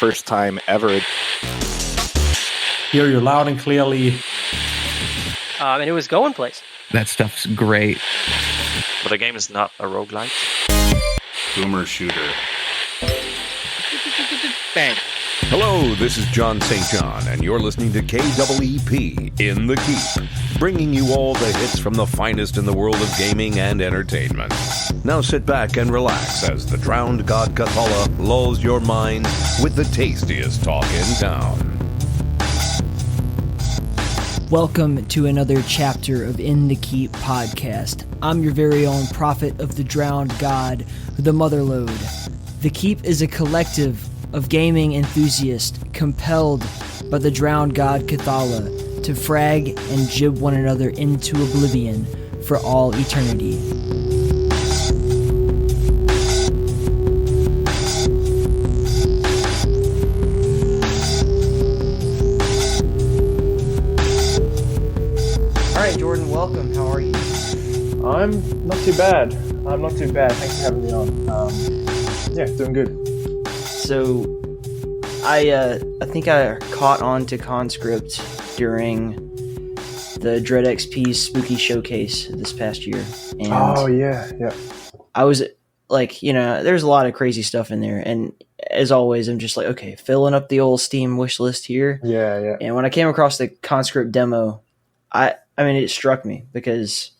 first time ever. Hear you loud and clearly. And it was going place. That stuff's great. But the game is not a roguelike. Boomer shooter. Bang. Hello, this is John St. John, and you're listening to KEEP in the Keep, bringing you all the hits from the finest in the world of gaming and entertainment. Now sit back and relax as the drowned god Cthulhu lulls your mind with the tastiest talk in town. Welcome to another chapter of In the Keep podcast. I'm your very own prophet of the drowned god, the Motherlode. The Keep is a collective of gaming enthusiasts compelled by the drowned god Cthulhu to frag and jib one another into oblivion for all eternity. Alright, Jordan, welcome. How are you? I'm not too bad. Thanks for having me on. Yeah, doing good. So, I think I caught on to Conscript during the Dread XP's Spooky Showcase this past year. And oh, yeah. I was like, there's a lot of crazy stuff in there. And as always, I'm just like, okay, filling up the old Steam wish list here. Yeah. And when I came across the Conscript demo, I mean, it struck me because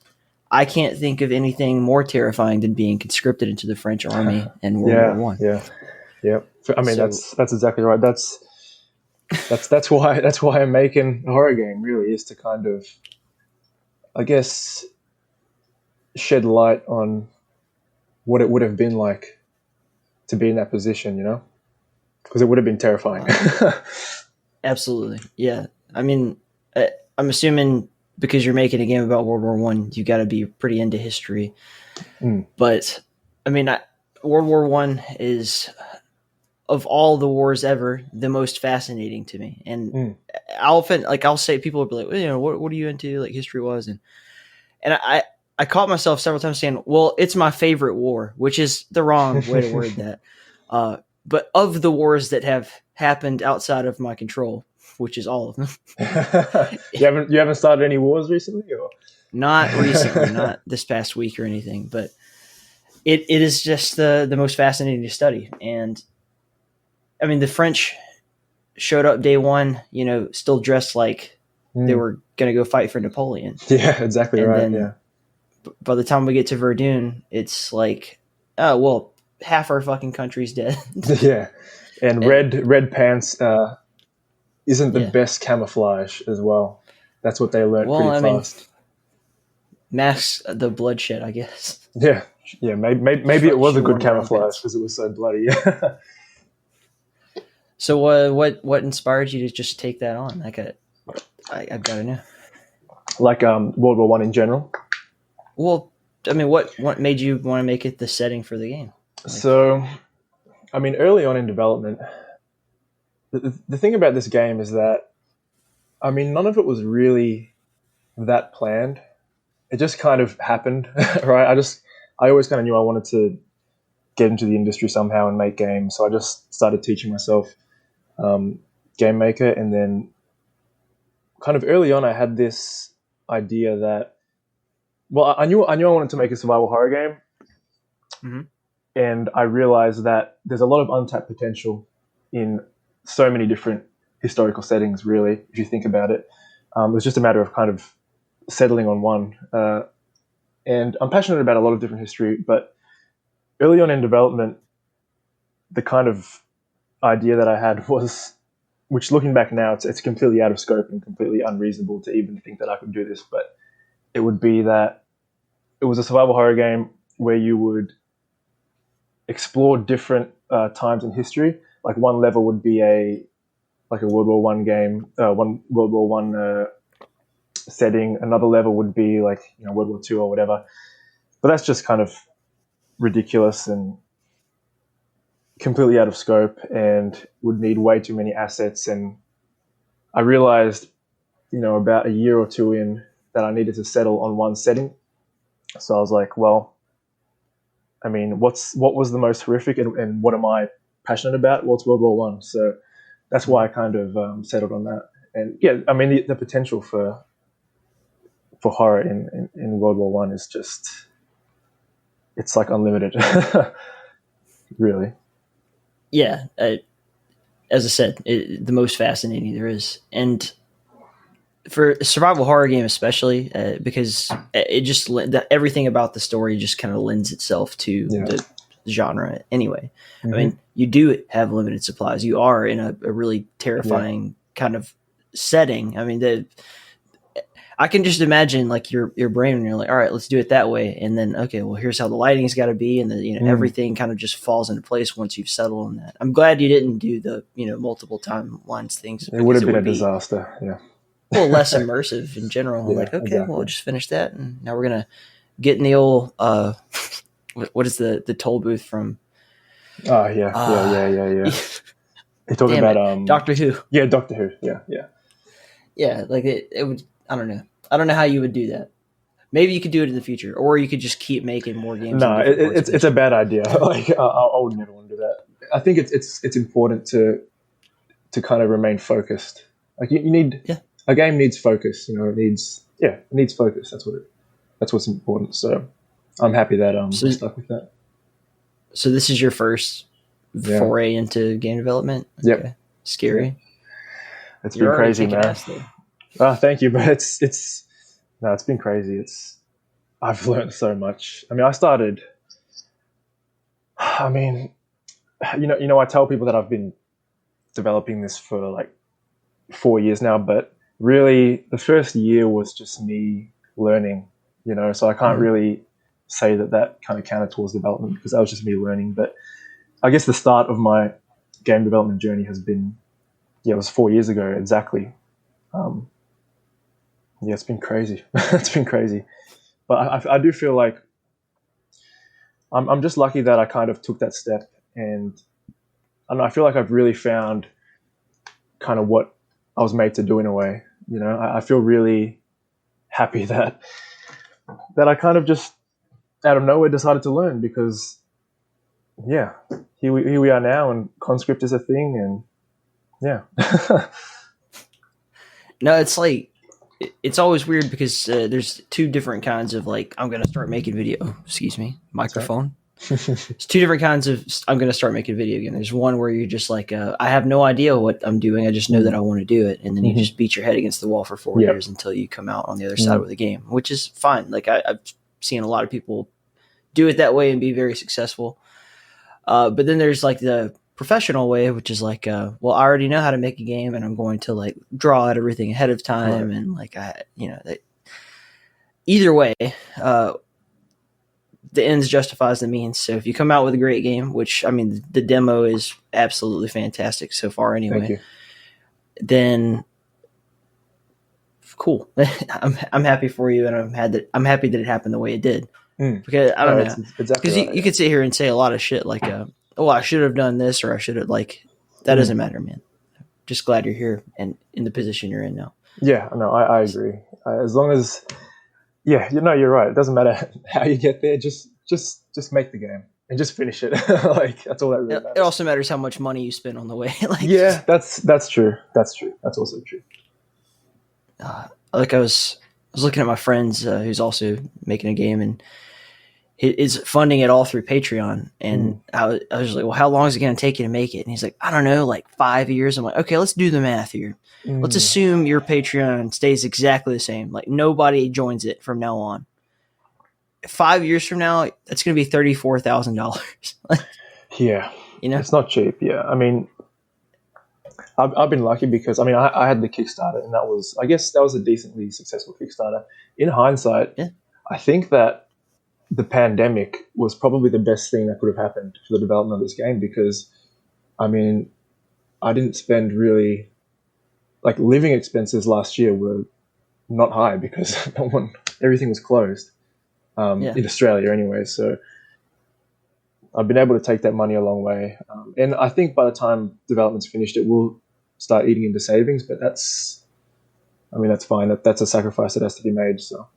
I can't think of anything more terrifying than being conscripted into the French army in World War I. Yeah. I mean, that's exactly right. That's why I'm making a horror game. Really, is to kind of, I guess, shed light on what it would have been like to be in that position. Because it would have been terrifying. Absolutely, yeah. I mean, I'm assuming because you're making a game about World War I, you got to be pretty into history. But I mean, World War I is, of all the wars ever, the most fascinating to me. And I'll say, people will be like, well, what are you into, like, history-wise? And I caught myself several times saying, well, it's my favorite war, which is the wrong way to word that. But of the wars that have happened outside of my control, which is all of them. You haven't started any wars recently? Or? Not recently, not this past week or anything, but it is just the most fascinating to study. And I mean, the French showed up day one, still dressed like they were going to go fight for Napoleon. Yeah, exactly. And right. Yeah. By the time we get to Verdun, it's like, oh, well, half our fucking country's dead. Yeah. And red pants isn't the best camouflage as well. That's what they learned pretty fast. Masks the bloodshed, I guess. Yeah. Maybe it was a good camouflage because it was so bloody. So what inspired you to just take that on? I've got to know. Like World War I in general? Well, I mean, what made you want to make it the setting for the game? So, I mean, early on in development, the thing about this game is that, I mean, none of it was really that planned. It just kind of happened, right? I always kind of knew I wanted to get into the industry somehow and make games. So I just started teaching myself Game Maker. And then kind of early on, I had this idea that, well, I knew I wanted to make a survival horror game. Mm-hmm. And I realized that there's a lot of untapped potential in so many different historical settings, really, if you think about it. It was just a matter of kind of settling on one. And I'm passionate about a lot of different history, but early on in development, the kind of idea that I had was, which looking back now, it's completely out of scope and completely unreasonable to even think that I could do this, but it would be that it was a survival horror game where you would explore different times in history. Like one level would be a World War I game, one World War I setting. Another level would be like World War II or whatever. But that's just kind of ridiculous and completely out of scope and would need way too many assets. And I realized, about a year or two in, that I needed to settle on one setting. So I was like, well, I mean, what was the most horrific and what am I passionate about, well, it's World War One. So that's why I kind of settled on that. And yeah, I mean, the potential for horror in World War One is just, it's like unlimited, really. Yeah, as I said, the most fascinating there is, and for a survival horror game especially, because it just everything about the story just kind of lends itself to the genre anyway. I mean, you do have limited supplies. You are in a really terrifying kind of setting. I mean, I can just imagine like your brain when you're like, all right, let's do it that way. And then, okay, well, here's how the lighting's got to be. And then, everything kind of just falls into place once you've settled on that. I'm glad you didn't do the, multiple timelines things. It would have been a disaster. Yeah. Well, less immersive in general. Yeah, like, okay, exactly. well, we'll just finish that. And now we're going to get in the old, what is the toll booth from? Oh, yeah. You're talking about Doctor Who. Yeah, Doctor Who. Yeah. Yeah, like it would. I don't know. I don't know how you would do that. Maybe you could do it in the future, or you could just keep making more games. No, it's a bad idea. Like I would never want to do that. I think it's important to kind of remain focused. Like you need a game needs focus. It needs focus. That's what's important. So I'm happy that I'm stuck with that. So this is your first foray into game development. Okay. Yep. Scary. It's been crazy, man. Oh, thank you, but it's been crazy. I've learned so much. I mean, I tell people that I've been developing this for like 4 years now, but really the first year was just me learning, so I can't really say that kind of counted towards development because that was just me learning. But I guess the start of my game development journey has been, it was 4 years ago exactly. It's been crazy. It's been crazy. But I do feel like I'm just lucky that I kind of took that step, and I feel like I've really found kind of what I was made to do in a way. I feel really happy that I kind of just out of nowhere decided to learn because, here we are now, and Conscript is a thing, and No, it's like it's always weird because there's two different kinds of like I'm gonna start making video. Excuse me, microphone. It's two different kinds of I'm gonna start making a video game. There's one where you're just like I have no idea what I'm doing. I just know that I want to do it, and then you just beat your head against the wall for 4 years until you come out on the other side with the game, which is fine. Like I've seen a lot of people do it that way and be very successful. But then there's like the professional way, which is like, well, I already know how to make a game, and I'm going to like draw out everything ahead of time, and like either way, the ends justifies the means. So if you come out with a great game, which I mean, the demo is absolutely fantastic so far, anyway, then cool. I'm happy for you, and I'm happy that it happened the way it did. Because I don't know, because you could sit here and say a lot of shit like, oh, I should have done this, or I should have that doesn't matter, man. Just glad you're here and in the position you're in now. Yeah, no, I agree. As long as, you're right. It doesn't matter how you get there. Just make the game and just finish it. Like that's all that really matters. It also matters how much money you spend on the way. That's true. That's true. That's also true. I was looking at my friends who's also making a game, and he is funding it all through Patreon. And I was like, well, how long is it going to take you to make it? And he's like, I don't know, like 5 years. I'm like, okay, let's do the math here. Let's assume your Patreon stays exactly the same. Like nobody joins it from now on. 5 years from now, that's going to be $34,000. Yeah. It's not cheap. Yeah. I mean, I've been lucky because, I mean, I had the Kickstarter, and that was a decently successful Kickstarter. In hindsight, I think that the pandemic was probably the best thing that could have happened for the development of this game because, I mean, I didn't spend really, like living expenses last year were not high because everything was closed in Australia anyway. So I've been able to take that money a long way. And I think by the time development's finished, it will start eating into savings, but that's fine. That's a sacrifice that has to be made. So,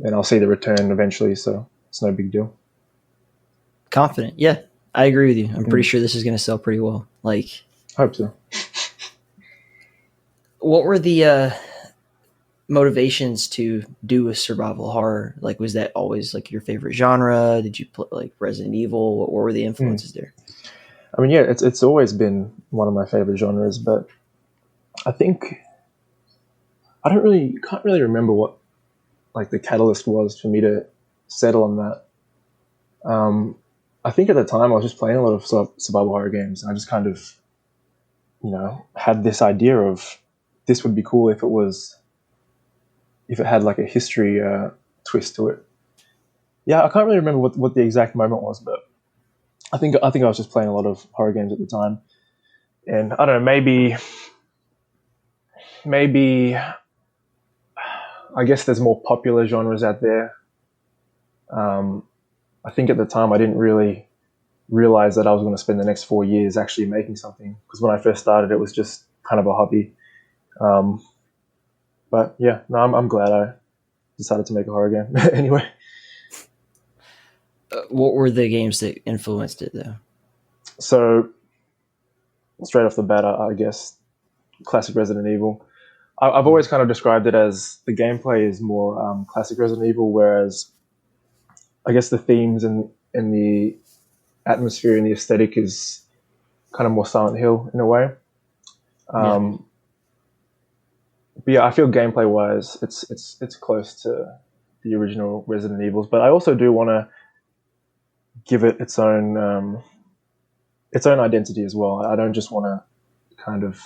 and I'll see the return eventually. So it's no big deal. Confident. Yeah. I agree with you. I'm pretty sure this is going to sell pretty well. Like, Hope so. what were the motivations to do a survival horror? Like, was that always like your favorite genre? Did you play like Resident Evil? What were the influences there? I mean, yeah, it's always been one of my favorite genres, but I think I can't really remember what like the catalyst was for me to settle on that. I think at the time I was just playing a lot of survival horror games, and I just kind of, had this idea of this would be cool if it had like a history twist to it. Yeah, I can't really remember what the exact moment was, but I think I was just playing a lot of horror games at the time, and I don't know, maybe I guess there's more popular genres out there. I think at the time I didn't really realize that I was going to spend the next 4 years actually making something, because when I first started it was just kind of a hobby. But yeah, no, I'm glad I decided to make a horror game. Anyway. What were the games that influenced it, though? So, straight off the bat, I guess, classic Resident Evil. I've always kind of described it as the gameplay is more classic Resident Evil, whereas I guess the themes and the atmosphere and the aesthetic is kind of more Silent Hill in a way. But yeah, I feel gameplay-wise, it's close to the original Resident Evils, but I also do want to give it its own identity as well. I don't just want to kind of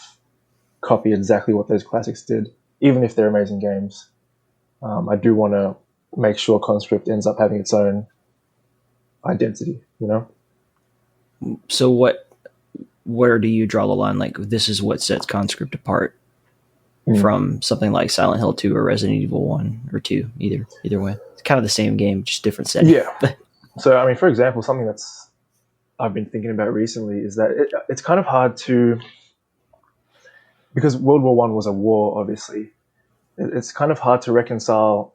copy exactly what those classics did, even if they're amazing games. I do want to make sure Conscript ends up having its own identity, So where do you draw the line? Like, this is what sets Conscript apart from something like Silent Hill 2 or Resident Evil 1 or 2, either way. It's kind of the same game, just different setting. Yeah. So, I mean, for example, something that's I've been thinking about recently is that it's kind of hard to, because World War One was a war, obviously. It's kind of hard to reconcile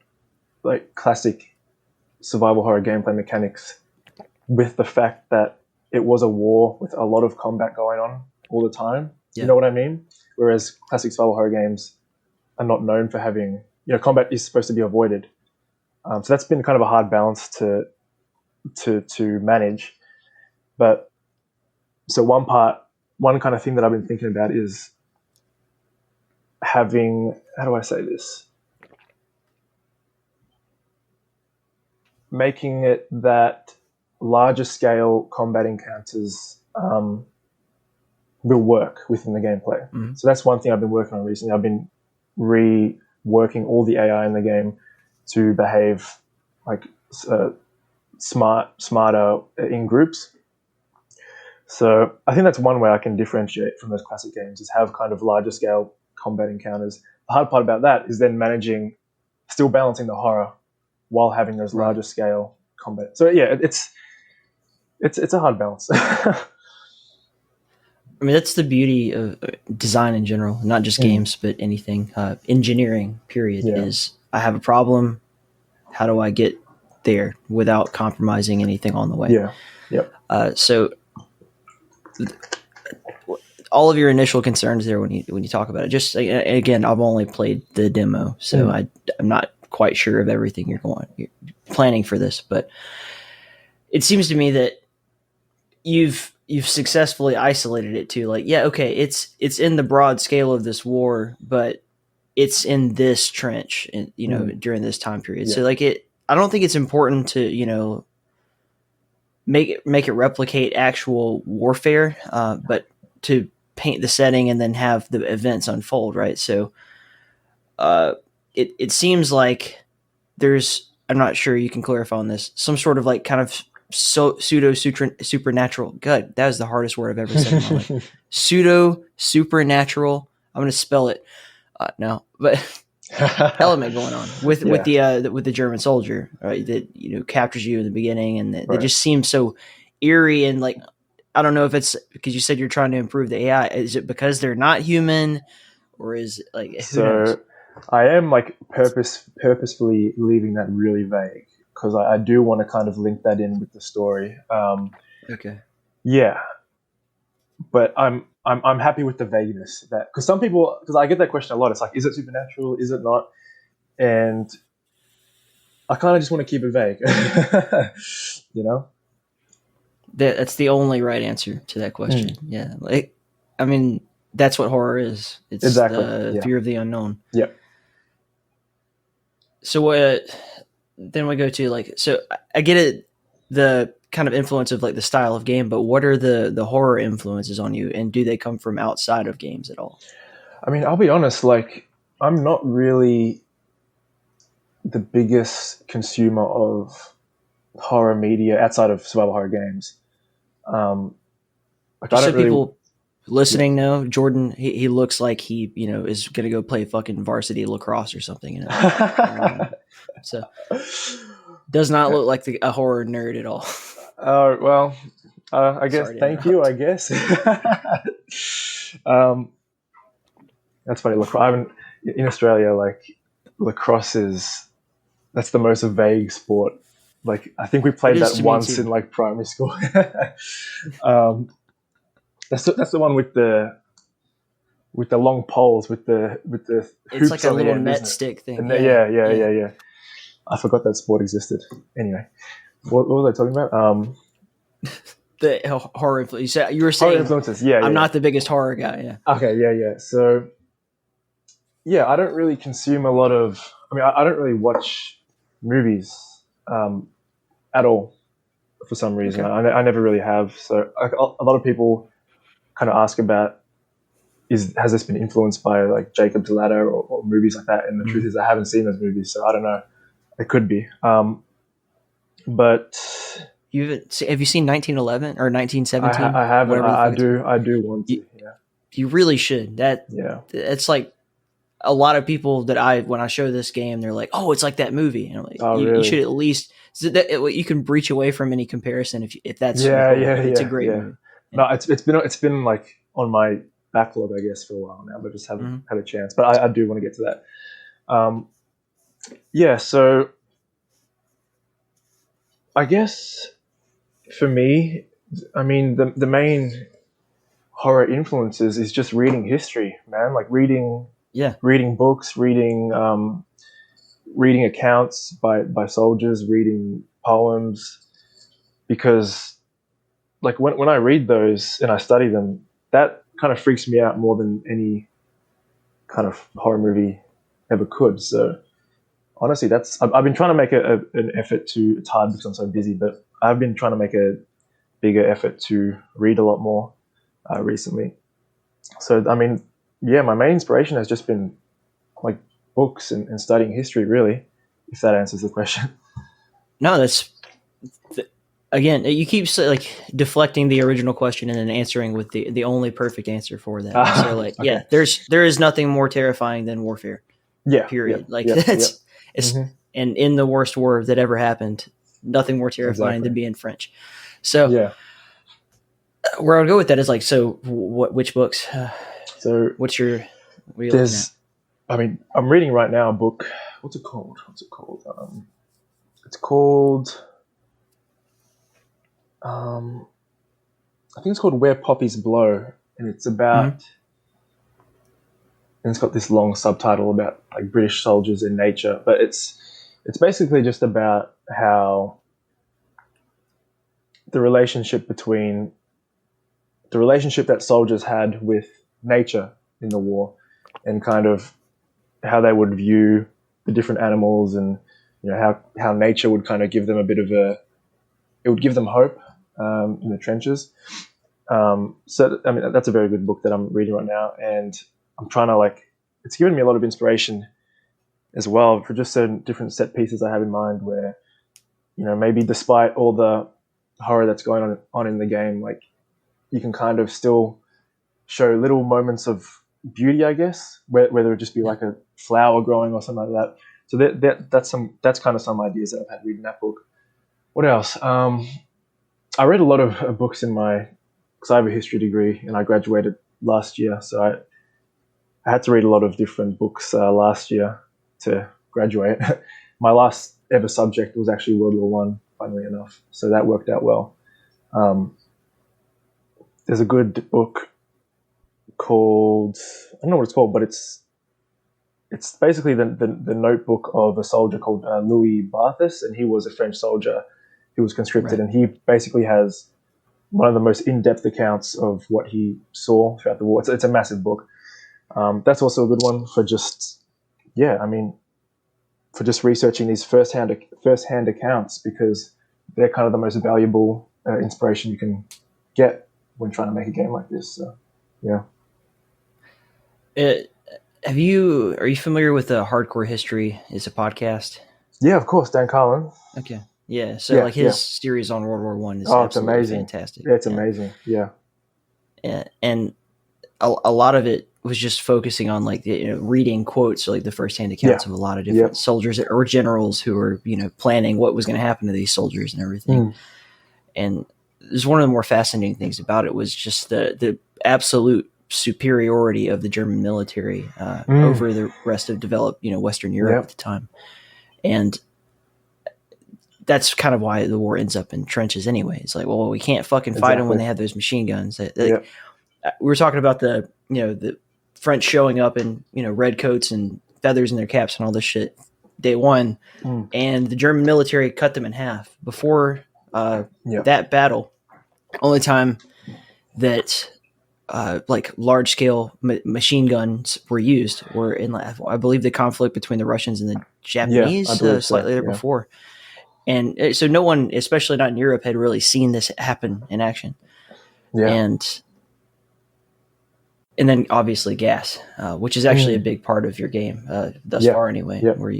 like classic survival horror gameplay mechanics with the fact that it was a war with a lot of combat going on all the time. Yeah. You know what I mean? Whereas classic survival horror games are not known for having, combat is supposed to be avoided. So that's been kind of a hard balance to manage. But so one kind of thing that I've been thinking about is having, how do I say this? Making it that larger scale combat encounters will work within the gameplay. Mm-hmm. So that's one thing I've been working on recently. I've been reworking all the AI in the game to behave like smarter in groups. So I think that's one way I can differentiate from those classic games, is have kind of larger scale combat encounters. The hard part about that is then still balancing the horror while having those larger scale combat. So yeah, it's a hard balance. I mean, that's the beauty of design in general, not just games, but anything. Engineering, period, is I have a problem. How do I get there without compromising anything on the way? Yeah. Yep. So all of your initial concerns there when you talk about it, just again, I've only played the demo, so I'm not quite sure of everything you're planning for this, but it seems to me that you've successfully isolated it to like, it's in the broad scale of this war, but it's in this trench and during this time period. Yeah. So like I don't think it's important to, make it replicate actual warfare, but to paint the setting and then have the events unfold. Right. So, it seems like there's, I'm not sure, you can clarify on this, some sort of like kind of pseudo supernatural. God, that was the hardest word I've ever said in my life. Pseudo supernatural. I'm going to spell it now, but element going on with the German soldier, right? That captures you in the beginning, and they just seem so eerie and like, I don't know if it's because you said you're trying to improve the AI. Is it because they're not human, or is it like who knows? I am like purposefully leaving that really vague, because I do want to kind of link that in with the story. Okay. Yeah, but I'm happy with the vagueness that because some people because I get that question a lot. It's like, is it supernatural? Is it not? And I kind of just want to keep it vague, you know. That's the only right answer to that question. Yeah, like, I mean, that's what horror is. It's Exactly. the Yeah. fear of the unknown. Yeah. So what? Then we go to like. So I get it, the kind of influence of like the style of game, but what are the horror influences on you, and do they come from outside of games at all? I mean, I'll be honest. Like, I'm not really the biggest consumer of horror media outside of survival horror games. Like, I Just so don't really. people listening know, Jordan, he looks like he is gonna go play fucking varsity lacrosse or something. So does not look like a horror nerd at all. Well, I guess. Sorry to Thank you. I guess. That's funny. Lacrosse in Australia, like lacrosse that's the most vague sport. Like I think we played It is that to me once too. in like primary school. That's the one with the long poles with the It's hoops like a on the little end, net isn't it? stick thing. And yeah. I forgot that sport existed. Anyway, what was I talking about? The horror influence. You were Horror saying influences. Yeah, I'm not the biggest horror guy. Yeah. Okay, yeah. So, yeah, I don't really consume a lot of. I mean, I don't really watch movies at all for some reason. Okay. I never really have. So, a lot of people kind of ask about has this been influenced by like Jacob's Ladder or movies like that? And the truth is, I haven't seen those movies, so I don't know. It could be. But Have you seen 1911 or 1917? I haven't. Whatever the I fuck it's called? do want to. Yeah. You really should. Yeah. It's like a lot of people that when I show this game, they're like, "Oh, it's like that movie," and I'm like, Oh, you really? should at least you can breach away from any comparison if that's Yeah, your goal. yeah, It's a yeah, great yeah. movie. No, it's been like on my backlog, I guess, for a while now, but just haven't had a chance. But I do want to get to that. Yeah, so I guess for me, I mean, the main horror influences is just reading history, man. Like reading books, reading accounts by soldiers, reading poems, because like when I read those and I study them, that kind of freaks me out more than any kind of horror movie ever could. So honestly, I've been trying to make an effort to. It's hard because I'm so busy, but I've been trying to make a bigger effort to read a lot more recently. So I mean, yeah, my main inspiration has just been like books and studying history, really. If that answers the question. No, that's again. You keep like deflecting the original question and then answering with the only perfect answer for that. So like, Okay. yeah, there is nothing more terrifying than warfare. Yeah. Period. Yeah, It's and in the worst war that ever happened, nothing more terrifying than being French. So yeah. Where I would go with that is like, so which books? So what are you looking at? I mean, I'm reading right now a book. What's it called? It's called. I think it's called Where Poppies Blow, and it's about. And it's got this long subtitle about like British soldiers in nature, but it's basically just about how the relationship that soldiers had with nature in the war, and kind of how they would view the different animals, and how nature would kind of give them it would give them hope in the trenches. So I mean, that's a very good book that I'm reading right now, and I'm trying to it's given me a lot of inspiration as well for just certain different set pieces I have in mind where, maybe despite all the horror that's going on in the game, like you can kind of still show little moments of beauty, I guess, whether it just be like a flower growing or something like that. So that's kind of some ideas that I've had reading that book. What else? I read a lot of books because I have a history degree and I graduated last year, so I had to read a lot of different books last year to graduate. My last ever subject was actually World War One, funnily enough, so that worked out well. there's a good book called, I don't know what it's called, but it's basically the notebook of a soldier called Louis Barthès, and he was a French soldier who was conscripted, Right. and he basically has one of the most in-depth accounts of what he saw throughout the war. It's a massive book. That's also a good one for just, for just researching these first-hand accounts, because they're kind of the most valuable inspiration you can get when trying to make a game like this. So, yeah. Are you familiar with the Hardcore History? Is a podcast? Yeah, of course, Dan Carlin. Okay. Yeah. So Yeah, like his series on World War One is it's absolutely amazing. fantastic. Yeah, it's amazing. Yeah. And a lot of it was just focusing on like reading quotes or like the firsthand accounts of a lot of different soldiers or generals who were planning what was going to happen to these soldiers and everything. And there's one of the more fascinating things about it was just the absolute superiority of the German military over the rest of developed Western Europe at the time. And that's kind of why the war ends up in trenches anyway. It's like, well, we can't fucking fight them when they have those machine guns. We were talking about the French showing up in red coats and feathers in their caps and all this shit day one, and the German military cut them in half before that battle. Only time that like large scale machine guns were used were in, I believe, the conflict between the Russians and the Japanese slightly later before. And so no one, especially not in Europe, had really seen this happen in action. Yeah. And then obviously gas, which is actually a big part of your game thus far anyway, where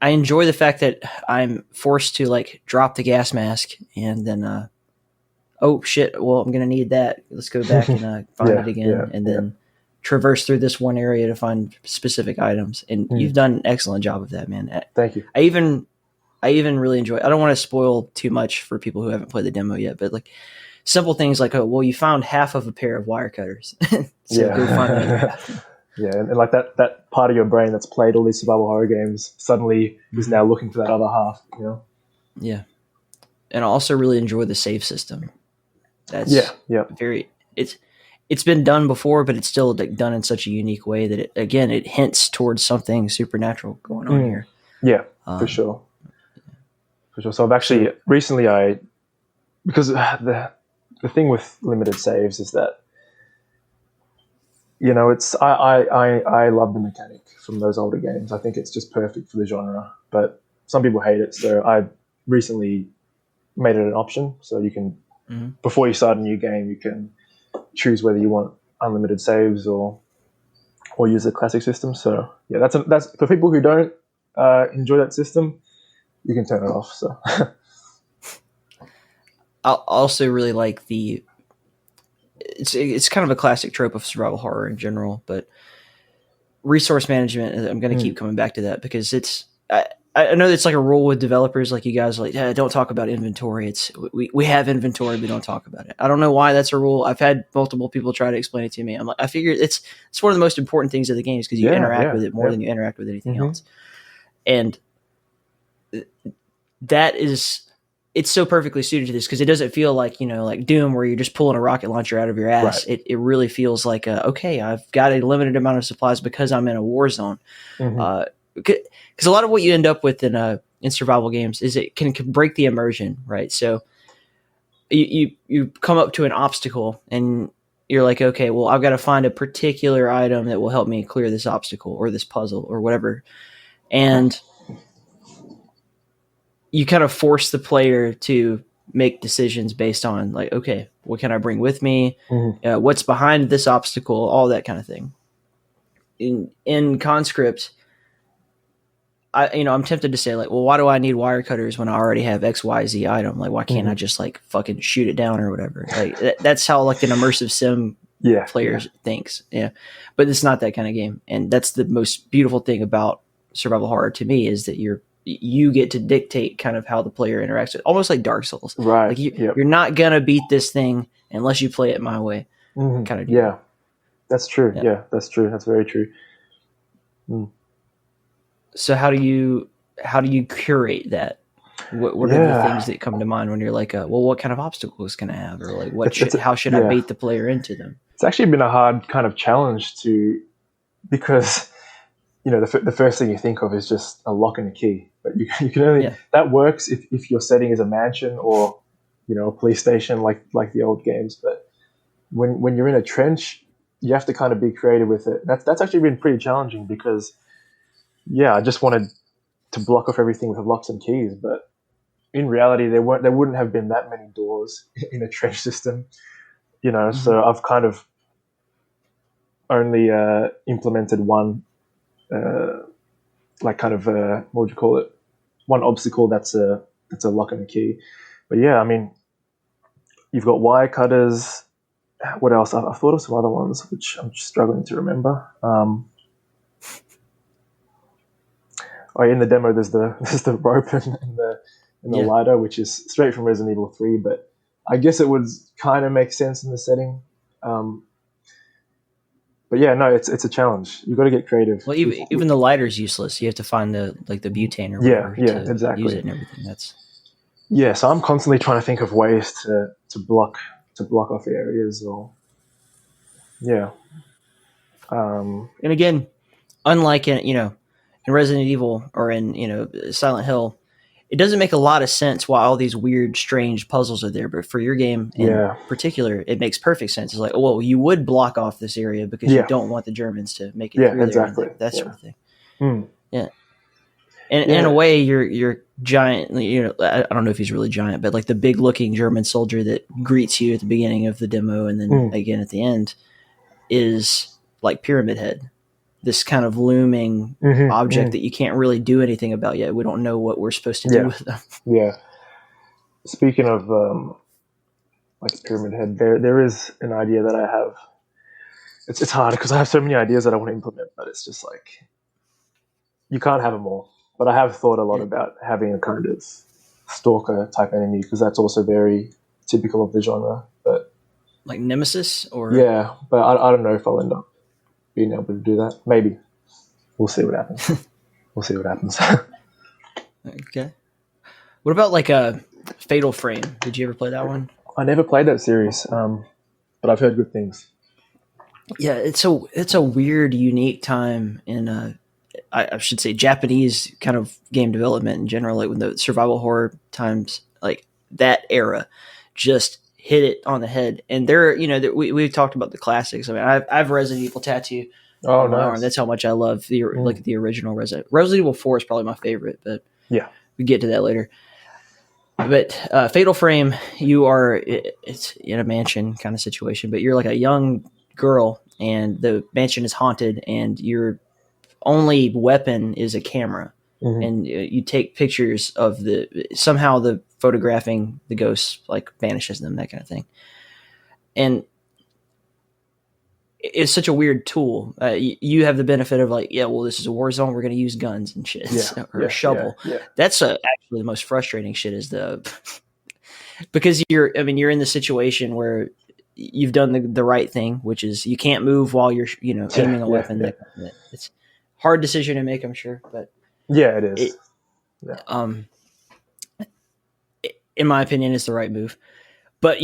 I enjoy the fact that I'm forced to like drop the gas mask and then, oh shit, well, I'm going to need that. Let's go back and find it again and then traverse through this one area to find specific items. And you've done an excellent job of that, man. Thank you. I even really enjoy it. I don't want to spoil too much for people who haven't played the demo yet, but like simple things like, oh, well, you found half of a pair of wire cutters. So go find the other half. Yeah, and like that part of your brain that's played all these survival horror games suddenly is now looking for that other half, Yeah. And I also really enjoy the save system. That's very, it's been done before, but it's still like done in such a unique way that it hints towards something supernatural going on here. Yeah, for sure. For sure. So I've actually recently because the thing with limited saves is that it's I love the mechanic from those older games. I think it's just perfect for the genre, but some people hate it. So I recently made it an option, so you can before you start a new game, you can choose whether you want unlimited saves or use the classic system. So yeah, that's for people who don't enjoy that system. You can turn it off. So I also really like it's kind of a classic trope of survival horror in general, but resource management. I'm going to keep coming back to that because I know it's like a rule with developers, like you guys are like, don't talk about inventory. It's we have inventory, but don't talk about it. I don't know why that's a rule. I've had multiple people try to explain it to me. I'm like, I figure it's one of the most important things of the games because you interact with it more than you interact with anything else. And it's so perfectly suited to this because it doesn't feel like, like Doom where you're just pulling a rocket launcher out of your ass. Right. It really feels like, okay, I've got a limited amount of supplies because I'm in a war zone. Because a lot of what you end up with in survival games is it can break the immersion, right? So you come up to an obstacle and you're like, okay, well, I've got to find a particular item that will help me clear this obstacle or this puzzle or whatever. And you kind of force the player to make decisions based on like, okay, what can I bring with me? What's behind this obstacle? All that kind of thing. In Conscript, I'm tempted to say like, well, why do I need wire cutters when I already have XYZ item? Like, why can't I just like fucking shoot it down or whatever? Like that's how like an immersive sim player thinks. Yeah. But it's not that kind of game. And that's the most beautiful thing about survival horror to me is that you get to dictate kind of how the player interacts with, almost like Dark Souls. Right. Like you're not going to beat this thing unless you play it my way. Kind of deal. Yeah. That's true. Yeah, that's true. That's very true. So how do you curate that? What are the things that come to mind when you're like, well, what kind of obstacles can I have, or like how should I bait the player into them? It's actually been a hard kind of challenge because the first thing you think of is just a lock and a key, but you can only that works if your setting is a mansion or a police station like the old games. But when you're in a trench, you have to kind of be creative with it. That's actually been pretty challenging because I just wanted to block off everything with locks and keys, but in reality there wouldn't have been that many doors in a trench system, So I've kind of only implemented one what would you call it, one obstacle that's a lock and a key. But I mean, you've got wire cutters. What else? I've thought of some other ones which I'm just struggling to remember. In the demo there's the rope and the lighter, which is straight from Resident Evil 3, but I guess it would kind of make sense in the setting. But no, it's a challenge. You've got to get creative. Well, even the lighter's useless. You have to find the butane or whatever to exactly. use it and everything. So I'm constantly trying to think of ways to block off areas or and again, unlike in Resident Evil or in Silent Hill, it doesn't make a lot of sense why all these weird, strange puzzles are there. But for your game in particular, it makes perfect sense. It's like, well, you would block off this area because you don't want the Germans to make it through exactly. there, that sort of thing. Yeah. And in a way, you're giant. I don't know if he's really giant, but like the big looking German soldier that greets you at the beginning of the demo and then again at the end is like Pyramid Head, this kind of looming object that you can't really do anything about yet. We don't know what we're supposed to do with them. Yeah. Speaking of like Pyramid Head, there is an idea that I have. It's hard because I have so many ideas that I want to implement, but it's just like you can't have them all. But I have thought a lot about having a kind of stalker type enemy because that's also very typical of the genre. But like Nemesis or but I don't know if I'll end up being able to do that. Maybe. We'll see what happens. Okay. What about like a Fatal Frame? Did you ever play that one? I never played that series, but I've heard good things. Yeah, it's a weird, unique time in I should say Japanese kind of game development in general, like when the survival horror times, like that era, just hit it on the head. And we've talked about the classics. I mean, I have a Resident Evil tattoo on my arm. That's how much I love the original Resident Evil 4 is probably my favorite, but we get to that later. But Fatal Frame, it's in a mansion kind of situation, but you're like a young girl and the mansion is haunted and your only weapon is a camera. And you take pictures of somehow the photographing the ghosts like banishes them, that kind of thing. And it's such a weird tool. You have the benefit of like, this is a war zone. We're going to use guns and shit or a shovel. Yeah. That's actually the most frustrating shit is because you're in the situation where you've done the right thing, which is you can't move while you're, aiming a weapon. Yeah. It's a hard decision to make, I'm sure, but it is. In my opinion, it's the right move. But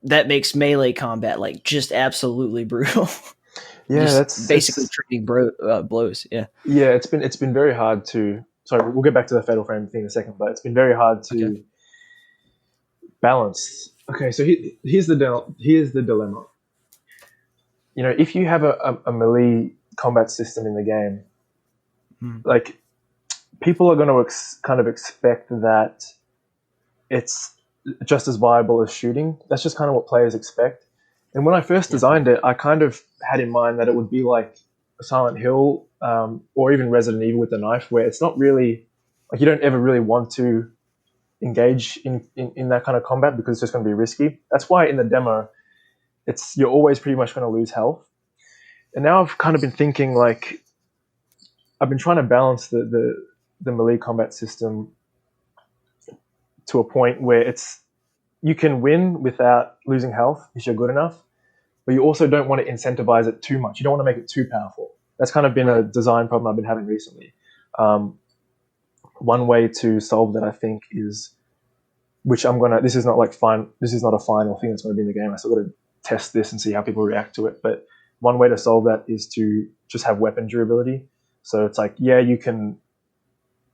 that makes melee combat like just absolutely brutal. That's basically trading blows. Yeah. Yeah, it's been very hard to. Sorry, we'll get back to the Fatal Frame thing in a second, but it's been very hard to balance. Okay, so here's the dilemma. If you have a melee combat system in the game, like people are going to kind of expect that it's just as viable as shooting. That's just kind of what players expect. And when I first designed it, I kind of had in mind that it would be like Silent Hill or even Resident Evil with the knife, where it's not really like you don't ever really want to engage in that kind of combat because it's just going to be risky. That's why in the demo, you're always pretty much going to lose health. And now I've kind of been thinking like I've been trying to balance the melee combat system to a point where you can win without losing health if you're good enough, but you also don't want to incentivize it too much. You don't want to make it too powerful. That's kind of been a design problem I've been having recently. one way to solve that, I think, is, which I'm gonna. This is not like fine. This is not a final thing that's going to be in the game. I still got to test this and see how people react to it. But one way to solve that is to just have weapon durability. So it's like, yeah, you can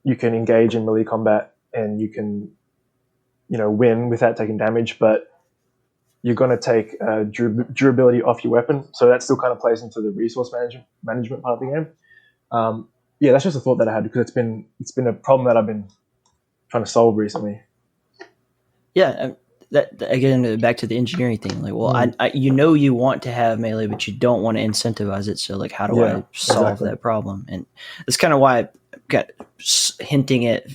engage in melee combat and you can, win without taking damage, but you're going to take durability off your weapon. So that still kind of plays into the resource management part of the game. Yeah, that's just a thought that I had because it's been a problem that I've been trying to solve recently. Yeah, that again back to the engineering thing. Like, well, I you want to have melee, but you don't want to incentivize it. So, like, how do I solve that problem? And that's kind of why I got hinting at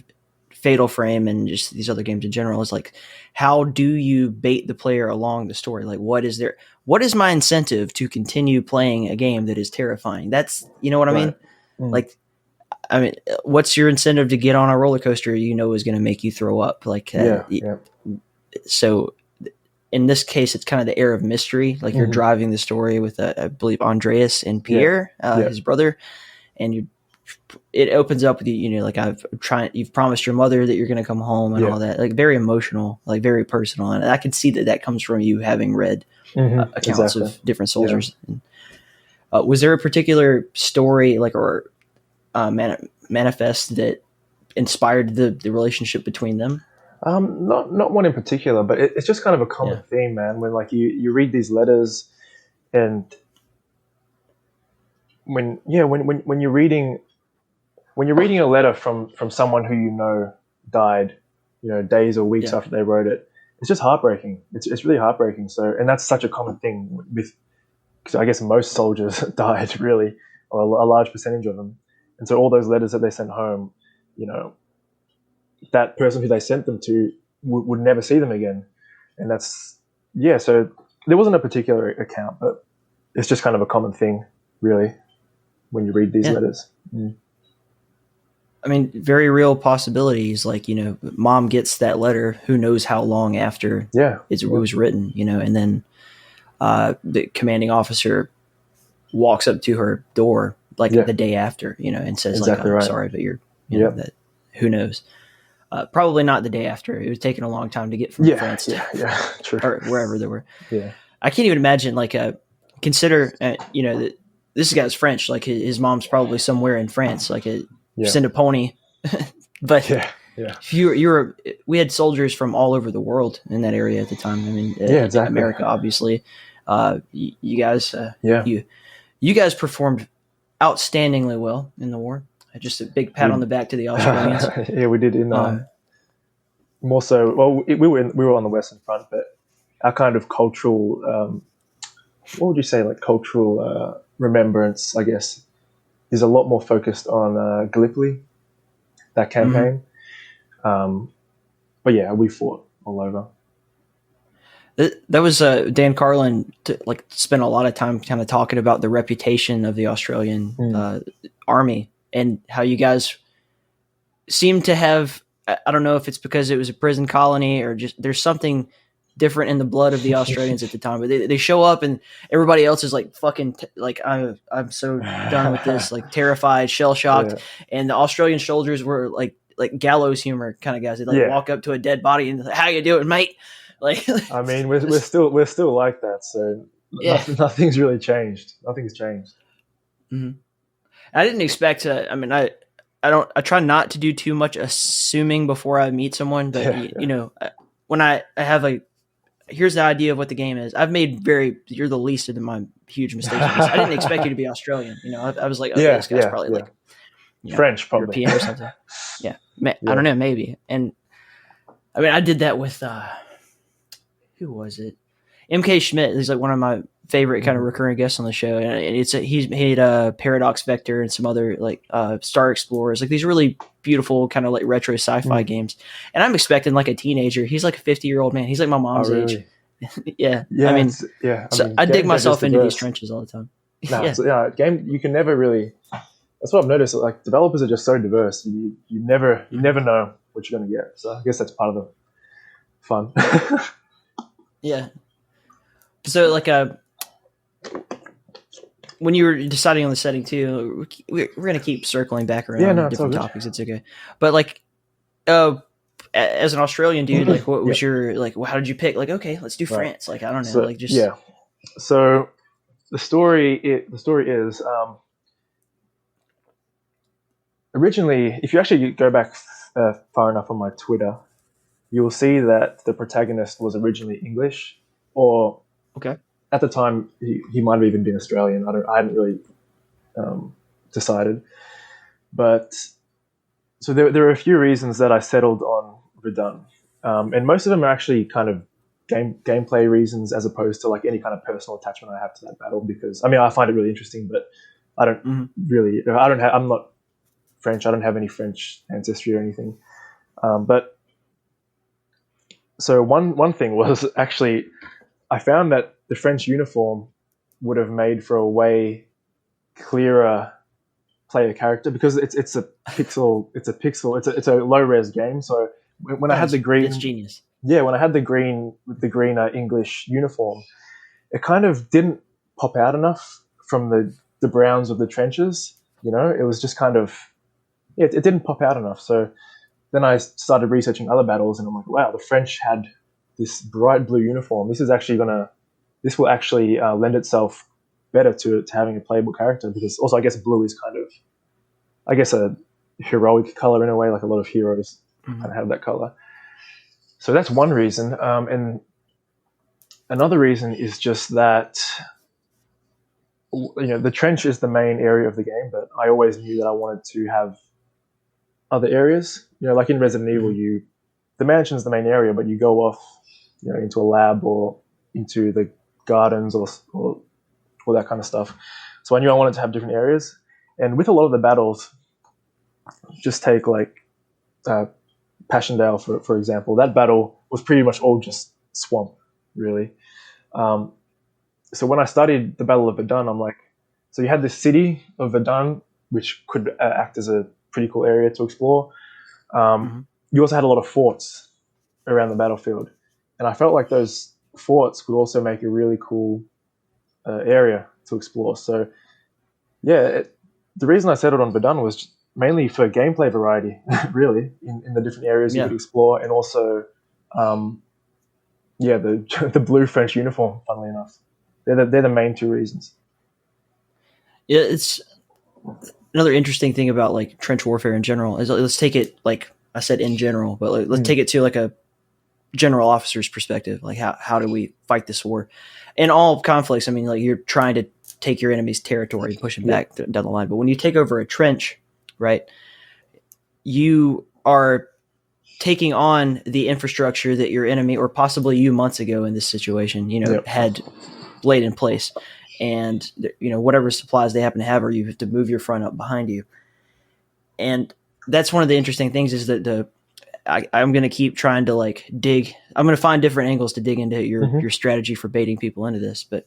Fatal Frame and just these other games in general. Is like, how do you bait the player along the story? Like, what is my incentive to continue playing a game that is terrifying? That's, you know what I mean? Like, I mean, what's your incentive to get on a roller coaster is going to make you throw up? Like, so in this case, it's kind of the air of mystery. Like, you're driving the story with, I believe, Andreas and Pierre, his brother, and it opens up with you, like, you've promised your mother that you're going to come home and all that, like, very emotional, like, very personal. And I can see that comes from you having read accounts of different soldiers. Yeah. And, was there a particular story, like, or manifest that inspired the relationship between them? Not one in particular, but it's just kind of a common theme, man. When, like, you read these letters, and when you're reading a letter from someone who died, days or weeks after they wrote it, it's just heartbreaking. It's really heartbreaking. So, and that's such a common thing because I guess most soldiers died, really, or a large percentage of them. And so all those letters that they sent home, that person who they sent them to would never see them again. And that's, so there wasn't a particular account, but it's just kind of a common thing, really, when you read these letters. I mean, very real possibilities. Like, mom gets that letter, who knows how long after it was written, and then the commanding officer walks up to her door, like, the day after, and says, exactly, like, I'm sorry, but you're, that, who knows? Probably not the day after. It was taking a long time to get from France to true. or wherever they were. Yeah. I can't even imagine, like, consider, that this guy's French. Like, his mom's probably somewhere in France, like, send a pony. But if we had soldiers from all over the world in that area at the time. I mean, exactly. America, obviously. You guys, you guys performed outstandingly well in the war. Just a big pat on the back to the Australians. Yeah, we did. More so, well, we were on the Western Front, but our kind of cultural, what would you say, like, cultural remembrance, I guess, is a lot more focused on Gallipoli, that campaign. But yeah, we fought all over. That was Dan Carlin spent a lot of time kind of talking about the reputation of the Australian army and how you guys seem to have, I don't know if it's because it was a prison colony or just there's something different in the blood of the Australians at the time, but they show up and everybody else is like fucking I'm so done with this, like terrified, shell shocked, and the Australian soldiers were like gallows humor kind of guys. They walk up to a dead body and like, how you doing, mate? Like, I mean, we're still like that. So nothing's really changed. Nothing's changed. Mm-hmm. I didn't expect to. I mean, I try not to do too much assuming before I meet someone, but when I have here's the idea of what the game is. I've made you're the least of my huge mistakes. I didn't expect you to be Australian. I was like, okay, this guy's probably like French, probably European or something. I don't know, maybe. And I mean, I did that with who was it? MK Schmidt. He's like one of my favorite kind of recurring guests on the show, and he's made Paradox Vector and some other like Star Explorers, like these really beautiful kind of like retro sci-fi games. And I'm expecting like a teenager. He's like a 50-year-old man. He's like my mom's age. Yeah. I mean, I dig myself into these trenches all the time. Game you can never really. That's what I've noticed. Like developers are just so diverse. You never know what you're going to get. So I guess that's part of the fun. Yeah. So like when you were deciding on the setting too, we're going to keep circling back around Yeah, no, it's different all good. topics. It's okay. But like, as an Australian dude, like what was your, like, how did you pick? Like, okay, let's do France. Like, I don't know. So, like just, yeah. So the story is, originally, if you actually go back far enough on my Twitter, you will see that the protagonist was originally English, or okay. at the time he might have even been Australian. I hadn't really decided, but so there are a few reasons that I settled on Verdun, and most of them are actually kind of gameplay reasons, as opposed to like any kind of personal attachment I have to that battle. Because I mean, I find it really interesting, but I don't really. I'm not French. I don't have any French ancestry or anything. But so one thing was actually, I found that the French uniform would have made for a way clearer player character, because it's a pixel, it's a low res game. So when I had the green, it's genius. Yeah, when I had the green English uniform, it kind of didn't pop out enough from the browns of the trenches. You know, it was just kind of, it didn't pop out enough. So then I started researching other battles, and I'm like, wow, the French had this bright blue uniform. This will actually lend itself better to having a playable character, because also I guess blue is kind of, I guess, a heroic color in a way. Like a lot of heroes kind of have that color. So that's one reason. And another reason is just that, you know, the trench is the main area of the game, but I always knew that I wanted to have other areas. You know, like in Resident Evil, the mansion's the main area, but you go off, you know, into a lab or into the gardens or all that kind of stuff. So I knew I wanted to have different areas. And with a lot of the battles, just take like Passchendaele, for example. That battle was pretty much all just swamp, really. So when I studied the Battle of Verdun, I'm like, so you had this city of Verdun, which could act as a pretty cool area to explore. You also had a lot of forts around the battlefield. And I felt like those forts could also make a really cool area to explore. So, yeah, the reason I settled on Verdun was mainly for gameplay variety, really, in the different areas you could explore, and also, the blue French uniform. Funnily enough, they're the main two reasons. Yeah, it's another interesting thing about like trench warfare in general is, let's take it, like I said, in general, but like, let's take it to like a general officer's perspective. Like how do we fight this war? In all conflicts, I mean, like you're trying to take your enemy's territory and push them back down the line. But when you take over a trench, right, you are taking on the infrastructure that your enemy, or possibly you months ago in this situation, you know, had laid in place. And, you know, whatever supplies they happen to have, or you have to move your front up behind you. And that's one of the interesting things, is that I'm going to keep trying to like dig. I'm going to find different angles to dig into your strategy for baiting people into this. But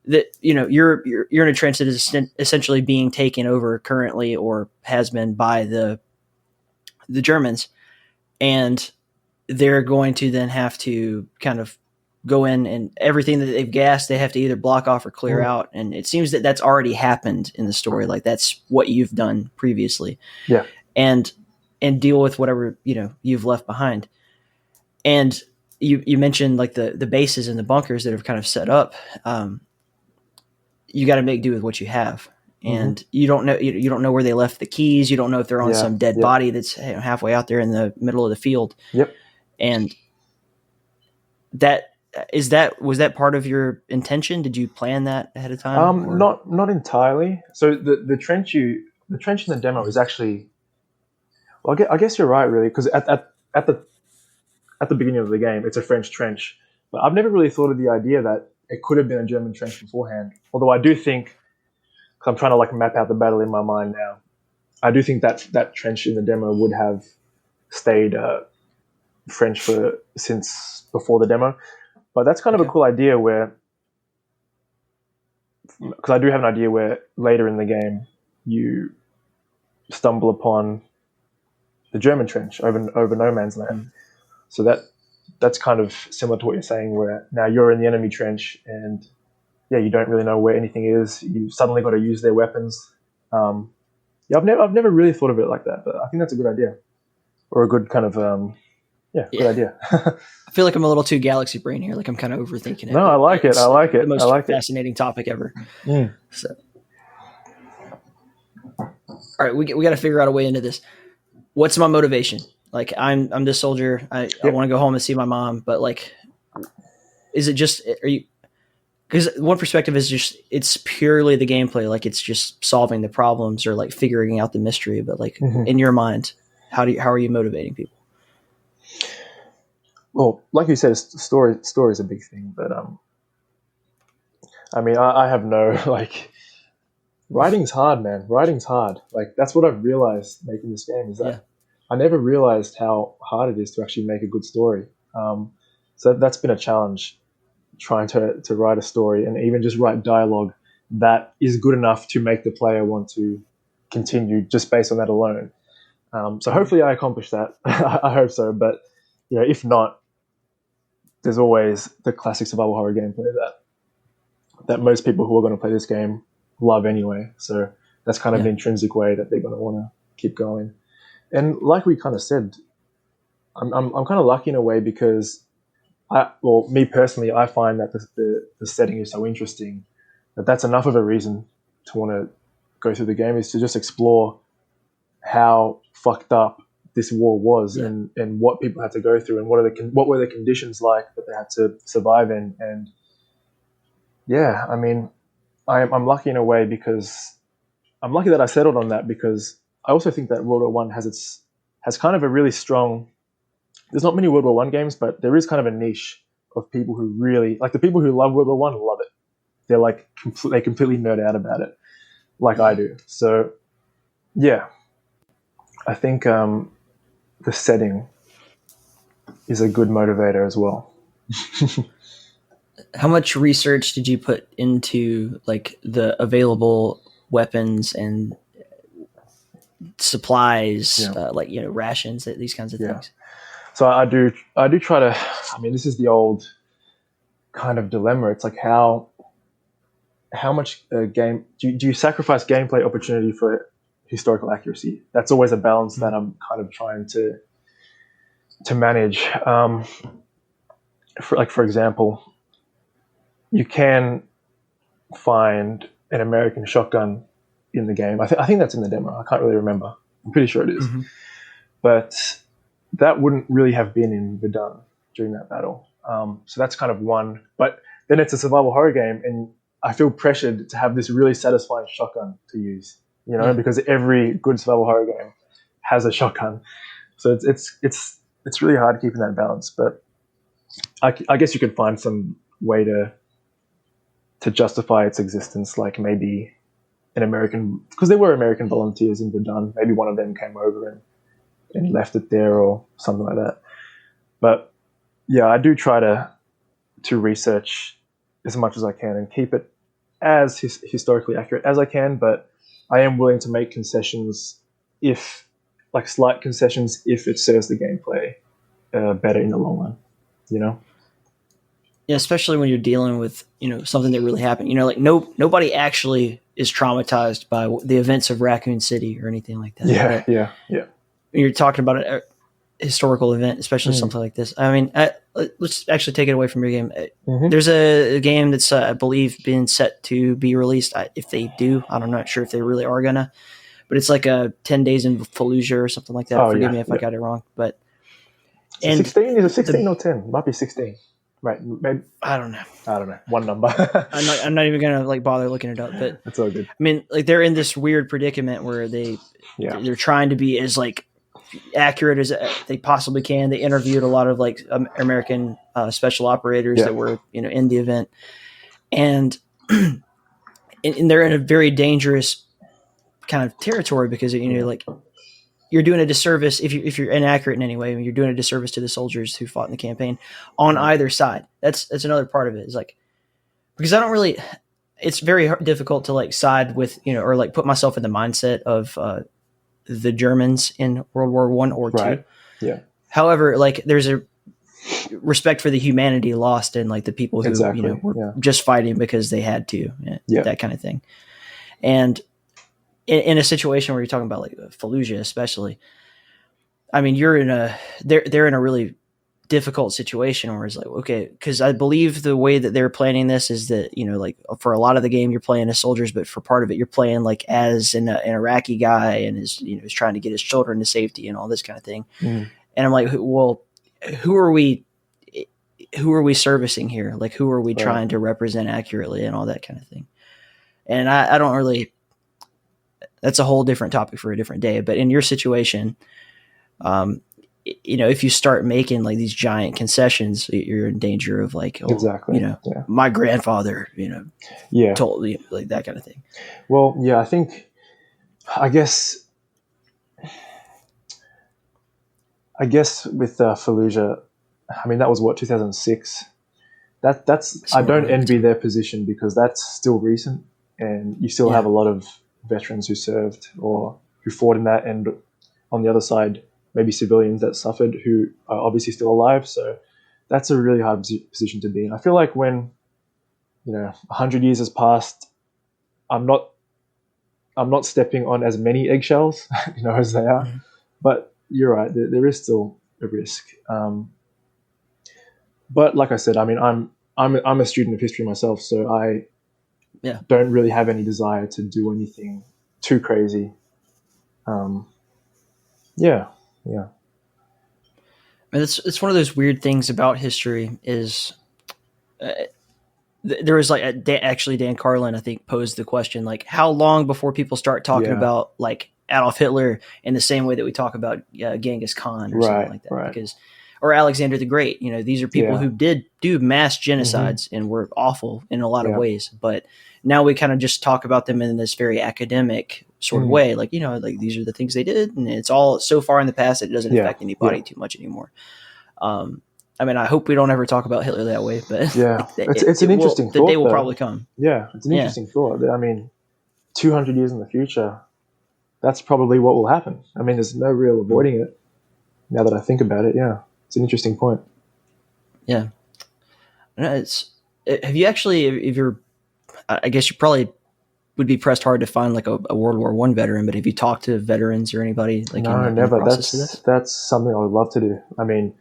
that, you know, you're in a trench that is essentially being taken over currently, or has been, by the Germans, and they're going to then have to kind of go in, and everything that they've gassed, they have to either block off or clear out. And it seems that that's already happened in the story. Like that's what you've done previously. Yeah. And deal with whatever, you know, you've left behind. And you mentioned like the bases and the bunkers that are kind of set up. You got to make do with what you have. And you don't know where they left the keys. You don't know if they're on some dead body that's halfway out there in the middle of the field. And was that part of your intention? Did you plan that ahead of time? Not entirely. So the trench in the demo is actually, well, I guess you're right, really, because at the beginning of the game, it's a French trench. But I've never really thought of the idea that it could have been a German trench beforehand. Although I do think, because I'm trying to like map out the battle in my mind now, I do think that trench in the demo would have stayed French since before the demo. But that's kind of a cool idea, where, because I do have an idea where later in the game you stumble upon the German trench over no man's land. So that's kind of similar to what you're saying, where now you're in the enemy trench and yeah, you don't really know where anything is. You suddenly got to use their weapons. Yeah, I've never really thought of it like that, but I think that's a good idea, or a good kind of good idea. I feel like I'm a little too galaxy brain here. Like I'm kind of overthinking it. No, I like it. It's I like it. The most I like fascinating topic ever. Mm. So, all right, we got to figure out a way into this. What's my motivation? Like I'm this soldier. I want to go home and see my mom, but like, is it just are you? Because one perspective is just it's purely the gameplay, like it's just solving the problems or like figuring out the mystery. But like in your mind, how are you motivating people? Well, like you said, story is a big thing, but I mean, I have no like writing's hard, man. Writing's hard. Like that's what I've realized making this game is that I never realized how hard it is to actually make a good story. So that's been a challenge. Trying to write a story and even just write dialogue that is good enough to make the player want to continue just based on that alone. So hopefully I accomplished that. I hope so. But if not, there's always the classic survival horror gameplay that most people who are going to play this game love anyway. So that's kind of an intrinsic way that they're going to want to keep going. And like we kind of said, I'm kind of lucky in a way because me personally, I find that the setting is so interesting that's enough of a reason to want to go through the game, is to just explore how fucked up this war was and what people had to go through and what were the conditions like that they had to survive in. And yeah, I mean, I'm lucky in a way because I'm lucky that I settled on that, because I also think that World War One has kind of a really strong. There's not many World War One games, but there is kind of a niche of people who really like the people who love World War One love it. They're like they completely nerd out about it, like I do. So, yeah, I think the setting is a good motivator as well. How much research did you put into like the available weapons and supplies, like rations, these kinds of things? So I do try to. I mean, this is the old kind of dilemma. It's like how much game do you sacrifice gameplay opportunity for historical accuracy? That's always a balance that I'm kind of trying to manage. For example, you can find an American shotgun in the game. I think that's in the demo. I can't really remember. I'm pretty sure it is, but that wouldn't really have been in Verdun during that battle. So that's kind of one. But then it's a survival horror game, and I feel pressured to have this really satisfying shotgun to use, because every good survival horror game has a shotgun. So it's really hard keeping that balance. But I guess you could find some way to justify its existence, like maybe an American, because there were American volunteers in Verdun. Maybe one of them came over and left it there or something like that. But yeah, I do try to research as much as I can and keep it as historically accurate as I can, but I am willing to make concessions slight concessions if it serves the gameplay better in the long run, Yeah, especially when you're dealing with, something that really happened. Like nobody actually is traumatized by the events of Raccoon City or anything like that. Yeah. You're talking about a historical event, especially something like this. I mean, let's actually take it away from your game. There's a game that's, I believe, been set to be released. If they do, I'm not sure if they really are gonna, but it's like a 10 Days in Fallujah or something like that. Forgive me if I got it wrong, but. And 16 is it 16 or 10? It might be 16. Right, maybe I don't know. One number. I'm not even gonna bother looking it up, but it's all good. I mean, they're in this weird predicament where they're trying to be as accurate as they possibly can. They interviewed a lot of American special operators that were in the event, and they're in a very dangerous kind of territory because you're doing a disservice if you're inaccurate in any way. You're doing a disservice to the soldiers who fought in the campaign on either side. That's another part of it. Is because I don't really. It's very difficult to side with or put myself in the mindset of the Germans in World War I or II. Right. Yeah. However, there's respect for the humanity lost in like the people who were just fighting because they had to, that kind of thing. And in a situation where you're talking about like Fallujah, especially, I mean, they're in a really difficult situation where it's like, okay, because I believe the way that they're planning this is that, like for a lot of the game you're playing as soldiers, but for part of it you're playing like as an Iraqi guy and is trying to get his children to safety and all this kind of thing. And I'm like, well, who are we servicing here? Like, who are we trying to represent accurately and all that kind of thing? And I don't really, that's a whole different topic for a different day, but in your situation, if you start making like these giant concessions, you're in danger of like, my grandfather, told me like that kind of thing. Well, yeah, I guess with Fallujah, I mean, that was 2006. That's I don't envy their position because that's still recent, and you still have a lot of veterans who served or who fought in that, and on the other side, maybe civilians that suffered who are obviously still alive. So that's a really hard position to be in. I feel like when 100 years has passed, I'm not stepping on as many eggshells, as they are. But you're right, there is still a risk. But like I said, I mean, I'm a student of history myself, so I don't really have any desire to do anything too crazy. And it's one of those weird things about history is there was like Dan Carlin, I think, posed the question, like, how long before people start talking about like Adolf Hitler in the same way that we talk about Genghis Khan or something like that, or Alexander the Great. These are people who did do mass genocides and were awful in a lot of ways, but now we kind of just talk about them in this very academic sort of way, like like these are the things they did, and it's all so far in the past that it doesn't affect anybody too much anymore. I mean, I hope we don't ever talk about Hitler that way, but it's an interesting thought. The day will probably come. Yeah, it's an interesting thought. I mean, 200 years in the future, that's probably what will happen. I mean, there's no real avoiding it. Now that I think about it, it's an interesting point. Yeah, have you actually? If you're, I guess you probably would be pressed hard to find like a World War I veteran, but have you talked to veterans or anybody? Like, no, never. That's something I would love to do. I mean,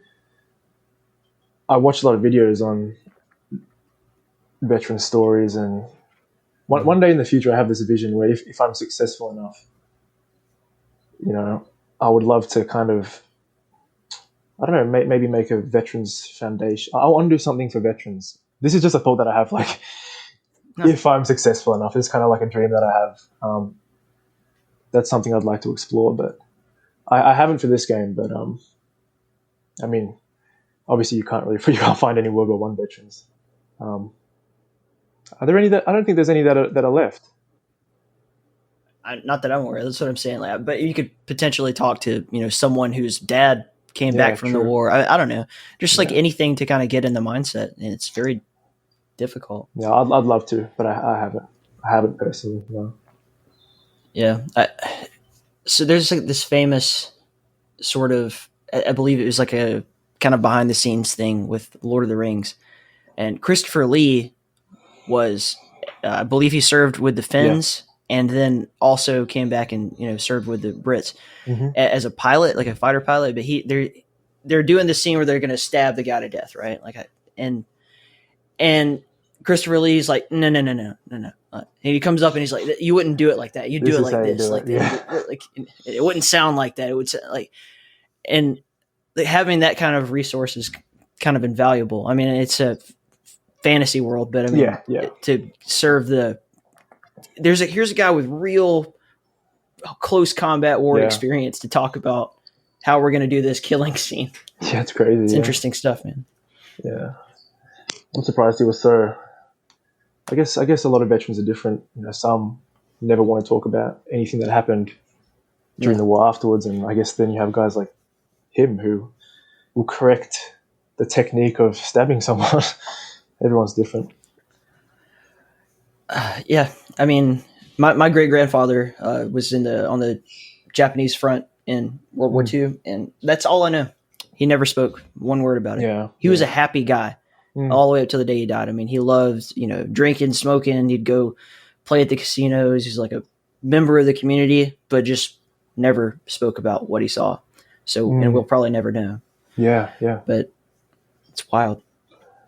I watch a lot of videos on veteran stories, and one day in the future, I have this vision where if I'm successful enough, I would love to kind of, I don't know, maybe make a veterans foundation. I want to do something for veterans. This is just a thought that I have, like, if I'm successful enough. It's kind of like a dream that I have. That's something I'd like to explore, but I haven't for this game. But I mean, obviously you can't find any World War I veterans. Are there any that I don't think there's any that are left? Not that I'm aware. That's what I'm saying. Like, but you could potentially talk to someone whose dad came back from the war. I don't know, just like anything to kind of get in the mindset, and it's very difficult. Yeah, I'd love to, but I haven't. I haven't personally. No. Yeah. So there's like this famous sort of, I believe it was like a kind of behind the scenes thing with Lord of the Rings, and Christopher Lee was, I believe he served with the Finns. And then also came back and served with the Brits as a pilot, like a fighter pilot. But they're doing the scene where they're going to stab the guy to death, right? And Christopher Lee's like, no. And he comes up and he's like, you wouldn't do it like that. You do it like this, like that. Like it wouldn't sound like that. It would sound like, and having that kind of resource is kind of invaluable. I mean, it's a fantasy world, but I mean, to serve here's a guy with real close combat war experience to talk about how we're going to do this killing scene. Yeah, it's crazy. It's interesting stuff, man. Yeah. I'm surprised he was so, I guess a lot of veterans are different. Some never want to talk about anything that happened during the war afterwards. And I guess then you have guys like him who will correct the technique of stabbing someone. Everyone's different. Yeah, I mean, my great grandfather was on the Japanese front in World War II, and that's all I know. He never spoke one word about it. Yeah, He was a happy guy Mm. all the way up to the day he died. I mean, he loved, drinking, smoking. He'd go play at the casinos. He's like a member of the community, but just never spoke about what he saw. So, and we'll probably never know. Yeah. But it's wild.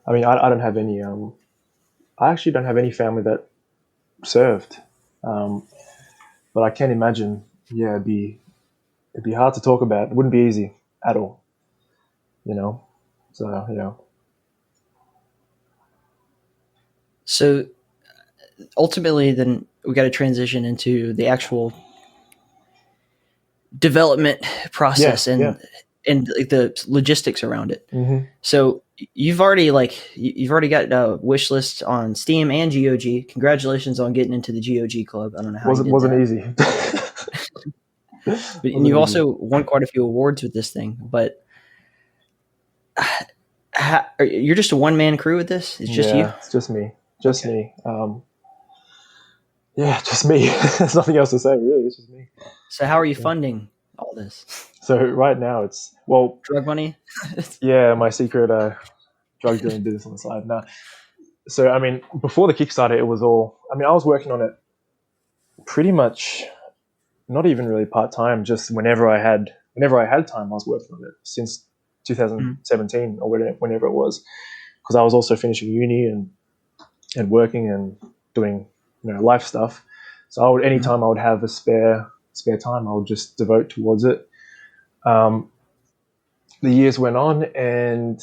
I mean, I don't have any. I actually don't have any family that served, but I can imagine. Yeah, it'd be hard to talk about. It wouldn't be easy at all. So yeah. So ultimately, then we got to transition into the actual development process and like the logistics around it. Mm-hmm. So you've already got a wish list on Steam and GOG. Congratulations on getting into the GOG club. I don't know how Wasn't easy. and you've also won quite a few awards with this thing. But you're just a one-man crew with this? It's just you? It's just me. Just me. Just me. There's nothing else to say, really. It's just me. So how are you funding all this? So right now it's, drug money? Yeah, my secret drug dealing business on the side. No. So, I mean, before the Kickstarter, it was all, I mean, I was working on it pretty much not even really part-time, just whenever I had time, I was working on it since 2017 or whenever it was, because I was also finishing uni and working and doing life stuff. So anytime I would have a spare time, I would just devote towards it. The years went on, and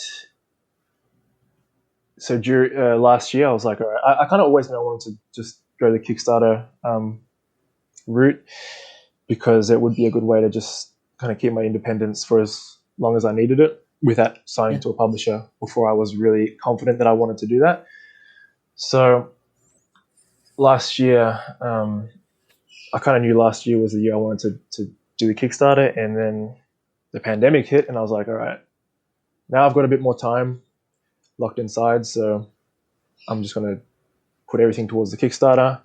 so during last year, I was like, all right, I kind of always knew I wanted to just go the Kickstarter route, because it would be a good way to just kind of keep my independence for as long as I needed it without signing to a publisher before I was really confident that I wanted to do that. So last year, I kind of knew last year was the year I wanted to do the Kickstarter, and then the pandemic hit, and I was like, all right, now I've got a bit more time locked inside, so I'm just going to put everything towards the Kickstarter.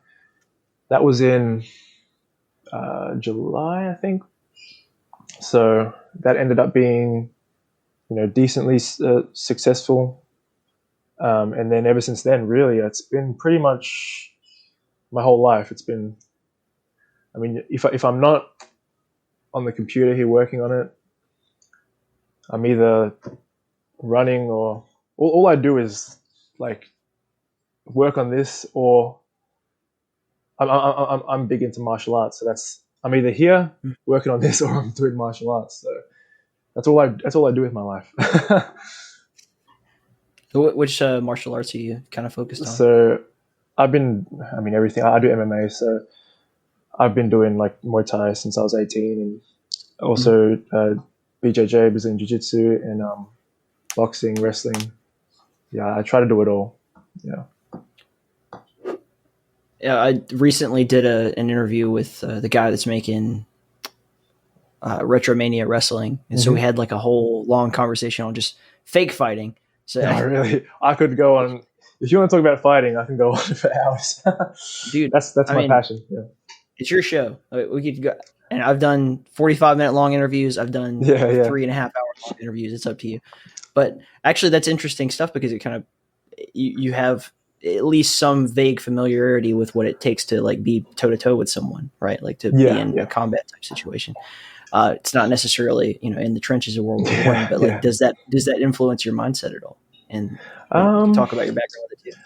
That was in July, I think. So that ended up being, decently successful. And then ever since then, really, it's been pretty much my whole life. It's been, I mean, if I'm not on the computer here working on it, I'm either running or all I do is like work on this, or I'm big into martial arts. So I'm either here working on this or I'm doing martial arts. So that's all I do with my life. Which martial arts are you kind of focused on? So everything. I do MMA. So I've been doing like Muay Thai since I was 18, and also BJJ, Brazilian Jiu-Jitsu, and boxing, wrestling. Yeah, I try to do it all. Yeah. Yeah, I recently did an interview with the guy that's making Retromania Wrestling, and so we had like a whole long conversation on just fake fighting. So really, I could go on. If you want to talk about fighting, I can go on for hours. Dude, that's my passion. Yeah. It's your show. We could go, and I've done 45-minute long interviews. I've done 3.5 hour long interviews. It's up to you. But actually, that's interesting stuff, because it kind of you have at least some vague familiarity with what it takes to like be toe to toe with someone, right? Like to be in a combat type situation. It's not necessarily in the trenches of World War I, but like does that influence your mindset at all? And talk about your background with it too.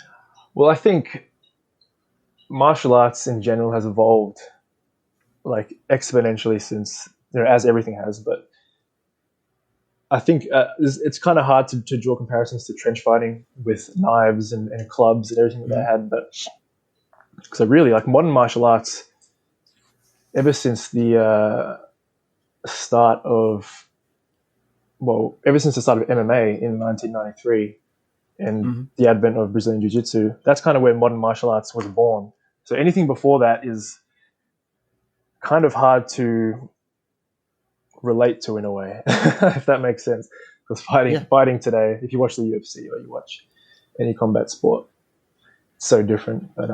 Well, I think martial arts in general has evolved like exponentially since, as everything has, but I think it's kind of hard to draw comparisons to trench fighting with knives and clubs and everything that they had, but because I really like modern martial arts ever since the start of MMA in 1993 and the advent of Brazilian Jiu-Jitsu. That's kind of where modern martial arts was born. So anything before that is kind of hard to relate to in a way, if that makes sense. Because fighting today, if you watch the UFC or you watch any combat sport, it's so different. But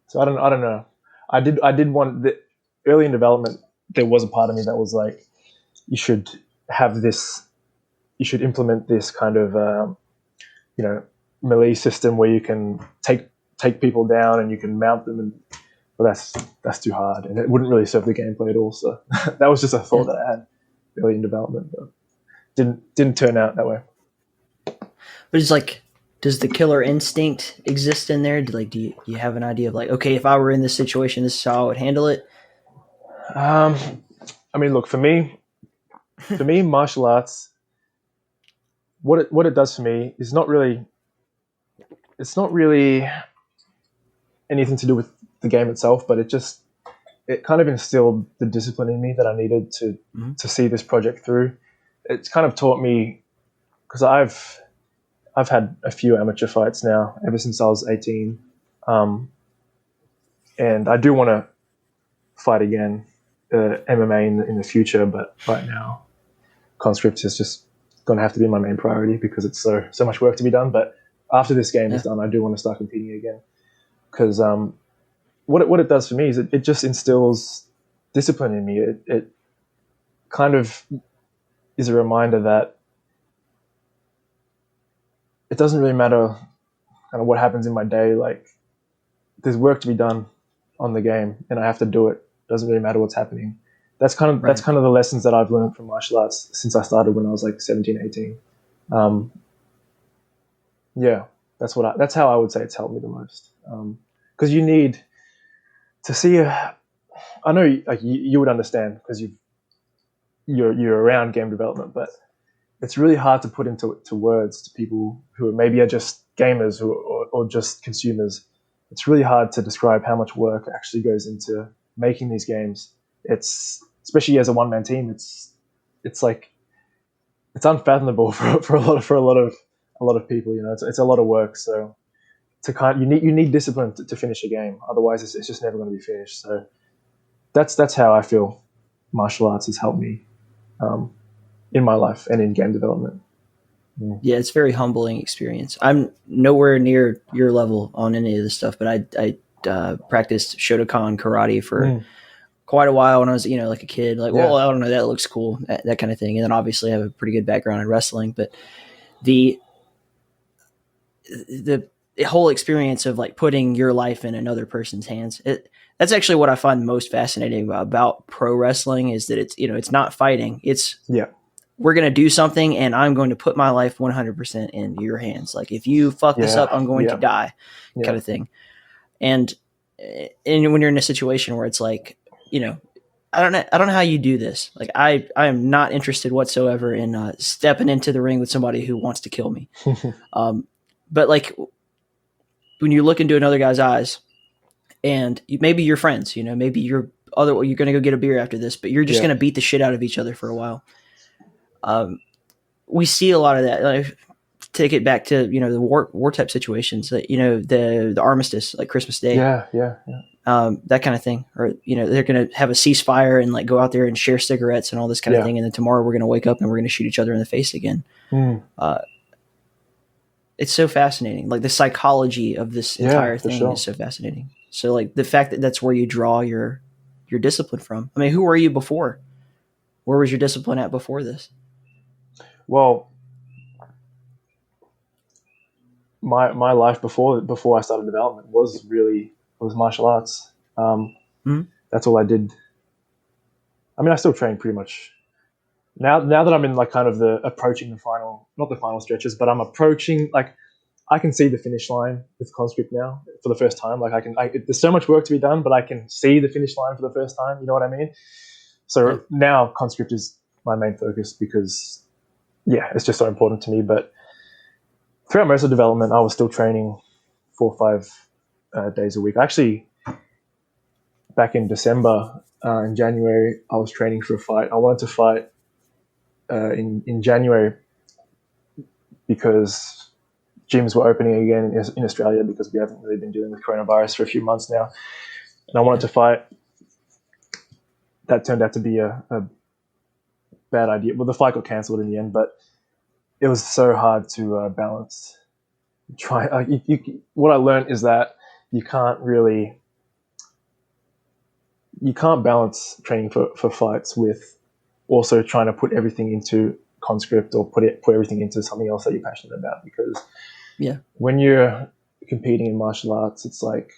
so I don't know. I did want the early in development. There was a part of me that was like, you should have this, you should implement this kind of melee system where you can take people down and you can mount them, and well, that's too hard, and it wouldn't really serve the gameplay at all. So that was just a thought that I had early in development, but didn't turn out that way. But it's like, does the killer instinct exist in there? Do you have an idea of like, okay, if I were in this situation, this is how I would handle it? I mean, look, for me, martial arts, what it does for me is it's not really anything to do with the game itself, but it kind of instilled the discipline in me that I needed to see this project through. It's kind of taught me, because I've had a few amateur fights now ever since I was 18, and I do want to fight again MMA in the future, but right now Conscript is just going to have to be my main priority because it's so much work to be done. But after this game is done, I do want to start competing again, because what it does for me is it just instills discipline in me. It kind of is a reminder that it doesn't really matter kind of what happens in my day. Like, there's work to be done on the game, and I have to do it. Doesn't really matter what's happening. That's kind of the lessons that I've learned from martial arts since I started when I was like 17, 18. Yeah, that's how I would say it's helped me the most. Because you need to see I know like you would understand because you're around game development, but it's really hard to put into words to people who maybe are just gamers or just consumers. It's really hard to describe how much work actually goes into making these games. It's, especially as a one-man team, it's like, it's unfathomable for a lot of people. You know, it's a lot of work. So you need discipline to finish a game. Otherwise, it's just never going to be finished. So that's how I feel martial arts has helped me in my life and in game development. Yeah, it's a very humbling experience. I'm nowhere near your level on any of this stuff, but I practiced Shotokan karate for quite a while when I was, like a kid. Like, well, I don't know, that looks cool, that kind of thing. And then obviously I have a pretty good background in wrestling, but the whole experience of like putting your life in another person's hands, that's actually what I find most fascinating about pro wrestling, is that it's not fighting. It's we're going to do something and I'm going to put my life 100% in your hands. Like, if you fuck this up, I'm going to die, kind of thing. And when you're in a situation where it's like, I don't know how you do this. Like, I am not interested whatsoever in stepping into the ring with somebody who wants to kill me. But like, when you look into another guy's eyes and maybe you're friends, maybe you're going to go get a beer after this, but you're just going to beat the shit out of each other for a while. We see a lot of that. Like, take it back to the war type situations, that the armistice, like Christmas Day, that kind of thing, or they're going to have a ceasefire and like go out there and share cigarettes and all this kind of thing, and then tomorrow we're going to wake up and we're going to shoot each other in the face again. It's so fascinating. Like, the psychology of this entire thing is so fascinating. So like, the fact that that's where you draw your discipline from. I mean, who were you before? Where was your discipline at before this? Well, my life before I started development was martial arts. That's all I did. I mean, I still train pretty much now that I'm in like kind of approaching the final, not the final stretches, but I'm approaching, like, I can see the finish line with Conscript now for the first time. Like, there's so much work to be done, but I can see the finish line for the first time. You know what I mean? So now Conscript is my main focus because, it's just so important to me. But throughout most of development, I was still training 4 or 5 days a week. Actually, back in December, in January, I was training for a fight. I wanted to fight in January because gyms were opening again in Australia, because we haven't really been dealing with coronavirus for a few months now. And I wanted to fight. That turned out to be a bad idea. Well, the fight got cancelled in the end, but it was so hard to balance. What I learned is that you can't balance training for fights with also trying to put everything into Conscript or put everything into something else that you're passionate about. Because when you're competing in martial arts, it's like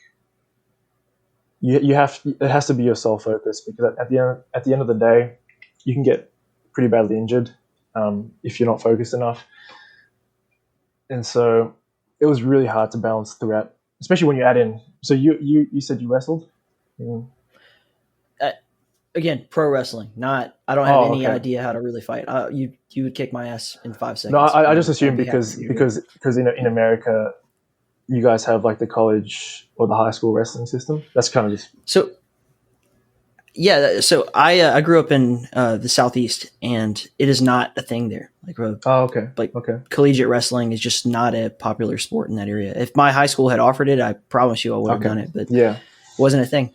it has to be your sole focus, because at the end of the day, you can get pretty badly injured if you're not focused enough. And so it was really hard to balance throughout, especially when you add in. So you said you wrestled? Again, pro wrestling. I don't have any idea how to really fight. You would kick my ass in 5 seconds. No, I just assumed because in America, you guys have like the college or the high school wrestling system. That's kind of just so. Yeah, so I grew up in the Southeast, and it is not a thing there. Collegiate wrestling is just not a popular sport in that area. If my high school had offered it, I promise you I would have done it, but it wasn't a thing.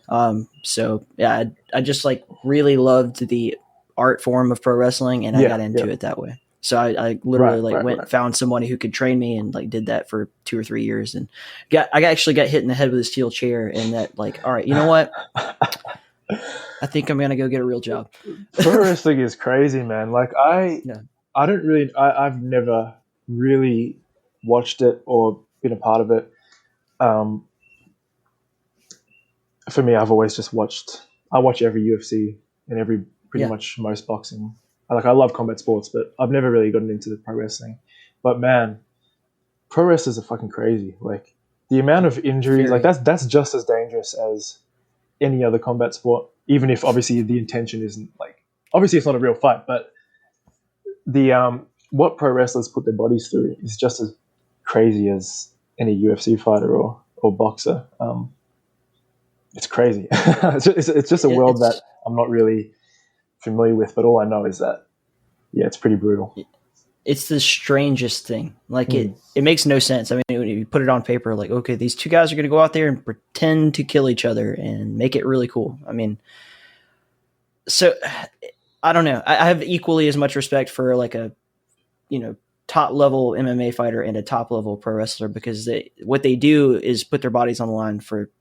So yeah, I just like really loved the art form of pro wrestling, and I got into it that way. So I literally went and found somebody who could train me, and like did that for 2 or 3 years, and I actually got hit in the head with a steel chair, and that like, all right, you know what? I think I'm gonna go get a real job. Pro wrestling is crazy, man. Like I've never really watched it or been a part of it. For me, I've always just I watch every UFC and pretty much most boxing. I love combat sports, but I've never really gotten into the pro wrestling. But man, pro wrestlers are fucking crazy. Like the amount of injuries, like that's just as dangerous as any other combat sport, even if obviously the intention isn't like, obviously it's not a real fight, but the what pro wrestlers put their bodies through is just as crazy as any UFC fighter or boxer. It's crazy. It's just a world that I'm not really familiar with, but all I know is that it's pretty brutal. It's the strangest thing. Like it makes no sense. I mean, when you put it on paper, like, okay, these two guys are going to go out there and pretend to kill each other and make it really cool. I mean, so I don't know. I have equally as much respect for like a, top level MMA fighter and a top level pro wrestler, because what they do is put their bodies on the line for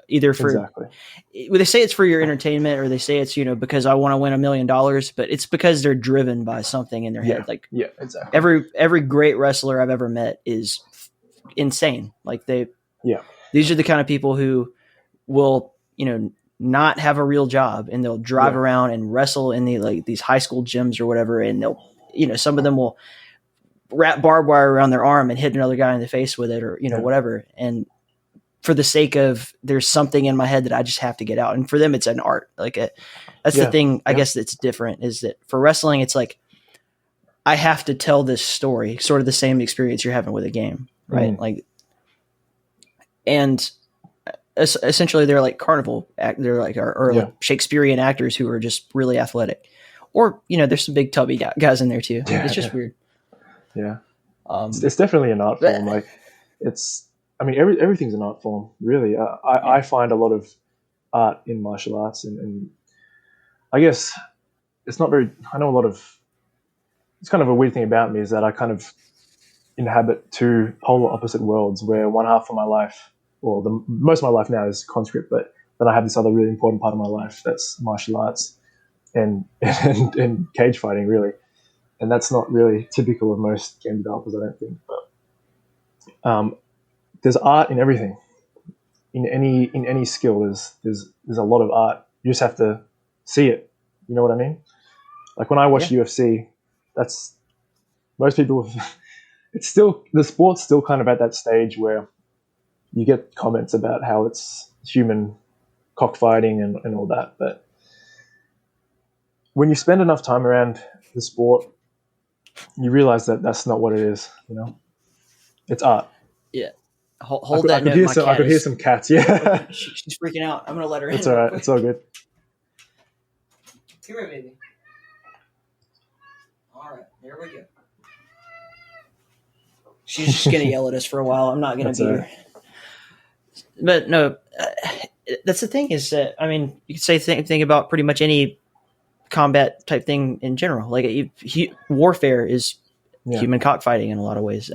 either for, they say it's for your entertainment, or they say it's, because I want to win $1 million, but it's because they're driven by something in their head. Like exactly. Every great wrestler I've ever met is insane. Like these are the kind of people who will, not have a real job, and they'll drive around and wrestle in these high school gyms or whatever. And they'll, some of them will wrap barbed wire around their arm and hit another guy in the face with it, or, whatever. And for the sake of, there's something in my head that I just have to get out. And for them, it's an art. Like that's the thing, I guess, that's different, is that for wrestling, it's like, I have to tell this story, sort of the same experience you're having with a game. Right. Like, and essentially they're like carnival they're like, or like Shakespearean actors who are just really athletic, or, there's some big tubby guys in there too. It's just weird. Yeah. It's definitely an art form. Like everything's an art form, really. I find a lot of art in martial arts, and I guess it's not very, I know a lot of, it's kind of a weird thing about me is that I kind of inhabit two polar opposite worlds, where one half of my life, or most of my life now, is Conscript, but then I have this other really important part of my life that's martial arts and cage fighting, really. And that's not really typical of most game developers, I don't think. But there's art in everything. In any skill, there's a lot of art. You just have to see it. You know what I mean? Like when I watch UFC, that's most people. It's still, the sport's still kind of at that stage where you get comments about how it's human cockfighting and all that. But when you spend enough time around the sport, you realize that that's not what it is. It's art. Yeah. Hold that note. I could hear some cats. Yeah. She's freaking out. I'm going to let her in. It's all right. It's all good. Come here, baby. All right. Here we go. She's just going to yell at us for a while. I'm not going to beat her. But no, that's the thing, is that, I mean, you could say the same thing about pretty much any combat type thing in general. Like warfare is human cockfighting in a lot of ways.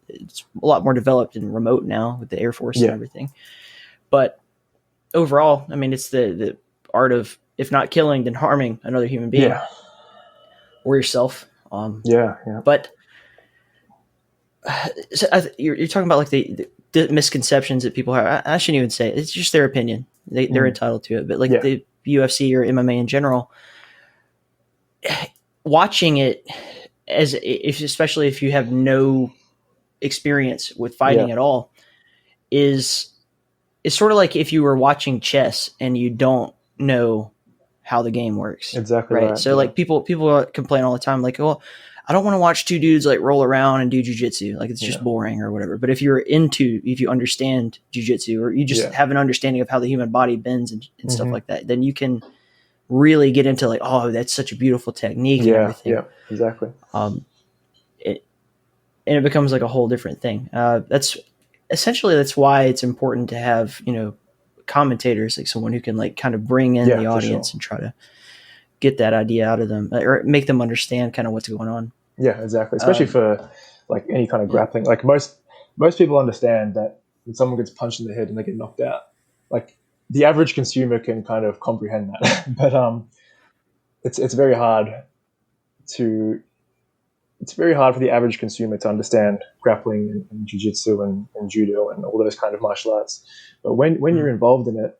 It's a lot more developed and remote now with the Air Force and everything. But overall, I mean, it's the art of, if not killing, then harming another human being. or yourself. Yeah. But so you're talking about like the misconceptions that people have. I shouldn't even say it. It's just their opinion. They're entitled to it. But like the UFC or MMA in general, watching it especially if you have no experience with fighting at all, is sort of like if you were watching chess and you don't know how the game works. Exactly right. So like people complain all the time, like, "Oh, I don't want to watch two dudes like roll around and do jujitsu. Like it's just boring or whatever." But if you understand jujitsu, or you just have an understanding of how the human body bends and stuff like that, then you can really get into like, oh, that's such a beautiful technique and everything. Yeah, exactly. And it becomes like a whole different thing. That's why it's important to have, commentators, like someone who can like kind of bring in the audience and try to get that idea out of them, or make them understand kind of what's going on. Yeah, exactly. Especially for like any kind of grappling. Like most people understand that when someone gets punched in the head and they get knocked out, like the average consumer can kind of comprehend that. But it's very hard for the average consumer to understand grappling and jiu-jitsu and judo and all those kind of martial arts. But when you're involved in it,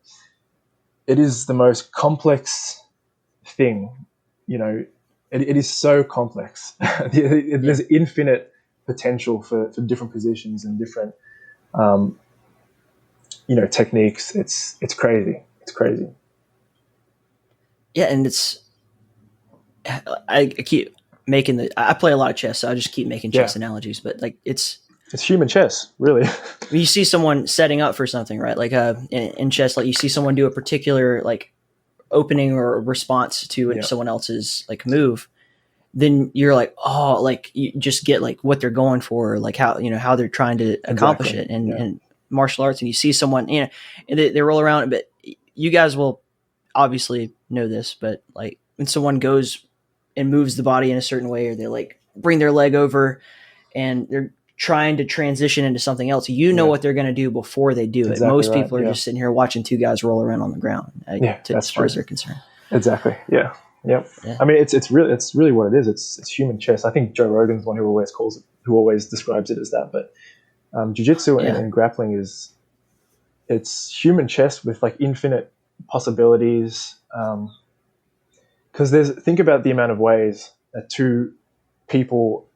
it is the most complex thing. It is so complex. There's infinite potential for different positions and different, techniques. It's crazy. It's crazy. Yeah, and I keep making I play a lot of chess, so I just keep making chess analogies. But like it's human chess, really. When you see someone setting up for something, right? Like in chess, like you see someone do a particular like opening or response to someone else's like move, then you're like, oh, like you just get like what they're going for, like how they're trying to accomplish it. And martial arts, and you see someone, and they roll around, but you guys will obviously know this, but like when someone goes and moves the body in a certain way, or they like bring their leg over and they're trying to transition into something else, what they're going to do before they do it. Most people are just sitting here watching two guys roll around on the ground, as far as they're concerned. Exactly. Yeah. Yep. Yeah. I mean, it's really what it is. It's human chess. I think Joe Rogan's the one who always describes it as that. But jiu-jitsu and grappling it's human chess with like infinite possibilities. Because think about the amount of ways that two people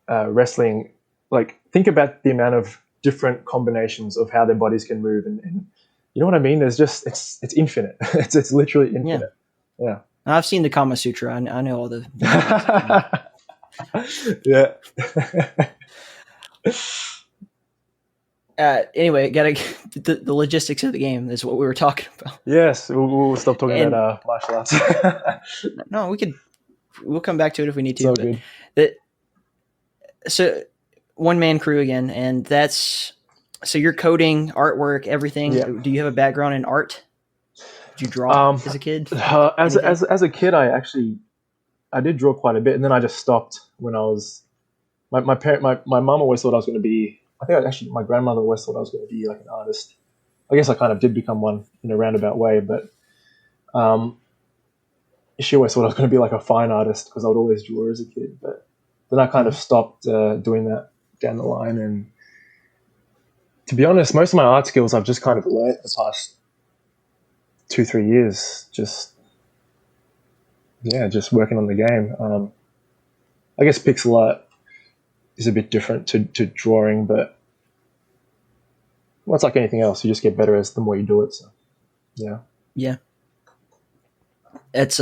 wrestling, like think about the amount of different combinations of how their bodies can move, and you know what I mean? There's just it's infinite. it's literally infinite. Yeah. I've seen the Kama Sutra. I know all the. Yeah. Anyway, gotta get the logistics of the game is what we were talking about. Yes, we'll stop talking about martial arts. No, we'll come back to it if we need to. So good. So one man crew again, and so you're coding, artwork, everything. Yeah. Do you have a background in art? Did you draw as a kid? As a kid, I did draw quite a bit, and then I just stopped when I was. My mom always thought I was going to be. I think my grandmother always thought I was going to be like an artist. I guess I kind of did become one in a roundabout way, but she always thought I was going to be like a fine artist because I would always draw as a kid. But then I kind of stopped doing that down the line. And to be honest, most of my art skills I've just kind of learned the past 2-3 years, just working on the game. I guess pixel art is a bit different to drawing, but it's like anything else. You just get better as the more you do it. So, yeah. Yeah. It's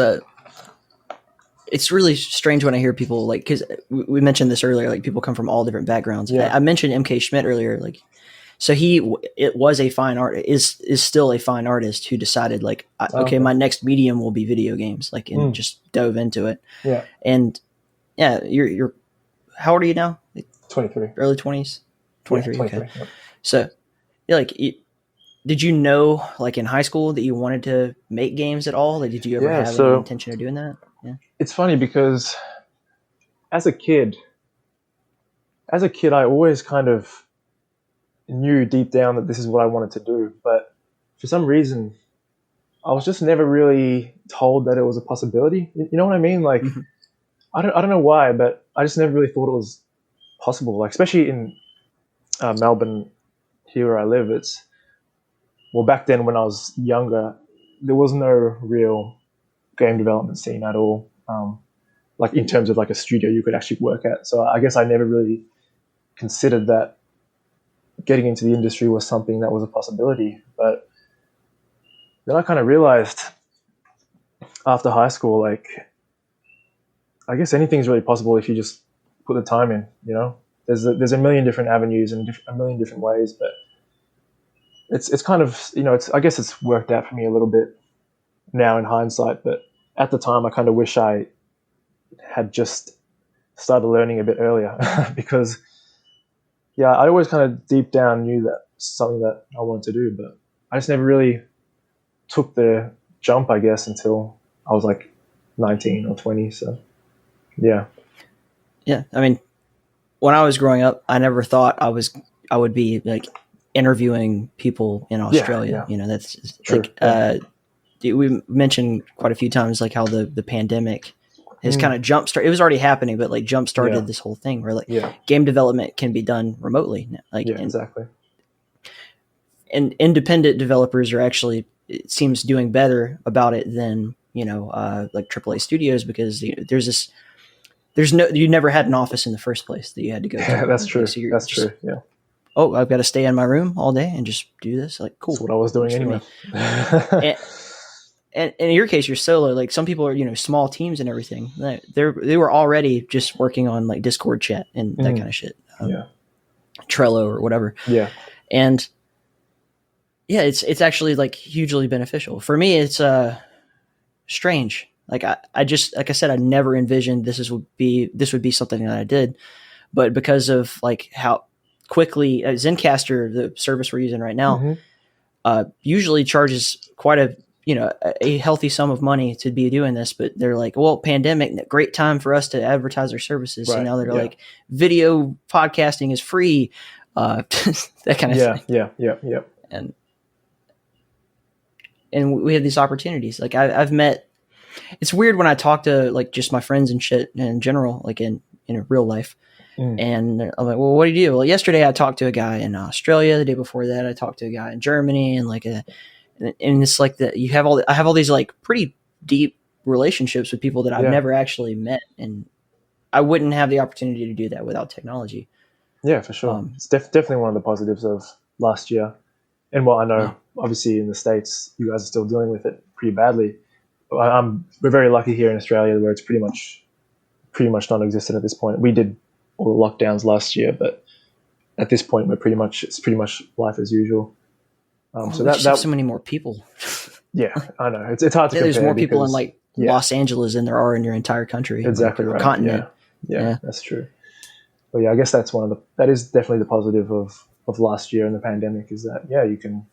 really strange when I hear people like, because we mentioned this earlier, like people come from all different backgrounds. Yeah. I mentioned MK Schmidt earlier, like, so it was a fine art, is still a fine artist who decided like, okay, my next medium will be video games, like, and just dove into it. Yeah. And yeah, you're how old are you now? 23. Early 20s? 23. Yeah, 23. Okay. Yep. So like, did you know like in high school that you wanted to make games at all? Like, did you ever have any intention of doing that? Yeah. It's funny because as a kid, I always kind of knew deep down that this is what I wanted to do. But for some reason, I was just never really told that it was a possibility. You know what I mean? Like, I don't know why, but I just never really thought it was possible. Like especially in Melbourne, here where I live, back then when I was younger, there was no real game development scene at all. Like in terms of like a studio you could actually work at. So I guess I never really considered that getting into the industry was something that was a possibility. But then I kind of realized after high school, like, I guess anything's really possible if you just put the time in, you know? There's a million different avenues and a million different ways, but it's kind of, you know, I guess it's worked out for me a little bit now in hindsight, but at the time I kind of wish I had just started learning a bit earlier because yeah, I always kind of deep down knew that something that I wanted to do, but I just never really took the jump, I guess, until I was like 19 or 20. So yeah. Yeah. I mean, when I was growing up, I never thought I would be like interviewing people in Australia. Yeah. You know, that's True. like, we mentioned quite a few times, like how the pandemic has kind of jumpstarted. It was already happening, but like jumpstarted this whole thing where like game development can be done remotely. Like, exactly. And independent developers are actually, it seems, doing better about it than, you know, like AAA studios, because you know, you never had an office in the first place that you had to go to. Yeah, that's true. So that's true. Yeah. Oh, I've got to stay in my room all day and just do this. Like, cool. That's what I was doing anyway. And in your case, you're solo. Like some people are, you know, small teams and everything. They were already just working on like Discord chat and that kind of shit. Trello or whatever. Yeah. And yeah, it's actually like hugely beneficial for me. It's strange. Like I just, like I said, I never envisioned this would be something that I did, but because of like how quickly Zencaster, the service we're using right now, usually charges quite a healthy sum of money to be doing this, but they're like, well, pandemic, great time for us to advertise our services. Right. So now they're like, video podcasting is free, that kind of thing. Yeah. And we have these opportunities. Like I've met, it's weird when I talk to like just my friends and shit in general, like in real life. And I'm like, well, what do you do? Well, yesterday I talked to a guy in Australia. The day before that, I talked to a guy in Germany, and and it's like that. I have all these like pretty deep relationships with people that I've never actually met, and I wouldn't have the opportunity to do that without technology. Yeah, for sure. It's definitely one of the positives of last year. And I know, obviously in the States, you guys are still dealing with it pretty badly. We're very lucky here in Australia where it's pretty much non-existent at this point. We did all the lockdowns last year, but at this point, it's pretty much life as usual. So that so many more people. Yeah, I know. It's hard to compare. There's more people in like Los Angeles than there are in your entire country. Exactly right. Continent. Yeah, that's true. But yeah, I guess that's that is definitely the positive of last year and the pandemic, is that you can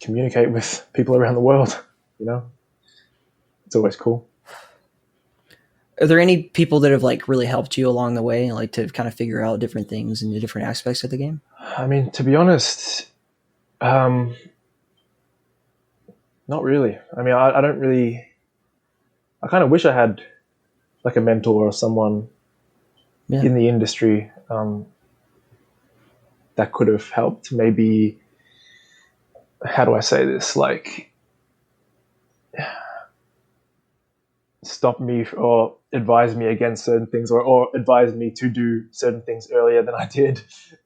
communicate with people around the world. You know, it's always cool. Are there any people that have like really helped you along the way, like to kind of figure out different things and the different aspects of the game? I mean, to be honest, not really. I mean, I don't really. I kind of wish I had like a mentor or someone in the industry that could have helped. Maybe, how do I say this? Like, stop me or advise me against certain things, or advise me to do certain things earlier than I did.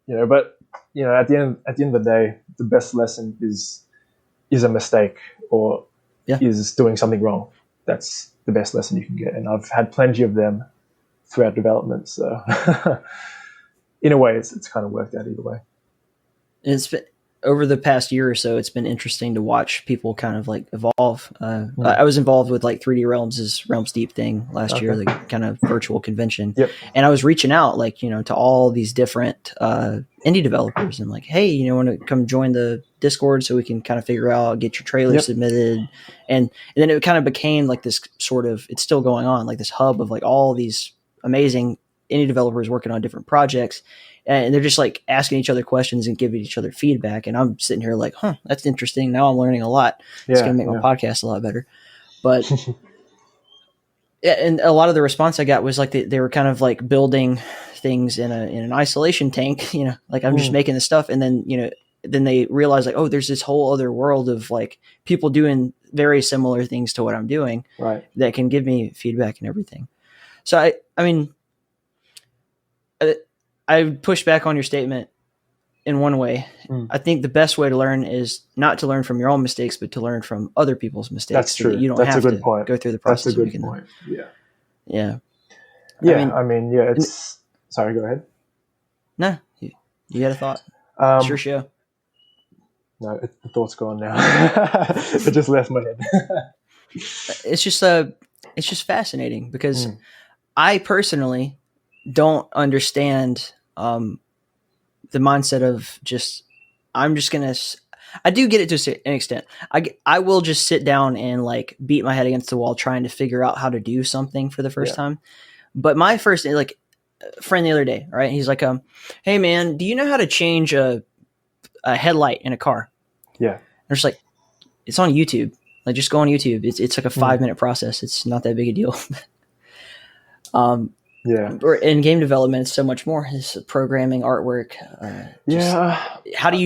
But at the end of the day, the best lesson is a mistake or is doing something wrong. That's the best lesson you can get, and I've had plenty of them throughout development. So, in a way, it's kind of worked out either way. It's been, over the past year or so, it's been interesting to watch people kind of like evolve. I was involved with like 3D Realms' Realms Deep thing last year, the kind of virtual convention. And I was reaching out to all these different indie developers and like, hey, want to come join the Discord so we can kind of figure out, get your trailer submitted. And then it kind of became like this sort of, it's still going on, like this hub of like all these amazing indie developers working on different projects. And they're just like asking each other questions and giving each other feedback. And I'm sitting here like, that's interesting. Now I'm learning a lot. It's going to make my podcast a lot better. But Yeah, and a lot of the response I got was like they were kind of like building things in an isolation tank, like I'm just making this stuff, and then then they realize like, oh, there's this whole other world of like people doing very similar things to what I'm doing, Right. that can give me feedback and everything. So I mean, I push back on your statement in one way. I think the best way to learn is not to learn from your own mistakes, but to learn from other people's mistakes. That's true. That you don't That's have a good to point. go through the process. That's a of good making point. them. Yeah. Yeah. Yeah. I mean, yeah. It's sorry. Go ahead. No, you had a thought. It's your show. No, the thought's gone now. It just left my head. It's just fascinating because I personally don't understand the mindset of just I'm just gonna. I do get it to an extent. I will just sit down and like beat my head against the wall trying to figure out how to do something for the first time. But my first like friend the other day, right? He's like, "Hey man, do you know how to change a headlight in a car?" Yeah. And I'm just like, it's on YouTube. Like, just go on YouTube. It's like a 5-minute process. It's not that big a deal. Or in game development, it's so much more. It's programming, artwork. How do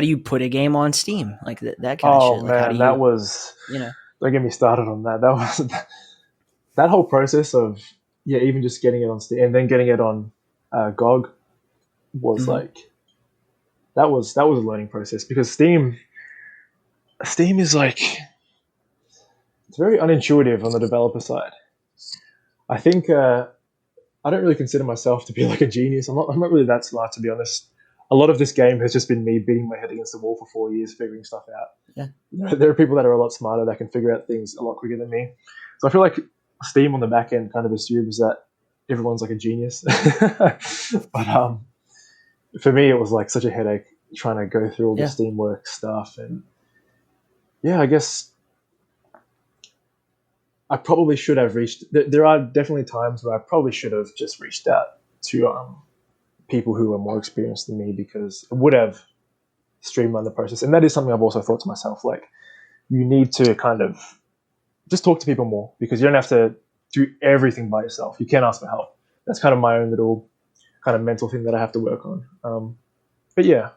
you put a game on Steam? Like that kind of shit. Like, man, how do you, that was. Don't get me started on that. That was that whole process of even just getting it on Steam and then getting it on GOG was like that was a learning process, because Steam is like, it's very unintuitive on the developer side. I think I don't really consider myself to be like a genius. I'm not really that smart, to be honest. A lot of this game has just been me beating my head against the wall for 4 years, figuring stuff out. Yeah. There are people that are a lot smarter that can figure out things a lot quicker than me. So I feel like Steam on the back end kind of assumes that everyone's like a genius. But for me, it was like such a headache trying to go through all the Steamworks stuff. And I guess I probably should have there are definitely times where I probably should have just reached out to people who are more experienced than me, because it would have streamlined the process. And that is something I've also thought to myself, like, you need to kind of just talk to people more, because you don't have to do everything by yourself. You can ask for help. That's kind of my own little kind of mental thing that I have to work on. But yeah.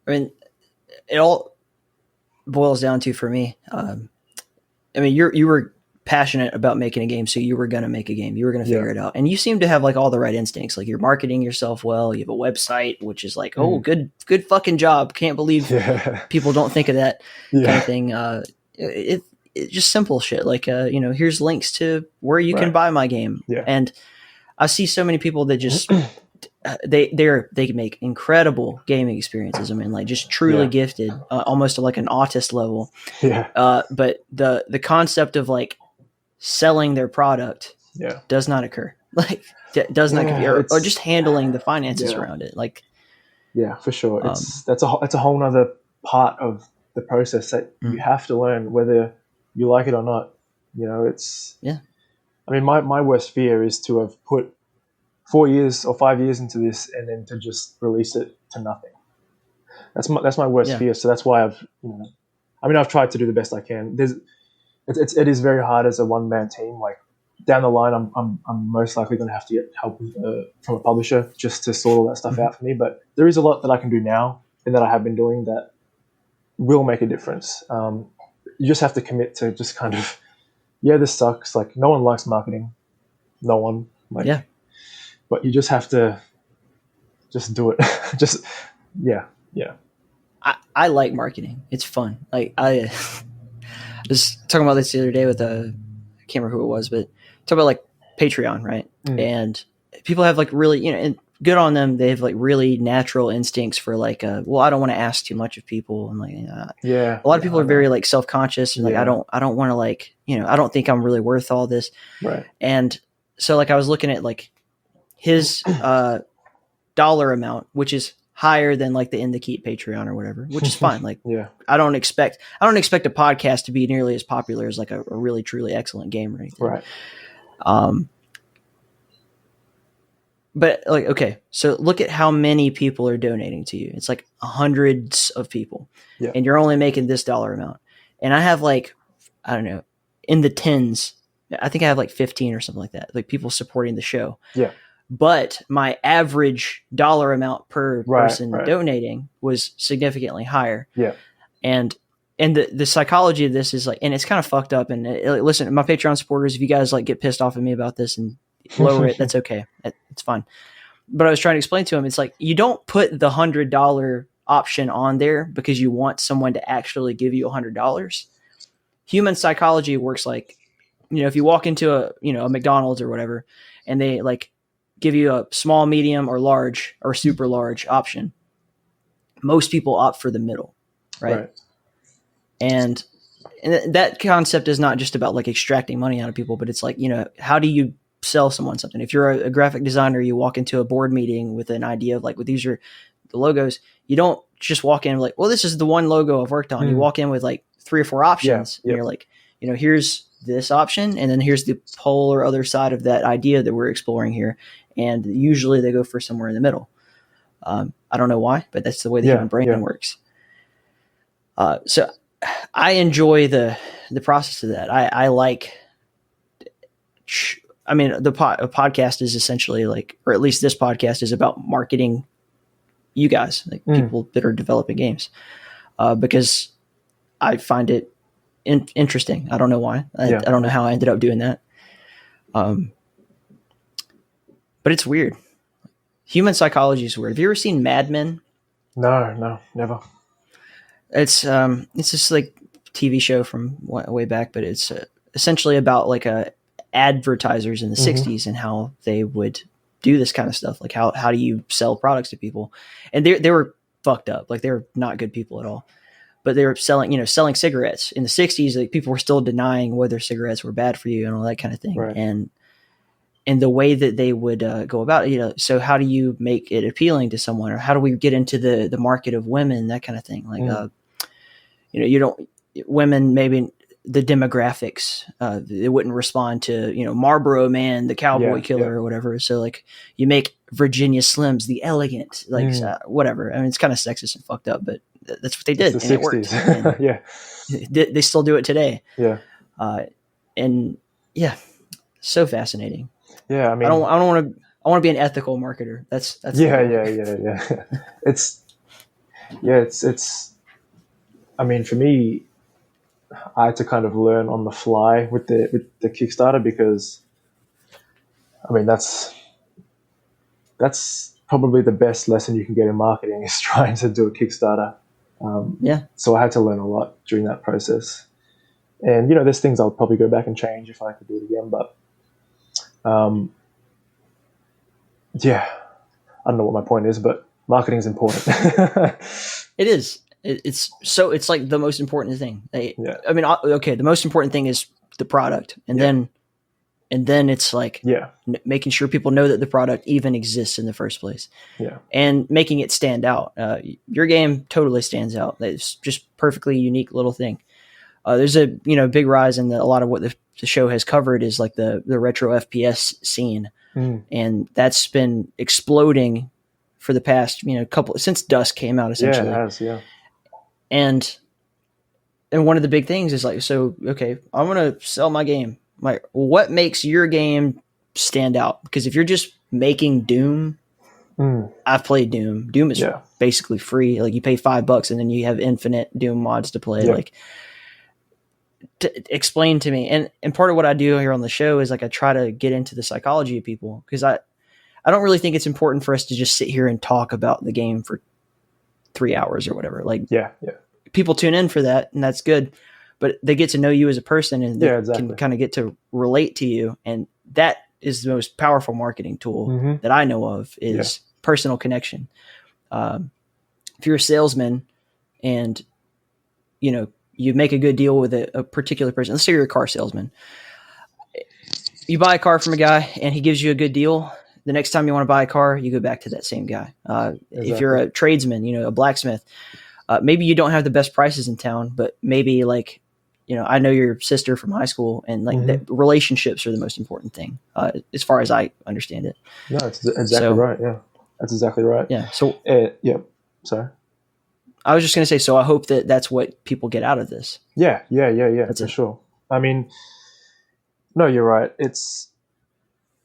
I mean, it all boils down to, for me, I mean, you were passionate about making a game, so you were going to make a game. You were going to figure it out. And you seem to have like all the right instincts. Like, you're marketing yourself well. You have a website, which is like, oh, good fucking job. Can't believe people don't think of that kind of thing. It's just simple shit. Like, here's links to where you can buy my game. Yeah. And I see so many people that just they make incredible gaming experiences. I mean, like, just truly gifted, almost to like an autist level. Yeah. But the concept of like selling their product does not occur. Like, does not occur, or just handling the finances around it. Like, for sure, that's a whole nother part of the process that you have to learn, whether you like it or not. I mean, my worst fear is to have put 4 years or 5 years into this and then to just release it to nothing. That's my worst fear. So that's why I've tried to do the best I can. It is very hard as a one-man team. Like, down the line, I'm most likely going to have to get help from a publisher just to sort all that stuff out for me. But there is a lot that I can do now and that I have been doing that will make a difference. You just have to commit to just kind of, this sucks. Like, no one likes marketing. No one. But you just have to just do it. I like marketing. It's fun. Like, I was talking about this the other day with I can't remember who it was, but talk about like Patreon, right? And people have like really, and good on them. They have like really natural instincts for like, I don't want to ask too much of people. And like, a lot of people are very like self-conscious and like, I don't want to like, I don't think I'm really worth all this. Right. And so like, I was looking at like his dollar amount, which is higher than like the In the Keep Patreon or whatever, which is fine. Like, I don't expect a podcast to be nearly as popular as like a really truly excellent game or anything. Right. But like, okay, so look at how many people are donating to you. It's like hundreds of people, and you're only making this dollar amount. And I have like, I don't know, in the tens I think I have like 15 or something like that, like people supporting the show. Yeah. But my average dollar amount per person right. donating was significantly higher. Yeah. And the psychology of this is like, and it's kind of fucked up. And listen, my Patreon supporters, if you guys like get pissed off at me about this and lower it, that's okay. It's fine. But I was trying to explain to him, it's like, you don't put the $100 option on there because you want someone to actually give you $100. Human psychology works like, if you walk into a McDonald's or whatever, and they like give you a small, medium, or large or super large option, most people opt for the middle, right? And that concept is not just about like extracting money out of people, but it's like, how do you sell someone something? If you're a graphic designer, you walk into a board meeting with an idea of like, well, these are the logos. You don't just walk in like, well, this is the one logo I've worked on. You walk in with like 3 or 4 options. And you're like, here's this option, and then here's the polar other side of that idea that we're exploring here. And usually they go for somewhere in the middle. I don't know why, but that's the way the human brain works. So I enjoy the process of that. I like, a podcast is essentially like, or at least this podcast is about marketing you guys, like people that are developing games, because I find it interesting. I don't know why. I don't know how I ended up doing that. But it's weird. Human psychology is weird. Have you ever seen Mad Men? No, never. It's just like TV show from way back, but it's essentially about like advertisers in the 60s and how they would do this kind of stuff. Like how do you sell products to people? And they were fucked up. Like they were not good people at all. But they were selling cigarettes in the 60s. Like people were still denying whether cigarettes were bad for you and all that kind of thing. Right. And the way that they would go about it, so how do you make it appealing to someone, or how do we get into the market of women, that kind of thing? Like, women, maybe the demographics, it wouldn't respond to, Marlboro Man, the cowboy killer or whatever. So like you make Virginia Slims, the elegant, like whatever. I mean, it's kind of sexist and fucked up, but that's what they did. It's the and 60s. It worked. Yeah. They still do it today. Yeah. And yeah, so fascinating. Yeah. I mean, I want to be an ethical marketer. That's yeah. It's, I mean, for me, I had to kind of learn on the fly with the Kickstarter, because I mean, that's probably the best lesson you can get in marketing, is trying to do a Kickstarter. So I had to learn a lot during that process. And, there's things I'll probably go back and change if I could do it again. But, I don't know what my point is, but marketing is important. It is. It's like the most important thing. I mean, okay, the most important thing is the product. And then it's like making sure people know that the product even exists in the first place. Yeah. And making it stand out. Your game totally stands out. It's just perfectly unique little thing. There's a big rise in a lot of what the show has covered is like the retro FPS scene, and that's been exploding for the past couple since Dusk came out, essentially. Yeah, it has. Yeah. And one of the big things is like, so okay, I'm gonna sell my game. Like, what makes your game stand out? Because if you're just making Doom, I've played Doom. Doom is basically free. Like you pay $5 and then you have infinite Doom mods to play. Like, explain to me. And part of what I do here on the show is like I try to get into the psychology of people, because I don't really think it's important for us to just sit here and talk about the game for 3 hours or whatever. Like, people tune in for that, and that's good. But they get to know you as a person, and they can kind of get to relate to you. And that is the most powerful marketing tool that I know of, is personal connection. If you're a salesman and, you make a good deal with a particular person, let's say you're a car salesman. You buy a car from a guy and he gives you a good deal. The next time you want to buy a car, you go back to that same guy. If you're a tradesman, a blacksmith, maybe you don't have the best prices in town, but maybe like, I know your sister from high school, and like the relationships are the most important thing, as far as I understand it. No, it's exactly right. Yeah, that's exactly right. Yeah. So, sorry. I was just going to say, so I hope that that's what people get out of this. Yeah, for sure. I mean, No, you're right.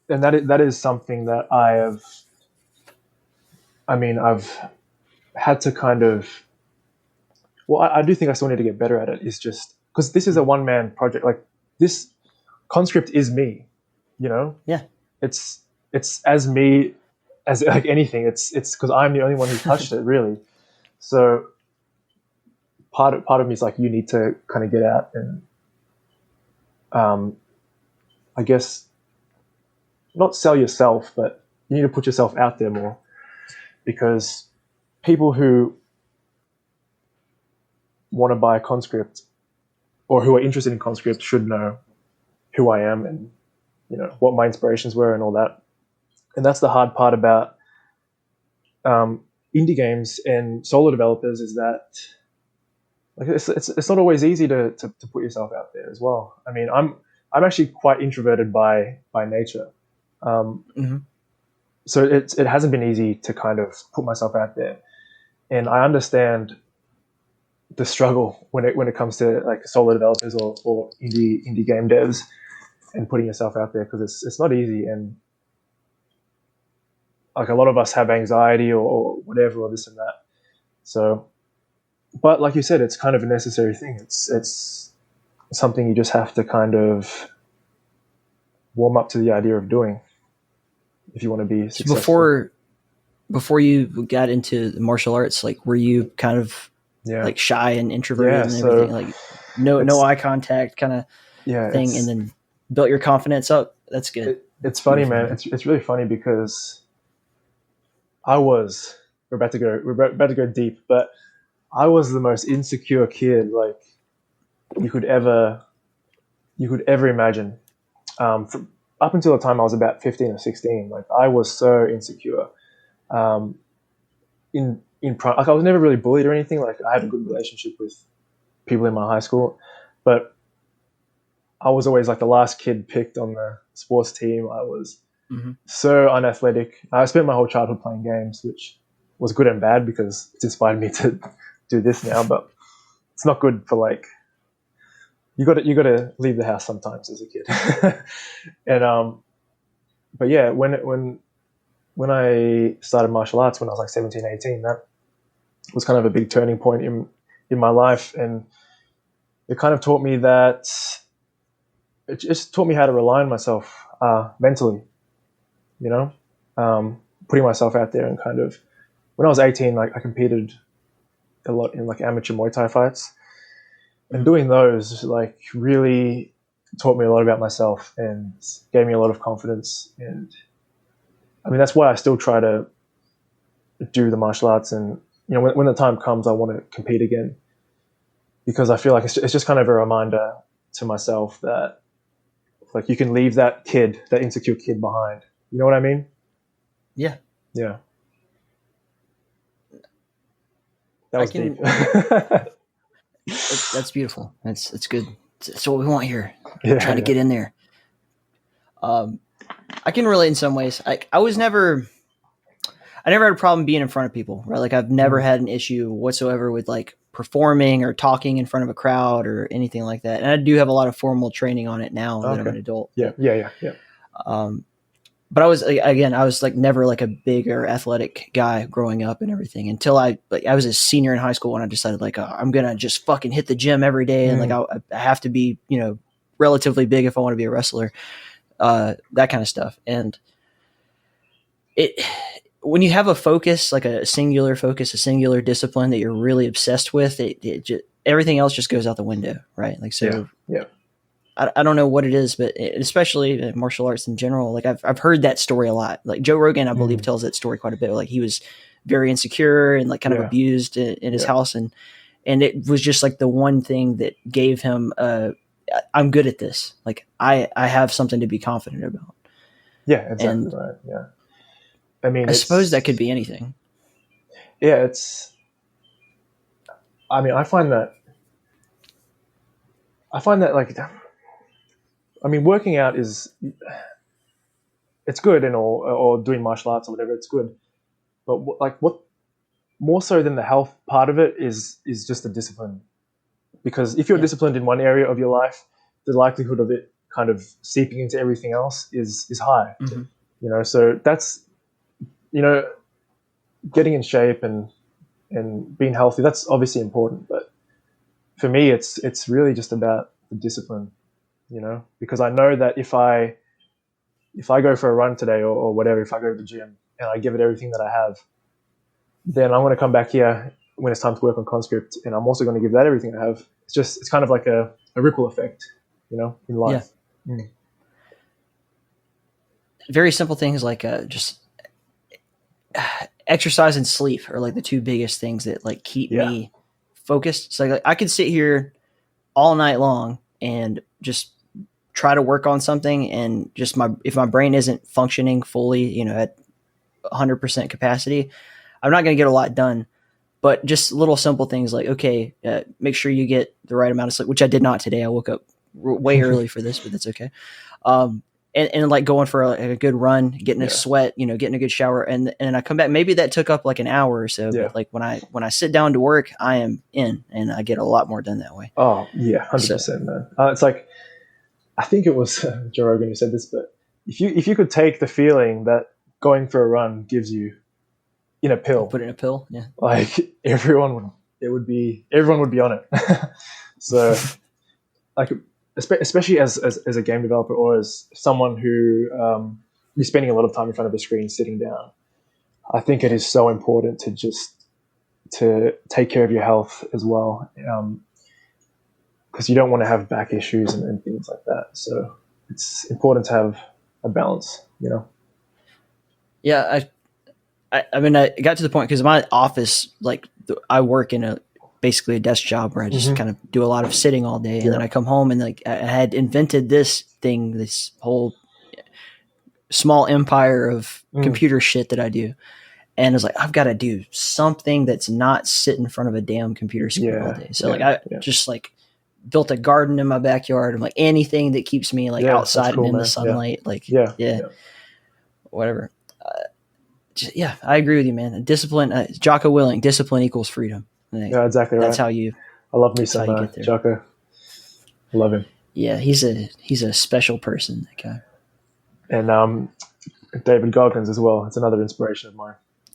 That is something that I've had to kind of. Well, I do think I still need to get better at it. It's just because this is a one-man project. Like this, Conscript is me. You know. Yeah. It's as me as like anything. It's because I'm the only one who touched it, really. So part of me is like, you need to kind of get out and, I guess, not sell yourself, but you need to put yourself out there more, because people who want to buy Conscript or who are interested in Conscript should know who I am and, you know, what my inspirations were and all that. And that's the hard part about indie games and solo developers, is that like it's not always easy to put yourself out there as well. I mean, I'm actually quite introverted by nature, so it hasn't been easy to kind of put myself out there, and I understand the struggle when it comes to like solo developers or indie game devs and putting yourself out there, because it's not easy, and like a lot of us have anxiety or whatever, or this and that. So, but like you said, it's kind of a necessary thing. It's something you just have to kind of warm up to the idea of doing if you want to be successful. Before you got into the martial arts, like, were you kind of like shy and introverted and everything, like no eye contact kind of thing, and then built your confidence up? That's good. It's funny, man. It's really funny because we're about to go deep, but I was the most insecure kid like you could ever imagine. From up until the time I was about 15 or 16, like I was so insecure. Like I was never really bullied or anything. Like I had a good relationship with people in my high school, but I was always like the last kid picked on the sports team. I was so unathletic. I spent my whole childhood playing games, which was good and bad because it's inspired me to do this now, but it's not good for like, you got to leave the house sometimes as a kid. And but yeah, when I started martial arts when I was like 17, 18, that was kind of a big turning point in my life, and it kind of taught me that it just taught me how to rely on myself mentally, you know, putting myself out there. And kind of when I was 18, like I competed a lot in like amateur Muay Thai fights, and doing those like really taught me a lot about myself and gave me a lot of confidence. And I mean, that's why I still try to do the martial arts. And, you know, when the time comes, I want to compete again, because I feel like it's just kind of a reminder to myself that like you can leave that insecure kid behind. You know what I mean? Yeah. Yeah. That was deep. That's beautiful. That's good. That's what we want here. Yeah, Trying to get in there. I can relate in some ways. I never had a problem being in front of people, right? Like I've never had an issue whatsoever with like performing or talking in front of a crowd or anything like that. And I do have a lot of formal training on it now that I'm an adult. Yeah. But I was like never like a big or athletic guy growing up and everything, until I was a senior in high school when I decided like, I'm going to just fucking hit the gym every day. And like, I have to be, you know, relatively big if I want to be a wrestler, that kind of stuff. And when you have a focus, like a singular focus, a singular discipline that you're really obsessed with, everything else just goes out the window. Right. Like, so yeah. I don't know what it is, but especially martial arts in general, like I've heard that story a lot. Like Joe Rogan, I believe, tells that story quite a bit. Like he was very insecure and like kind of abused in his house. And it was just like the one thing that gave him, I'm good at this. Like I have something to be confident about. Yeah, exactly. Right. Yeah. I mean, I suppose that could be anything. Yeah. I find that like, I mean, working out it's good and all, or doing martial arts or whatever, it's good. But what more so than the health part of it is just the discipline. Because if you're disciplined in one area of your life, the likelihood of it kind of seeping into everything else is high. Mm-hmm. You know, so that's, you know, getting in shape and being healthy, that's obviously important, but for me it's really just about the discipline, you know, because I know that if I go for a run today or whatever, if I go to the gym and I give it everything that I have, then I'm going to come back here when it's time to work on Conscript, and I'm also going to give that everything I have. It's kind of like a ripple effect, you know, in life. Yeah. Very simple things like just exercise and sleep are like the two biggest things that like keep me focused. So like I could sit here all night long and just try to work on something, and just if my brain isn't functioning fully, you know, at 100% capacity, I'm not going to get a lot done. But just little simple things like, okay, make sure you get the right amount of sleep, which I did not today. I woke up way early for this, but that's okay. And like going for a good run, getting a sweat, you know, getting a good shower, and I come back. Maybe that took up like an hour or so. But like when I sit down to work, I am in, and I get a lot more done that way. Oh yeah, 100%, man. It's like, I think it was Joe Rogan who said this, but if you could take the feeling that going for a run gives you in a pill, put it in a pill, yeah, like everyone would be on it. So like, especially as a game developer, or as someone who is spending a lot of time in front of a screen sitting down, I think it is so important to take care of your health as well, because you don't want to have back issues and things like that. So it's important to have a balance, you know. Yeah, I mean, I got to the point because my office, like I work in basically a desk job where I just kind of do a lot of sitting all day, and then I come home and like I had invented this whole small empire of computer shit that I do, and it's like I've got to do something that's not sit in front of a damn computer screen all day. So I just like built a garden in my backyard. I'm like anything that keeps me like outside and in the sunlight, whatever. I agree with you, man. Discipline, Jocko Willing, discipline equals freedom. Yeah, exactly right. That's how you. I love me some Jocko. I love him. Yeah, he's a special person, that guy. And David Goggins as well. It's another inspiration of mine.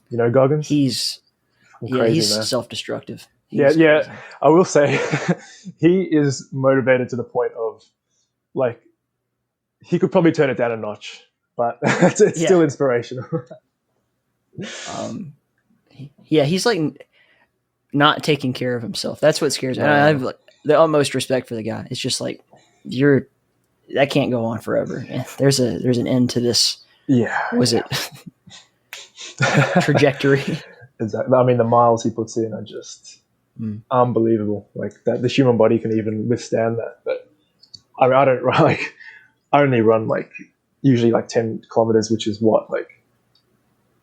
You know Goggins? He's self-destructive. Crazy. I will say he is motivated to the point of like he could probably turn it down a notch, but it's still inspirational. He's like not taking care of himself. That's what scares me. And I have like the utmost respect for the guy. It's just like that can't go on forever. There's an end to this. Yeah. Was it trajectory? Exactly. I mean, the miles he puts in are just unbelievable. Like that, the human body can even withstand that. But I mean, I only run like usually like 10 kilometers, which is like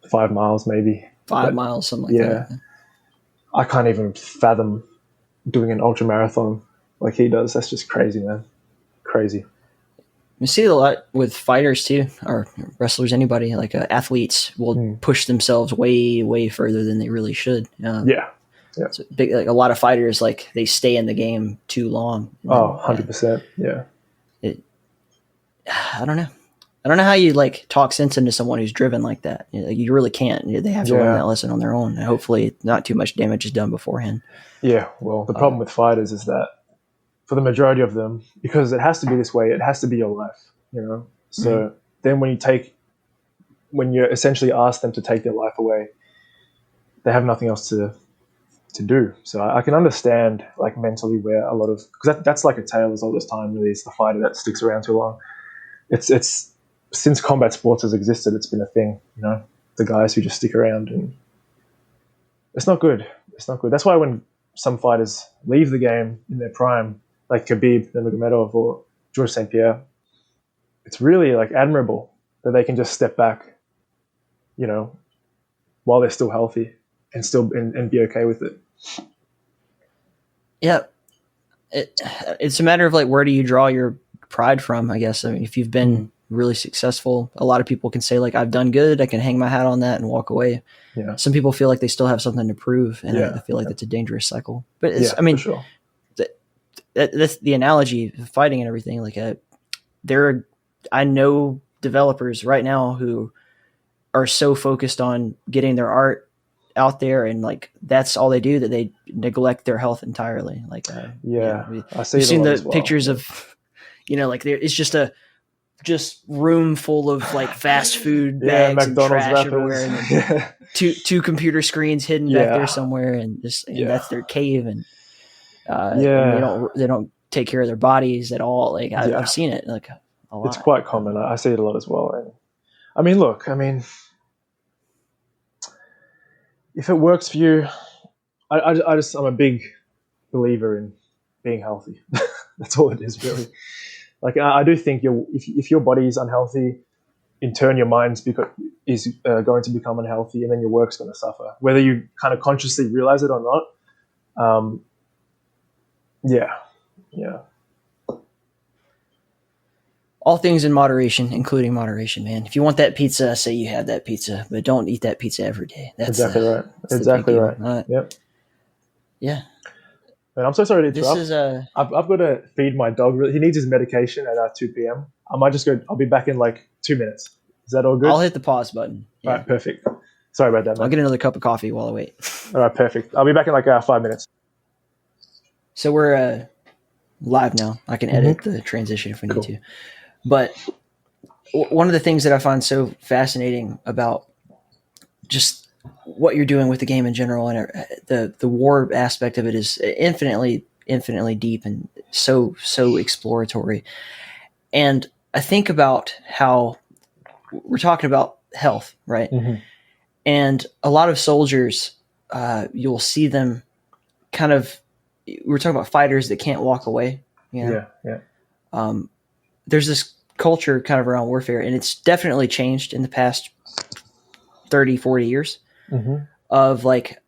5 miles maybe. 5 miles, something like that. I can't even fathom doing an ultra marathon like he does. That's just crazy, man. Crazy. You see it a lot with fighters too, or wrestlers, anybody, like athletes will push themselves way, way further than they really should. So big, like a lot of fighters, like they stay in the game too long. 100%. Yeah. I don't know. I don't know how you like talk sense into someone who's driven like that. You really can't. They have to learn that lesson on their own. And hopefully not too much damage is done beforehand. Yeah. Well, the problem with fighters is that for the majority of them, because it has to be this way, it has to be your life, you know? So then when you essentially ask them to take their life away, they have nothing else to do. So I can understand like mentally where a lot of, because that's like a tale as old as time, really. It's the fighter that sticks around too long. It's since combat sports has existed, it's been a thing, you know, the guys who just stick around, and it's not good. It's not good. That's why when some fighters leave the game in their prime, like Khabib Nurmagomedov or George St. Pierre, it's really like admirable that they can just step back, you know, while they're still healthy and still and be okay with it. Yeah. It's a matter of like, where do you draw your pride from, I guess. I mean, if you've been really successful, a lot of people can say like, I've done good, I can hang my hat on that and walk away. Yeah. Some people feel like they still have something to prove, and I feel like that's a dangerous cycle. But it's, I mean, for sure. That's the analogy of fighting and everything. Like I know developers right now who are so focused on getting their art out there, and like that's all they do, that they neglect their health entirely. Like, I see. you've seen a lot the as well. pictures of, like it's just room full of like fast food bags and McDonald's trash wrappers. everywhere, and two computer screens hidden back there somewhere, and that's their cave, and they don't take care of their bodies at all. Like I've seen it like a lot. It's quite common. I see it a lot as well. And I mean, look, if it works for you, I'm a big believer in being healthy. That's all it is, really. Like I do think if your body is unhealthy, in turn your mind is going to become unhealthy, and then your work's going to suffer, whether you kind of consciously realize it or not. Yeah. All things in moderation, including moderation, man. If you want that pizza, say you have that pizza, but don't eat that pizza every day. That's exactly right. Exactly right. Yep. Yeah. And I'm so sorry to interrupt. This is I've got to feed my dog. He needs his medication at 2 p.m. I might just go. I'll be back in like 2 minutes. Is that all good? I'll hit the pause button. Yeah. All right, perfect. Sorry about that, man. I'll get another cup of coffee while I wait. All right, perfect. I'll be back in like 5 minutes. So we're live now. I can edit the transition if we need to. But one of the things that I find so fascinating about just what you're doing with the game in general, and the war aspect of it, is infinitely deep and so exploratory. And I think about how we're talking about health, right? Mm-hmm. And a lot of soldiers, you'll see them kind of. We're talking about fighters that can't walk away. Yeah. There's this culture kind of around warfare, and it's definitely changed in the past 30, 40 years of like,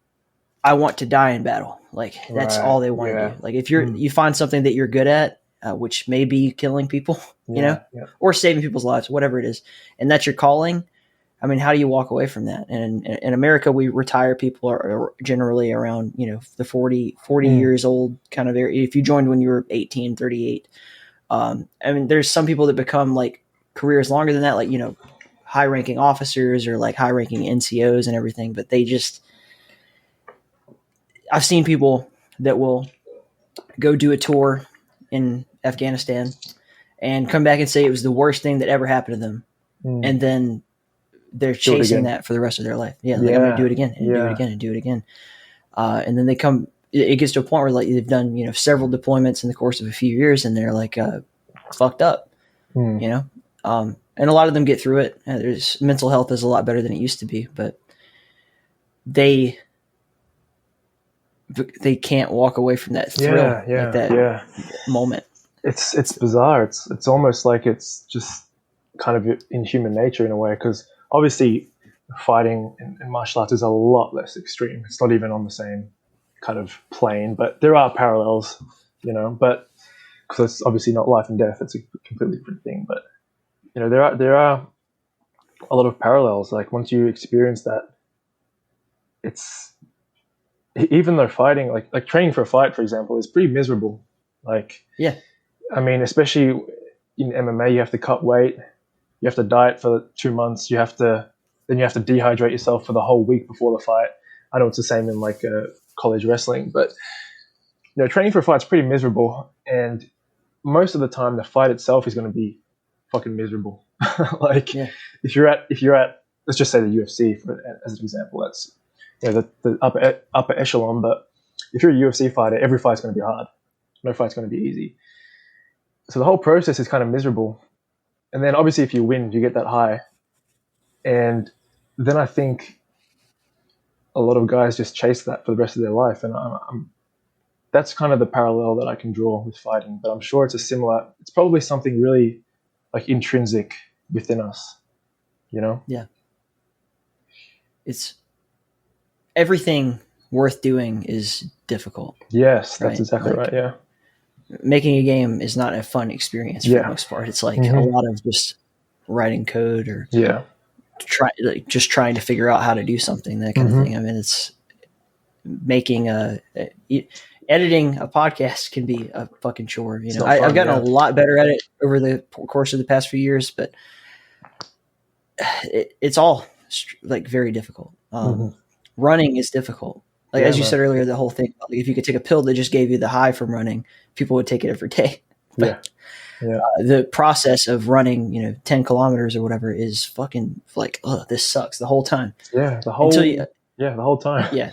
I want to die in battle. Like that's all they want to do. Like if you find something that you're good at, which may be killing people, or saving people's lives, whatever it is, and that's your calling. I mean, how do you walk away from that? And in America, we retire people are generally around, the 40 years old kind of area. If you joined when you were 18, 38, I mean, there's some people that become like careers longer than that, like, high ranking officers or like high ranking NCOs and everything. But I've seen people that will go do a tour in Afghanistan and come back and say it was the worst thing that ever happened to them. And then they're chasing that for the rest of their life. Yeah. Like I'm going to do it again and do it again and do it again. And then it gets to a point where like they've done, several deployments in the course of a few years, and they're like, fucked up, and a lot of them get through it. There's mental health is a lot better than it used to be, but they can't walk away from that thrill, moment. It's bizarre. It's almost like it's just kind of in human nature in a way, because obviously fighting in martial arts is a lot less extreme. It's not even on the same kind of plane, but there are parallels, but because it's obviously not life and death, it's a completely different thing. But there are a lot of parallels. Like once you experience that, it's, even though fighting, like training for a fight, for example, is pretty miserable. Like, I mean, especially in MMA, you have to cut weight, you have to diet for 2 months, you have to dehydrate yourself for the whole week before the fight. I know it's the same in like college wrestling, but training for a fight is pretty miserable, and most of the time the fight itself is going to be fucking miserable. If you're at let's just say the UFC as an example, that's the upper echelon. But if you're a UFC fighter, every fight's going to be hard. No fight's going to be easy. So the whole process is kind of miserable. And then obviously if you win, you get that high. And then I think a lot of guys just chase that for the rest of their life. And that's kind of the parallel that I can draw with fighting. But I'm sure it's probably something really like intrinsic within us, Yeah. It's everything worth doing is difficult. Yes, that's exactly right. Yeah. Making a game is not a fun experience for the most part. It's like a lot of just writing code or just trying to figure out how to do something, that kind of thing. I mean, it's making editing a podcast can be a fucking chore. You It's know, not fun, I've gotten yeah. a lot better at it over the course of the past few years, but it's all like very difficult. Running is difficult. Like Yeah, as you man. said earlier, the whole thing, like if you could take a pill that just gave you the high from running, people would take it every day. But Yeah. the process of running, 10 kilometers or whatever is fucking like, oh, this sucks the whole time. Yeah, the whole time. Yeah.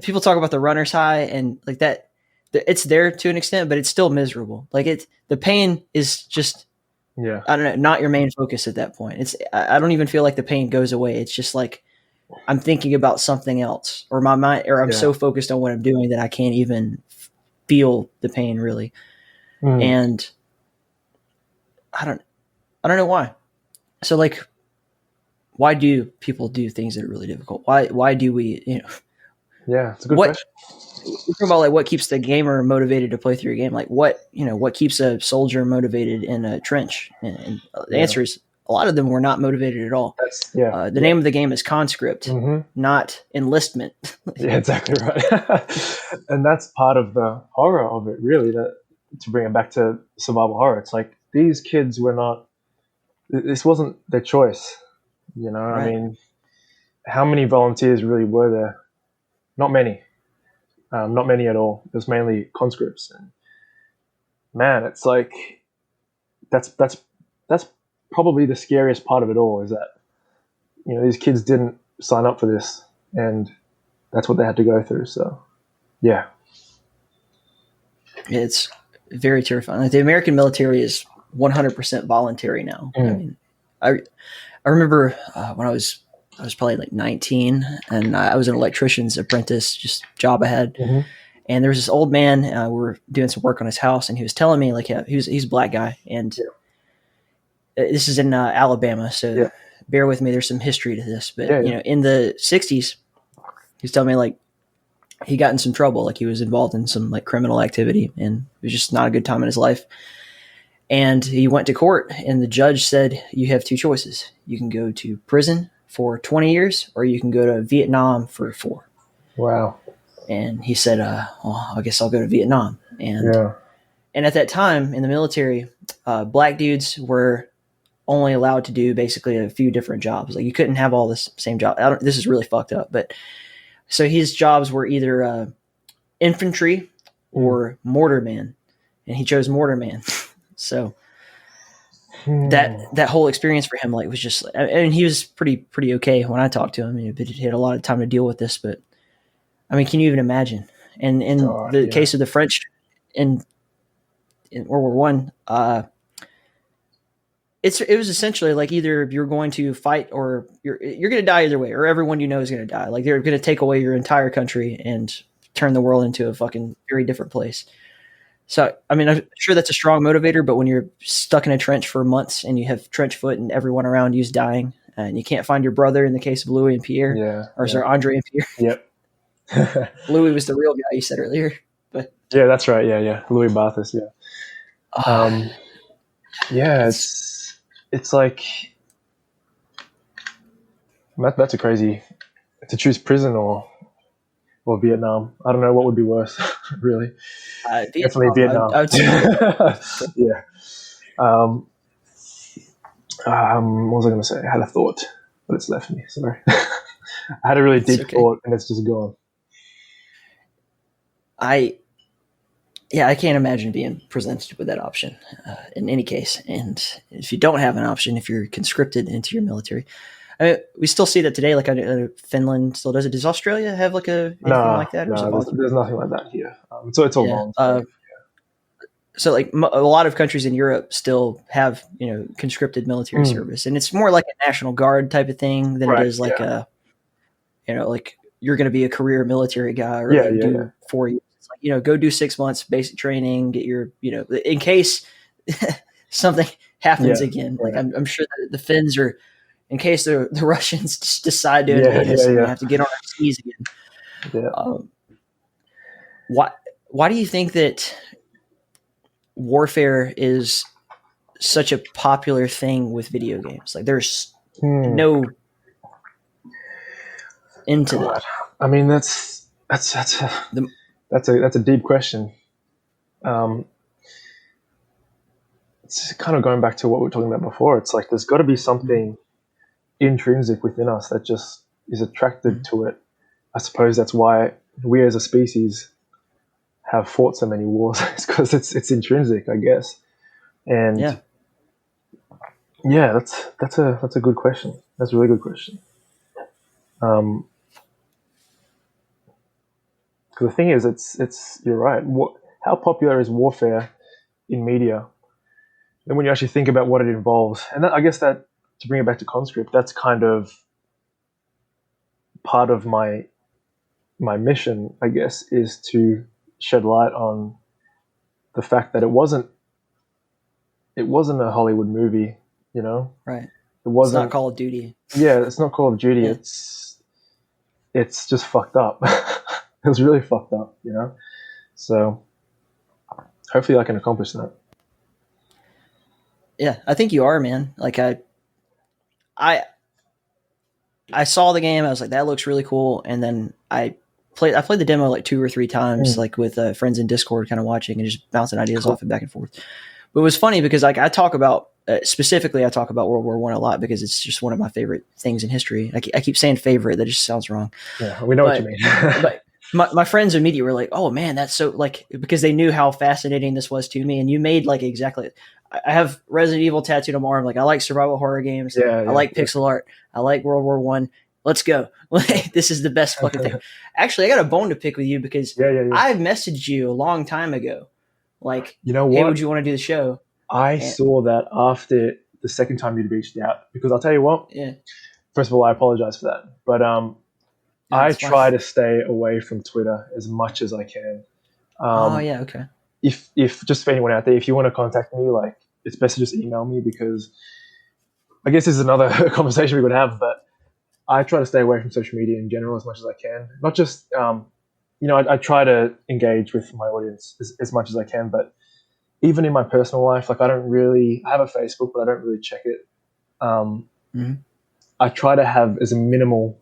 People talk about the runner's high and like that. It's there to an extent, but it's still miserable. Like the pain is just, Yeah. I don't know, not your main focus at that point. I don't even feel like the pain goes away. It's just like I'm thinking about something else, or my mind, or I'm so focused on what I'm doing that I can't even feel the pain really. And I don't know why. So like, why do people do things that are really difficult? Why do we, Yeah, it's a good question. We're talking about like what keeps the gamer motivated to play through a game. Like what keeps a soldier motivated in a trench? And the answer is a lot of them were not motivated at all. That's The name of the game is Conscript, not enlistment. Yeah, exactly right. And that's part of the horror of it, really. That to bring it back to survival horror, it's like these kids were not. This wasn't their choice. Right. I mean, how many volunteers really were there? Not many. Not many at all. It was mainly conscripts, and man, it's like that's probably the scariest part of it all. Is that these kids didn't sign up for this, and that's what they had to go through. So, yeah, It's very terrifying. Like the American military is 100% voluntary now. I mean, I remember when I was probably like 19, and I was an electrician's apprentice, just job ahead. And there was this old man. We were doing some work on his house, and he was telling me like, he's a black guy, and this is in Alabama, so bear with me. There's some history to this, but in the 60s, he's telling me like he got in some trouble, like he was involved in some like criminal activity, and it was just not a good time in his life. And he went to court, and the judge said, "You have two choices. You can go to prison for 20 years, or you can go to Vietnam for 4." Wow. And he said, well, I guess I'll go to Vietnam. And at that time in the military, black dudes were only allowed to do basically a few different jobs. Like you couldn't have all this same job. This is really fucked up, but so his jobs were either infantry or mortarman, and he chose mortarman. So that whole experience for him, like, was just, and he was pretty okay when I talked to him. He had a lot of time to deal with this, but I mean, can you even imagine? And in the case of the French in World War One, it was essentially like either you're going to fight or you're going to die either way, or everyone you know is going to die. Like they're going to take away your entire country and turn the world into a fucking very different place. So, I mean, I'm sure that's a strong motivator, but when you're stuck in a trench for months and you have trench foot and everyone around you is dying and you can't find your brother in the case of Louis and Pierre, sorry, Andre and Pierre. Yep. Louis was the real guy you said earlier, but yeah, that's right. Yeah. Louis Barthas. Yeah. It's like that's a crazy to choose prison or Vietnam. I don't know what would be worse, really. Definitely Vietnam. I would say yeah. What was I going to say? I had a thought, but it's left me. Sorry. I had a really deep thought, and it's just gone. I can't imagine being presented with that option in any case. And if you don't have an option, if you're conscripted into your military, I mean, we still see that today. Like Finland still does it. Does Australia have like anything like that? No, there's nothing like that here. So it's all wrong. So like a lot of countries in Europe still have conscripted military service, and it's more like a National Guard type of thing than it is like a like you're going to be a career military guy or do 4 years. It's like go do 6 months basic training, get your in case something happens again. Like I'm sure that the Finns are. In case the Russians just decide to invade us and we have to get on our skis again. Yeah. Why do you think that warfare is such a popular thing with video games? Like there's no into that. I mean, that's That's a deep question. It's kind of going back to what we were talking about before. It's like there's got to be something intrinsic within us that just is attracted to it. I suppose that's why we as a species have fought so many wars. It's because it's intrinsic, I guess. And that's a good question. That's a really good question. Because the thing is, it's you're right. How popular is warfare in media? And when you actually think about what it involves, and I guess that, to bring it back to Conscript, that's kind of part of my mission, I guess, is to shed light on the fact that it wasn't a Hollywood movie, you know? Right. It wasn't. It's not Call of Duty. Yeah, it's not Call of Duty. Yeah. It's just fucked up. It was really fucked up, you know? So hopefully I can accomplish that. Yeah, I think you are, man. Like I saw the game. I was like, that looks really cool. And then I played the demo like 2 or 3 times, like with friends in Discord, kind of watching and just bouncing ideas off and back and forth. But it was funny because like I talk about specifically World War One a lot because it's just one of my favorite things in history. I keep saying favorite. That just sounds wrong. Yeah, we know what you mean. But my friends immediately were like, "Oh man, that's so like," because they knew how fascinating this was to me. And you made like exactly. I have Resident Evil tattooed on my arm. Like I like survival horror games. I like pixel art. I like World War One. Let's go. This is the best fucking thing. Actually, I got a bone to pick with you because I messaged you a long time ago. Like, you know what? Hey, would you want to do the show? I saw that after the second time you'd reached out, because I'll tell you what. Yeah. First of all, I apologize for that, but I try to stay away from Twitter as much as I can. Okay. If just for anyone out there, if you want to contact me, like it's best to just email me, because I guess this is another conversation we would have, but I try to stay away from social media in general as much as I can. Not just, I try to engage with my audience as much as I can, but even in my personal life, like I have a Facebook, but I don't really check it. I try to have as minimal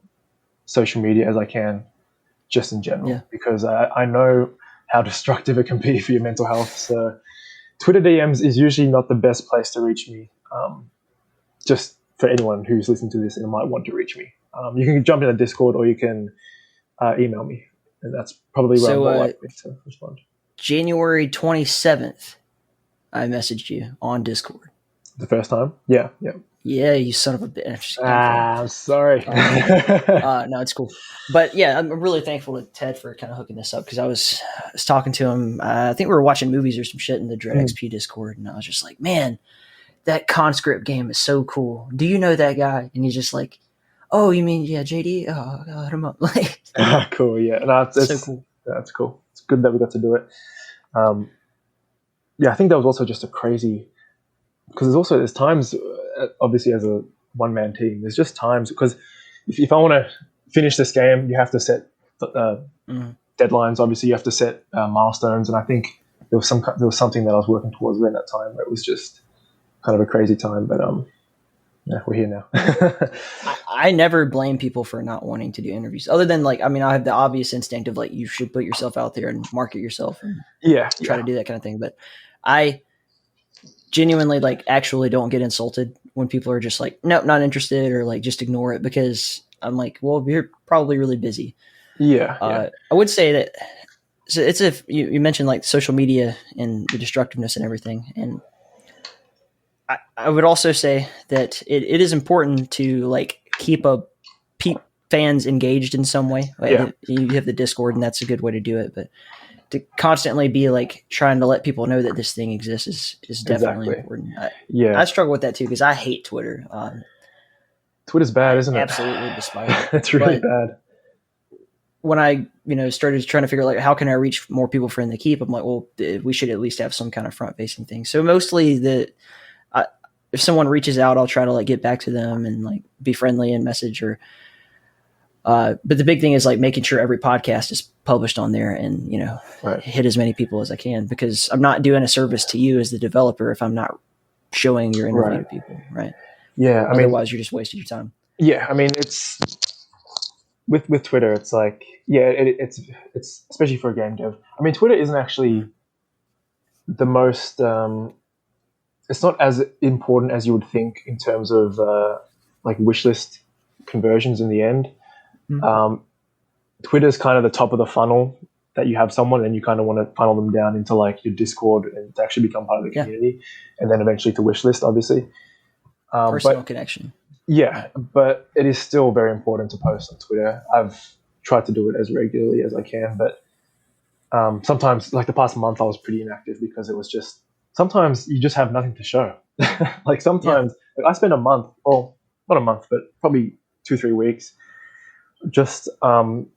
social media as I can, just in general, because I know how destructive it can be for your mental health. So Twitter DMs is usually not the best place to reach me. Just for anyone who's listening to this and might want to reach me, you can jump in a Discord or you can email me, and that's probably where I'm more likely to respond. January 27th, I messaged you on Discord. The first time? Yeah. Yeah, you son of a bitch. I'm sorry. No, it's cool. But yeah, I'm really thankful to Ted for kind of hooking this up, because I was talking to him. I think we were watching movies or some shit in the Dread XP Discord, and I was just like, man, that Conscript game is so cool. Do you know that guy? And he's just like, oh, you mean, JD? Oh, I'll hit him up. Like, cool, yeah. No, it's so cool. That's cool. It's good that we got to do it. I think that was also just a crazy, because there's times, obviously as a one-man team, there's just times, because if I want to finish this game, you have to set deadlines. Obviously, you have to set milestones, and I think there was something that I was working towards around that time where it was just kind of a crazy time. But we're here now. I never blame people for not wanting to do interviews, other than like, I mean, I have the obvious instinct of like, you should put yourself out there and market yourself and try to do that kind of thing. But I genuinely like actually don't get insulted when people are just like, nope, not interested, or like just ignore it, because I'm like, well, you're probably really busy. I would say that, so you mentioned like social media and the destructiveness and everything, and I would also say that it is important to like keep fans engaged in some way. You have the Discord, and that's a good way to do it, but to constantly be like trying to let people know that this thing exists is definitely important. I struggle with that too, because I hate Twitter. Twitter's bad, isn't it? Absolutely despise it. It's really bad. When I started trying to figure out like, how can I reach more people for In the Keep, I'm like, well, we should at least have some kind of front facing thing. So mostly if someone reaches out, I'll try to like get back to them and like be friendly and message, or but the big thing is like making sure every podcast is published on there, and hit as many people as I can, because I'm not doing a service to you as the developer if I'm not showing your interview to people, right? Yeah, otherwise you're just wasting your time. Yeah, I mean, with Twitter, it's like, yeah, it's especially for a game dev. I mean, Twitter isn't actually the most. It's not as important as you would think in terms of like wishlist conversions in the end. Twitter's kind of the top of the funnel that you have someone and you kind of want to funnel them down into like your Discord and to actually become part of the community, and then eventually to wishlist, obviously. Personal connection. Yeah, but it is still very important to post on Twitter. I've tried to do it as regularly as I can, but sometimes, like the past month, I was pretty inactive because it was just sometimes you just have nothing to show. Like sometimes, like I spent a month, or not a month, but probably 2-3 weeks, just on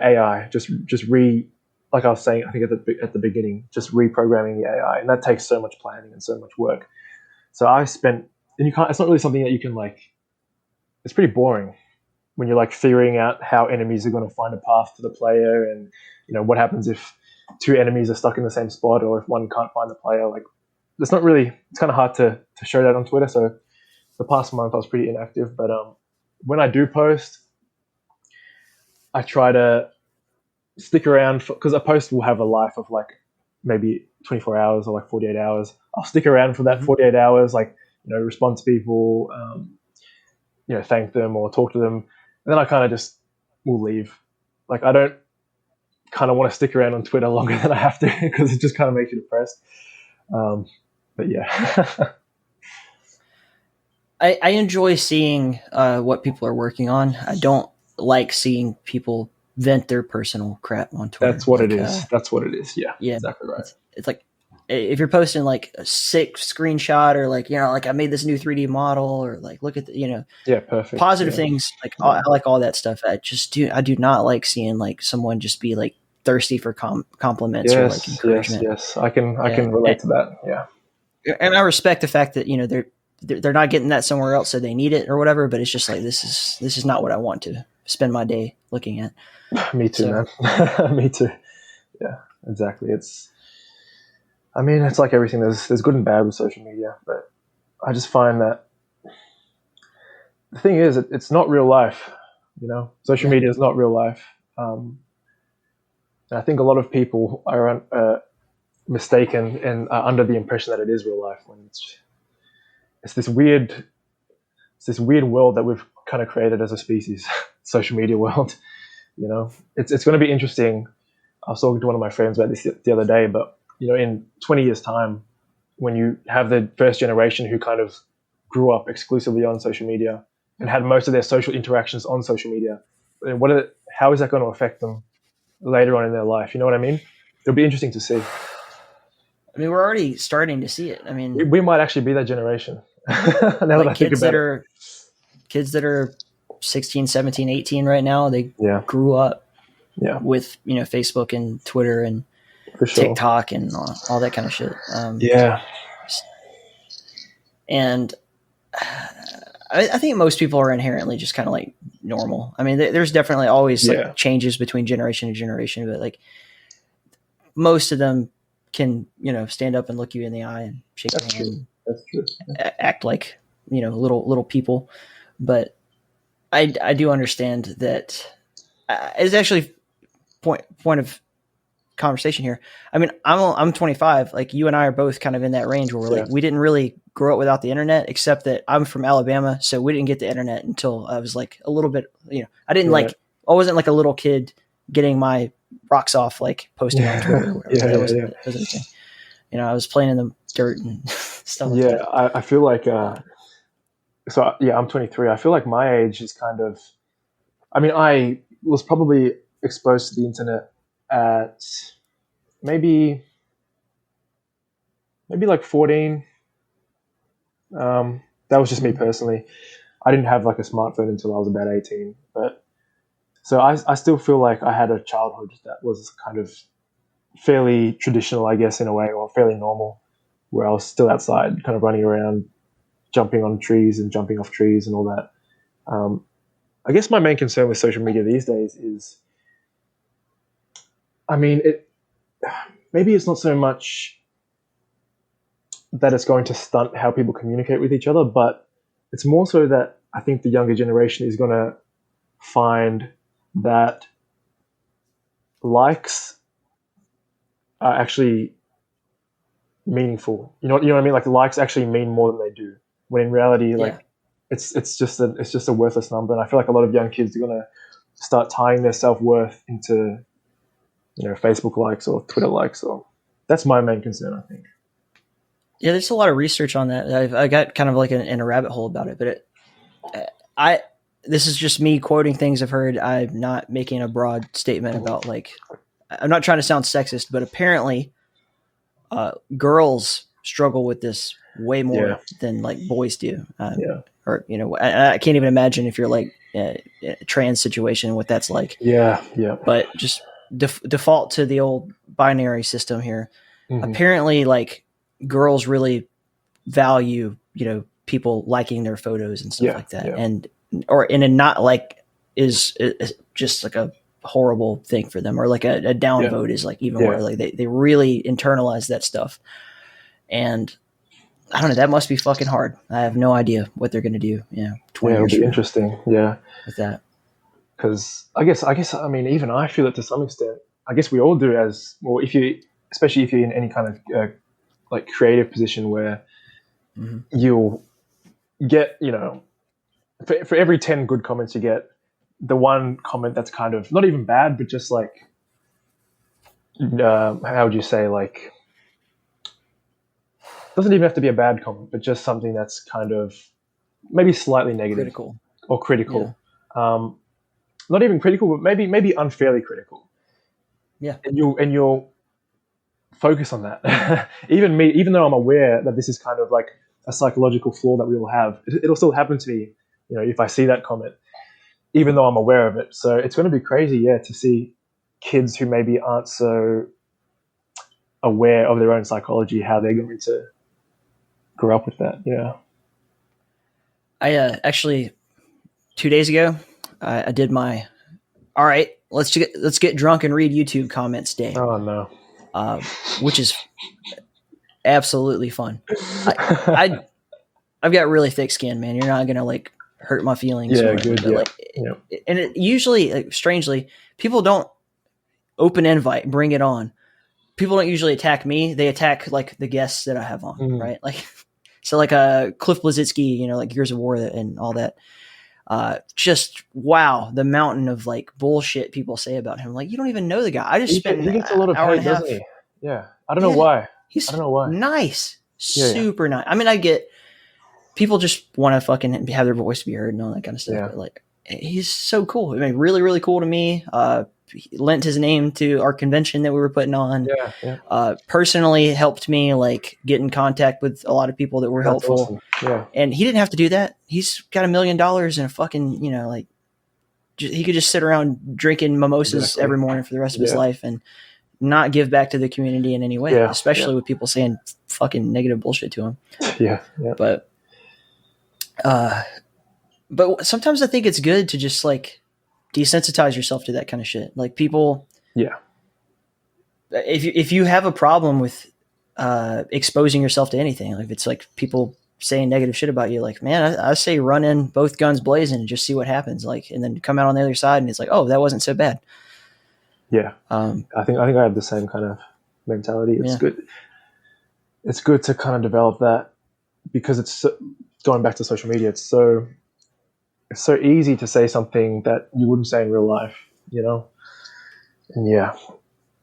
AI, just like I was saying, I think at the beginning, just reprogramming the AI, and that takes so much planning and so much work. So I spent, and you can't. It's not really something that you can like. It's pretty boring when you're like figuring out how enemies are going to find a path to the player, and what happens if two enemies are stuck in the same spot, or if one can't find the player. Like, it's not really. It's kind of hard to show that on Twitter. So the past month I was pretty inactive, but when I do post, I try to stick around because a post will have a life of like maybe 24 hours or like 48 hours. I'll stick around for that 48 hours, like respond to people, thank them or talk to them, and then I kind of just will leave. Like, I don't kind of want to stick around on Twitter longer than I have to because it just kind of makes you depressed. But yeah. I enjoy seeing what people are working on. I don't like seeing people vent their personal crap on Twitter. That's what it is. That's what it is. Yeah, exactly right. It's like if you're posting like a sick screenshot or like like I made this new 3D model or like look at the perfect positive things. Like I like all that stuff. I do not like seeing like someone just be like thirsty for compliments or like encouragement. Yes. I can relate to that. Yeah, and I respect the fact that they're not getting that somewhere else, so they need it or whatever. But it's just like this is not what I want to spend my day looking at. Me too, man. Me too. Yeah, exactly. It's like everything. There's good and bad with social media, but I just find that the thing is, it's not real life. Social media is not real life. And I think a lot of people are mistaken and are under the impression that it is real life when it's this weird world that we've kind of created as a species, social media world. It's going to be interesting. I was talking to one of my friends about this the other day, but in 20 years' time, when you have the first generation who kind of grew up exclusively on social media and had most of their social interactions on social media, how is that going to affect them later on in their life? You know what I mean? It'll be interesting to see. I mean, we're already starting to see it. I mean, we might actually be that generation. Now that I think about it. Kids that are 16, 17, 18 right now, they grew up with, Facebook and Twitter and TikTok and all that kind of shit. And I think most people are inherently just kind of like normal. I mean, there's definitely always like changes between generation to generation, but like most of them can, stand up and look you in the eye and shake your hand. That's true. Act like, little people. But I do understand that it's actually point of conversation here. I mean, I'm 25. Like you and I are both kind of in that range where we're like, we didn't really grow up without the internet, except that I'm from Alabama. So we didn't get the internet until I was like a little bit, I didn't I wasn't like a little kid getting my rocks off, like posting on Twitter. Or whatever. That wasn't a thing. I was playing in the dirt and stuff like that. I feel like, I'm 23. I feel like my age is kind of, I was probably exposed to the internet at maybe like 14. That was just me personally. I didn't have like a smartphone until I was about 18. But so I still feel like I had a childhood that was kind of fairly traditional, I guess, in a way, or fairly normal, where I was still outside kind of running around, jumping on trees and jumping off trees and all that. I guess my main concern with social media these days is, maybe it's not so much that it's going to stunt how people communicate with each other, but it's more so that I think the younger generation is going to find that likes are actually meaningful. You know what I mean? Like likes actually mean more than they do. When in reality, like it's just a worthless number. And I feel like a lot of young kids are gonna start tying their self-worth into, Facebook likes or Twitter likes. Or that's my main concern, I think. Yeah, there's a lot of research on that. I got kind of like in a rabbit hole about it, but this is just me quoting things I've heard. I'm not making a broad statement about like, I'm not trying to sound sexist, but apparently girls struggle with this way more than like boys do. Or, I can't even imagine if you're like a trans situation, what that's like. Yeah. But just default to the old binary system here. Apparently like girls really value, people liking their photos and stuff like that. And not like is just like a horrible thing for them, or like a downvote is like even more like they really internalize that stuff. And I don't know, that must be fucking hard. I have no idea what they're going to do. 20 it'll years be interesting. Yeah. With that. Because I guess, I mean, even I feel it to some extent. I guess we all do as well, especially if you're in any kind of like creative position where you'll get, for every 10 good comments you get, the one comment that's kind of not even bad, but just like, how would you say, like, doesn't even have to be a bad comment, but just something that's kind of maybe slightly negative or critical. Not even critical, but maybe unfairly critical. Yeah. And you'll focus on that. Even though I'm aware that this is kind of like a psychological flaw that we all have, it'll still happen to me, if I see that comment, even though I'm aware of it. So it's going to be crazy, to see kids who maybe aren't so aware of their own psychology, how they're going to grow up with that. Yeah. I actually 2 days ago, I did my, all right, let's get drunk and read YouTube comments day. Oh no. Which is absolutely fun. I've got really thick skin, man. You're not going to like hurt my feelings. Yeah, whatever, good. but, and it usually, like, strangely, people don't open invite, bring it on. People don't usually attack me. They attack like the guests that I have on, right? Like, so like Cliff Blazitsky, like Gears of War and all that. Just wow, the mountain of like bullshit people say about him. Like, you don't even know the guy. I just spent he gets a lot of hate, doesn't he? Yeah, I don't know why. I don't know why. Nice, super nice. I mean, I get people just want to fucking have their voice be heard and all that kind of stuff. But like, he's so cool. I mean, really, really cool to me. He lent his name to our convention that we were putting on. Personally helped me like get in contact with a lot of people that were helpful. Awesome. Yeah. And he didn't have to do that. He's got $1 million and a fucking, like he could just sit around drinking mimosas every morning for the rest of his life and not give back to the community in any way, especially with people saying fucking negative bullshit to him. Yeah. But sometimes I think it's good to just like desensitize yourself to that kind of shit. Like people, if you have a problem with exposing yourself to anything, like if it's like people saying negative shit about you, like, man, I say run in both guns blazing and just see what happens. Like, and then come out on the other side and it's like, oh, that wasn't so bad. Yeah. I think I have the same kind of mentality. It's good. It's good to kind of develop that because it's going back to social media. It's so easy to say something that you wouldn't say in real life, And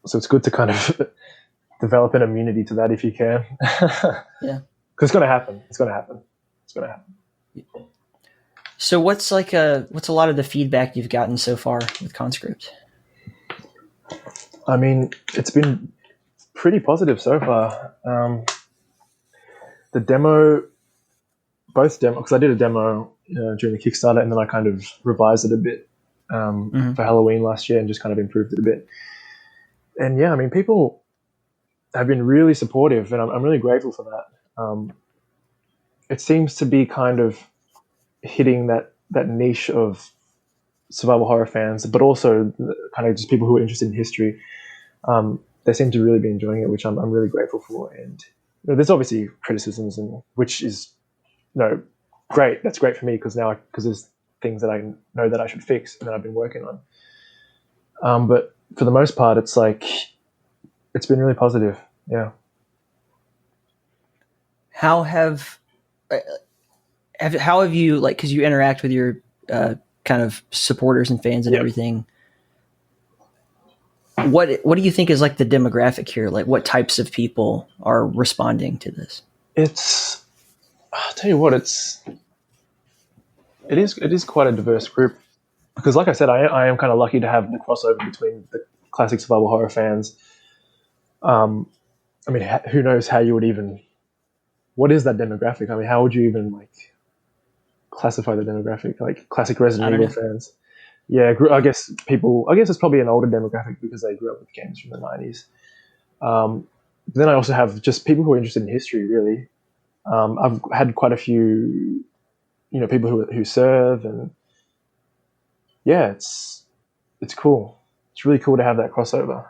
so it's good to kind of develop an immunity to that if you can. Yeah. Because it's going to happen. It's going to happen. So what's a lot of the feedback you've gotten so far with Conscript? I mean, it's been pretty positive so far. The demo, because I did a demo during the Kickstarter and then I kind of revised it a bit for Halloween last year and just kind of improved it a bit. And I mean, people have been really supportive and I'm really grateful for that. It seems to be kind of hitting that niche of survival horror fans, but also kind of just people who are interested in history. They seem to really be enjoying it, which I'm really grateful for. And there's obviously criticisms, and which is great. That's great for me because there's things that I know that I should fix and that I've been working on. But for the most part, it's like it's been really positive. Yeah. How have you, like, because you interact with your kind of supporters and fans and everything, what do you think is like the demographic here? Like, what types of people are responding to this? I'll tell you what, it is quite a diverse group, because like I said, I am kind of lucky to have the crossover between the classic survival horror fans. I mean, who knows how you would even, what is that demographic? I mean, how would you even like classify the demographic? Like classic Resident Evil fans. Yeah, I guess it's probably an older demographic because they grew up with games from the 90s. Then I also have just people who are interested in history, really. I've had quite a few, people who serve, and yeah, it's cool. It's really cool to have that crossover.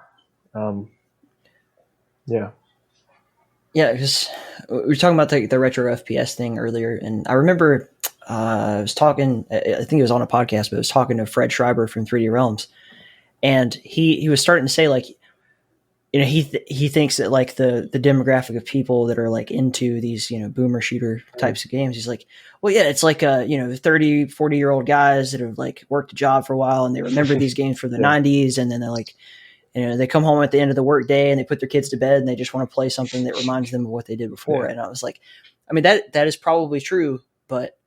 Yeah. Yeah, because we were talking about the retro FPS thing earlier, and I remember I was talking, I think it was on a podcast, but I was talking to Fred Schreiber from 3D Realms, and he was starting to say, like, he thinks that like the demographic of people that are like into these, boomer shooter types of games, he's like, well, yeah, it's like 30, 40-year-old guys that have like worked a job for a while and they remember these games from the 90s, and then they're like, they come home at the end of the work day and they put their kids to bed and they just want to play something that reminds them of what they did before. And I was like, I mean, that is probably true, but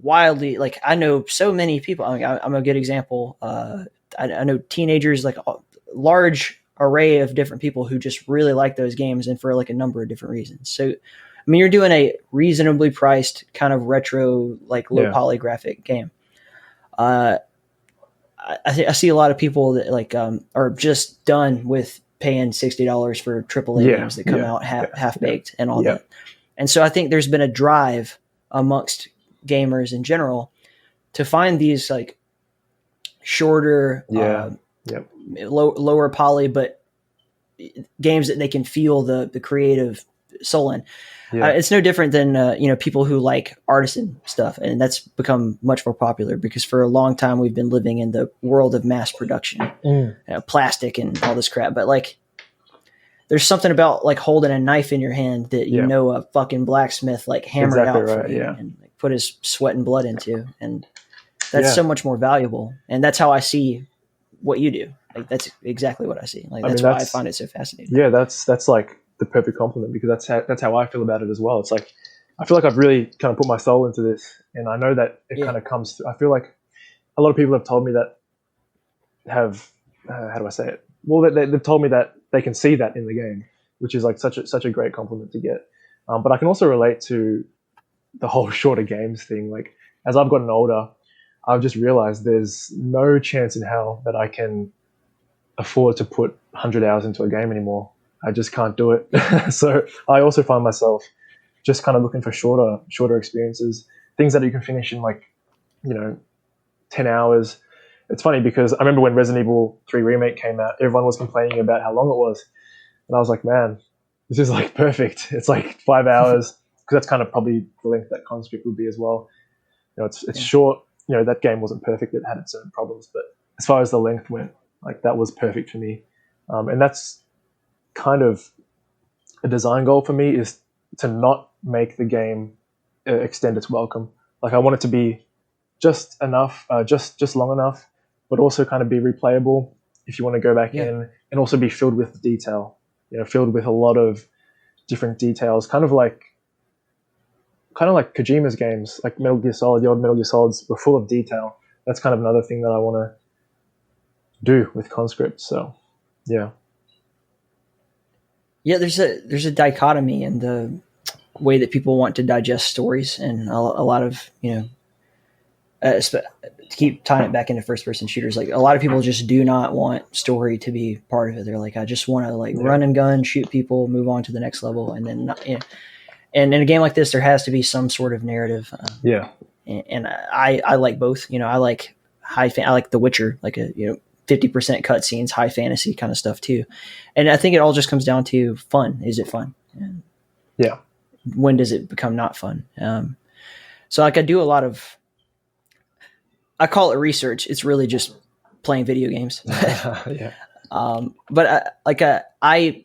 wildly, like, I know so many people. I mean, I'm a good example. I know teenagers, like a large array of different people who just really like those games, and for like a number of different reasons. So, I mean, you're doing a reasonably priced kind of retro, like low poly graphic game. I see a lot of people that like are just done with paying $60 for AAA games that come out half baked and all that. And so I think there's been a drive amongst gamers in general to find these like shorter, lower poly, but games that they can feel the creative soul in. It's no different than people who like artisan stuff, and that's become much more popular because for a long time we've been living in the world of mass production, plastic and all this crap. But like, there's something about like holding a knife in your hand that a fucking blacksmith like hammered out for you and like, put his sweat and blood into, and that's so much more valuable. And that's how I see what you do. Like, that's exactly what I see. Like, that's why I find it so fascinating. Yeah, that's like the perfect compliment, because that's how I feel about it as well. It's like, I feel like I've really kind of put my soul into this, and I know that it kind of comes through. I feel like a lot of people have told me that have, how do I say it? Well, they've told me that they can see that in the game, which is like such a great compliment to get. But I can also relate to the whole shorter games thing. Like, as I've gotten older, I've just realized there's no chance in hell that I can afford to put 100 hours into a game anymore. I just can't do it. So I also find myself just kind of looking for shorter experiences, things that you can finish in like, 10 hours. It's funny because I remember when Resident Evil 3 Remake came out, everyone was complaining about how long it was. And I was like, man, this is like perfect. It's like 5 hours, because that's kind of probably the length that Conscript would be as well. It's short. That game wasn't perfect. It had its own problems. But as far as the length went, like, that was perfect for me. And that's kind of a design goal for me, is to not make the game extend its welcome. Like, I want it to be just enough, just long enough, but also kind of be replayable if you want to go back in, and also be filled with detail, filled with a lot of different details, kind of like Kojima's games, like Metal Gear Solid. The old Metal Gear Solids were full of detail. That's kind of another thing that I want to do with Conscript. So, yeah. Yeah, there's a dichotomy in the way that people want to digest stories, and a lot of to keep tying it back into first-person shooters, like a lot of people just do not want story to be part of it. They're like, I just want to like run and gun, shoot people, move on to the next level, and then and in a game like this, there has to be some sort of narrative. And I like both. I like I like The Witcher, like a 50% cutscenes, high fantasy kind of stuff too. And I think it all just comes down to fun. Is it fun? And when does it become not fun? So like, I do a lot of I call it research. It's really just playing video games. Yeah. But I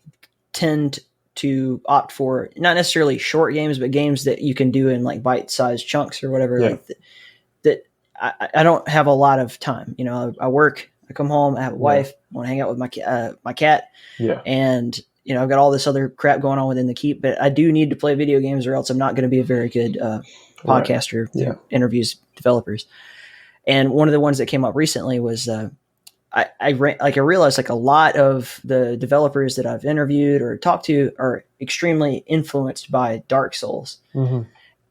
tend to opt for not necessarily short games, but games that you can do in like bite-sized chunks or whatever. Yeah. Like that I don't have a lot of time. You know, I work, I come home, I have a wife, I want to hang out with my cat, and you know, I've got all this other crap going on within the keep. But I do need to play video games, or else I'm not going to be a very good podcaster that interviews developers. And one of the ones that came up recently was I realized like a lot of the developers that I've interviewed or talked to are extremely influenced by Dark Souls,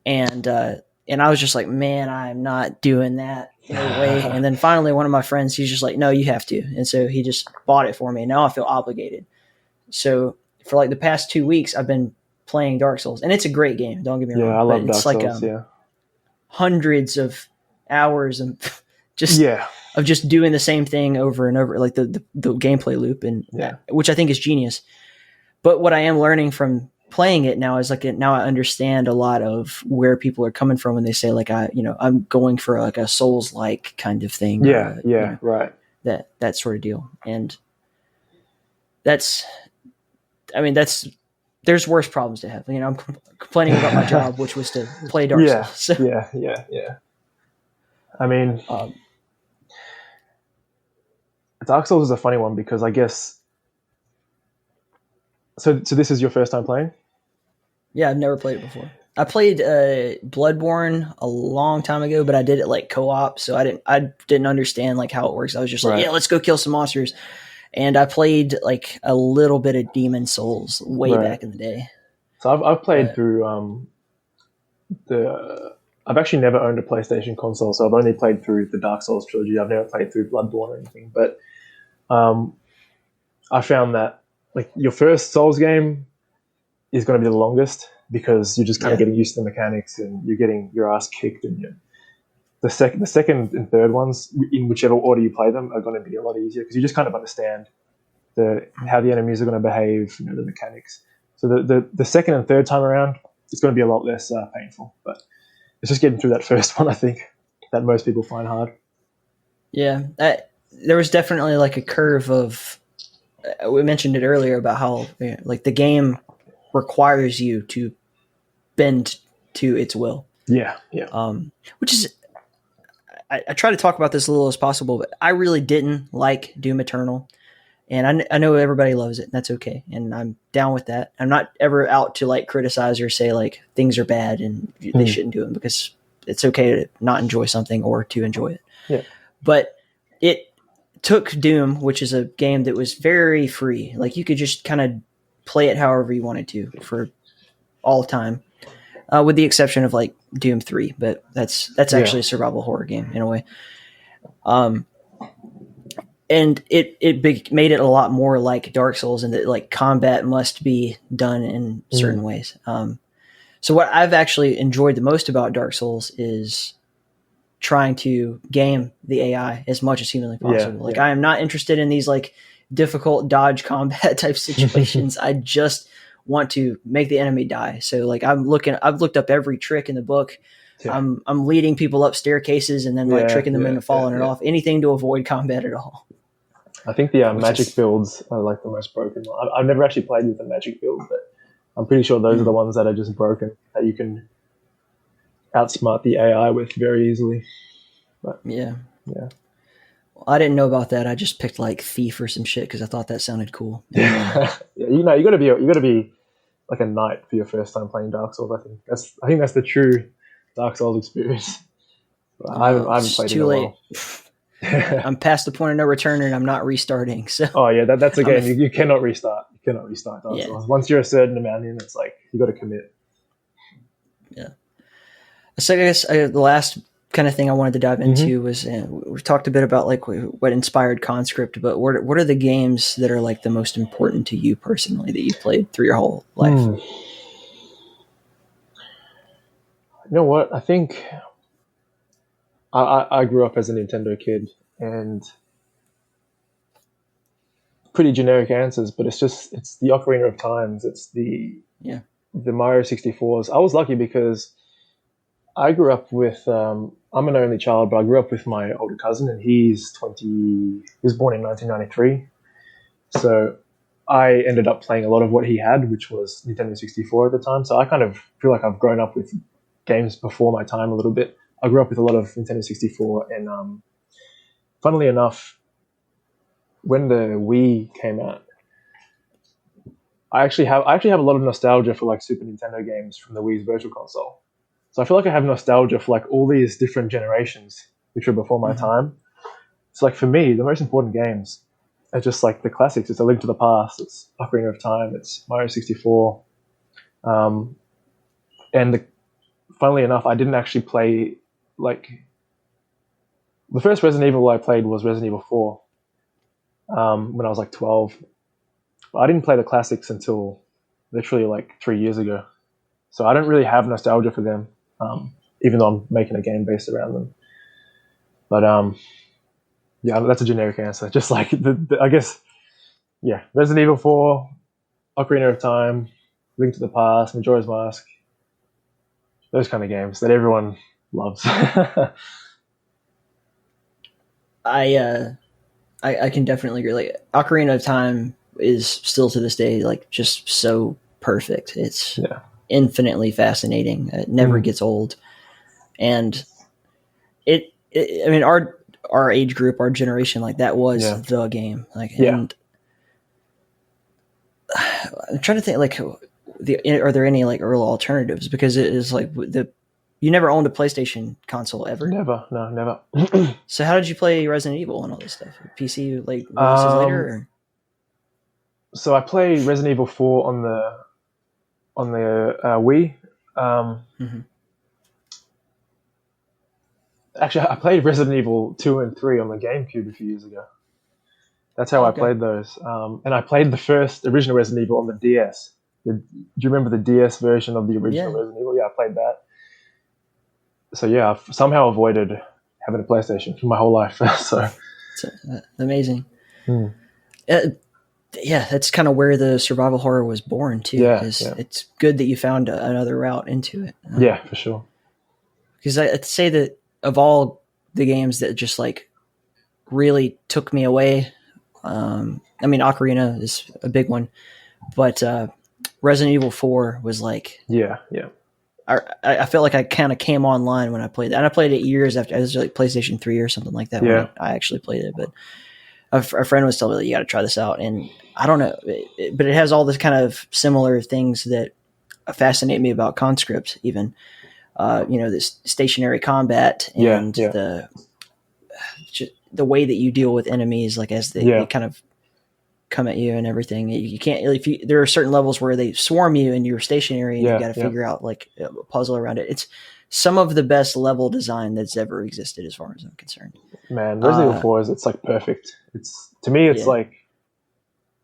and I was just like, man, I'm not doing that, no way. And then finally, one of my friends, he's just like, no, you have to, and so he just bought it for me. And now I feel obligated. So for like the past 2 weeks, I've been playing Dark Souls, and it's a great game. Don't get me wrong. Yeah, I love Dark Souls. Hundreds of hours and of just doing the same thing over and over, like the gameplay loop, and which I think is genius. But what I am learning from playing it now is like now I understand a lot of where people are coming from when they say like I'm going for like a Souls-like kind of thing. Right. That sort of deal, and there's worse problems to have. You know, I'm complaining about my job, which was to play Dark Souls. So. Yeah. I mean, Dark Souls is a funny one because I guess. So this is your first time playing? Yeah, I've never played it before. I played Bloodborne a long time ago, but I did it like co-op, so I didn't understand like how it works. I was just like, yeah, let's go kill some monsters. And I played like a little bit of Demon Souls way back in the day. So I've played through I've actually never owned a PlayStation console, so I've only played through the Dark Souls trilogy. I've never played through Bloodborne or anything, but I found that like your first Souls game is going to be the longest because you're just kind of getting used to the mechanics and you're getting your ass kicked, and the second and third ones, in whichever order you play them, are going to be a lot easier because you just kind of understand how the enemies are going to behave, the mechanics. So the second and third time around, it's going to be a lot less painful, but it's just getting through that first one, I think, that most people find hard. Yeah, there was definitely like a curve of. We mentioned it earlier about how like the game requires you to bend to its will. Yeah. Which is, I try to talk about this as little as possible, but I really didn't like Doom Eternal, and I know everybody loves it, and that's okay, and I'm down with that. I'm not ever out to like criticize or say like things are bad and they shouldn't do them, because it's okay to not enjoy something or to enjoy it. Yeah. But it took Doom, which is a game that was very free. Like you could just kind of play it however you wanted to for all time, with the exception of like Doom 3, but that's actually a survival horror game in a way. And it made it a lot more like Dark Souls, and that like combat must be done in certain ways. So what I've actually enjoyed the most about Dark Souls is trying to game the AI as much as humanly possible. I am not interested in these like difficult dodge combat type situations. I just want to make the enemy die. So like I've looked up every trick in the book. Yeah. I'm leading people up staircases and then like tricking them into falling it off. Anything to avoid combat at all. I think the magic builds are like the most broken one. I've never actually played with the magic build, but I'm pretty sure those are the ones that are just broken, that you can outsmart the AI with very easily. But yeah. Well, I didn't know about that. I just picked like Thief or some shit because I thought that sounded cool. Yeah, you got to be like a knight for your first time playing Dark Souls. I think that's the true Dark Souls experience. I haven't played it in a while. I'm past the point of no return and I'm not restarting. So that's a game you cannot restart. You cannot restart Dark Souls. Once you're a certain amount in, it's like you got to commit. Yeah. So I guess the last kind of thing I wanted to dive into was we've talked a bit about like what inspired Conscript, but what are the games that are like the most important to you personally that you've played through your whole life? You know what? I think I grew up as a Nintendo kid, and pretty generic answers, but it's the Ocarina of Times. It's the Mario 64s. I was lucky because I grew up with. I'm an only child, but I grew up with my older cousin, and he's 20. He was born in 1993, so I ended up playing a lot of what he had, which was Nintendo 64 at the time. So I kind of feel like I've grown up with games before my time a little bit. I grew up with a lot of Nintendo 64, and funnily enough, when the Wii came out, I actually have a lot of nostalgia for like Super Nintendo games from the Wii's Virtual Console. So I feel like I have nostalgia for like all these different generations which were before my time. So like for me, the most important games are just like the classics. It's A Link to the Past, it's Ocarina of Time, it's Mario 64. And funnily enough, I didn't actually play like the first Resident Evil I played was Resident Evil 4 when I was like 12. But I didn't play the classics until literally like 3 years ago. So I don't really have nostalgia for them, even though I'm making a game based around them. But yeah, that's a generic answer. Just like I guess, yeah, Resident Evil 4, Ocarina of Time, Link to the Past, Majora's Mask, those kind of games that everyone loves. I can definitely agree. Like Ocarina of Time is still to this day like just so perfect. It's infinitely fascinating. It never gets old, and it I mean our age group, our generation, like that was the game. Like, and I'm trying to think like are there any like early alternatives, because it is like you never owned a PlayStation console ever? Never. So how did you play Resident Evil and all this stuff? PC like releases later? Or? So I played Resident Evil 4 on the Wii. Actually, I played Resident Evil 2 and 3 on the GameCube a few years ago. That's how I played those. And I played the first original Resident Evil on the DS. Do you remember the DS version of the original Resident Evil? Yeah, I played that. So yeah, I've somehow avoided having a PlayStation for my whole life. So it's amazing. Yeah, that's kind of where the survival horror was born too. Yeah. It's good that you found another route into it. Yeah, for sure. Because I'd say that of all the games that just like really took me away, I mean, Ocarina is a big one, but Resident Evil 4 was like, I felt like I kind of came online when I played that, and I played it years after. It was like PlayStation 3 or something like that. When I actually played it, but a friend was telling me that you got to try this out, and I don't know, but it has all this kind of similar things that fascinate me about Conscript, even this stationary combat and the way that you deal with enemies, like as they kind of come at you and everything. You can't, there are certain levels where they swarm you and you're stationary and you got to figure out like a puzzle around it. It's some of the best level design that's ever existed as far as I'm concerned. Man, Resident Evil 4 it's like perfect. To me it's like,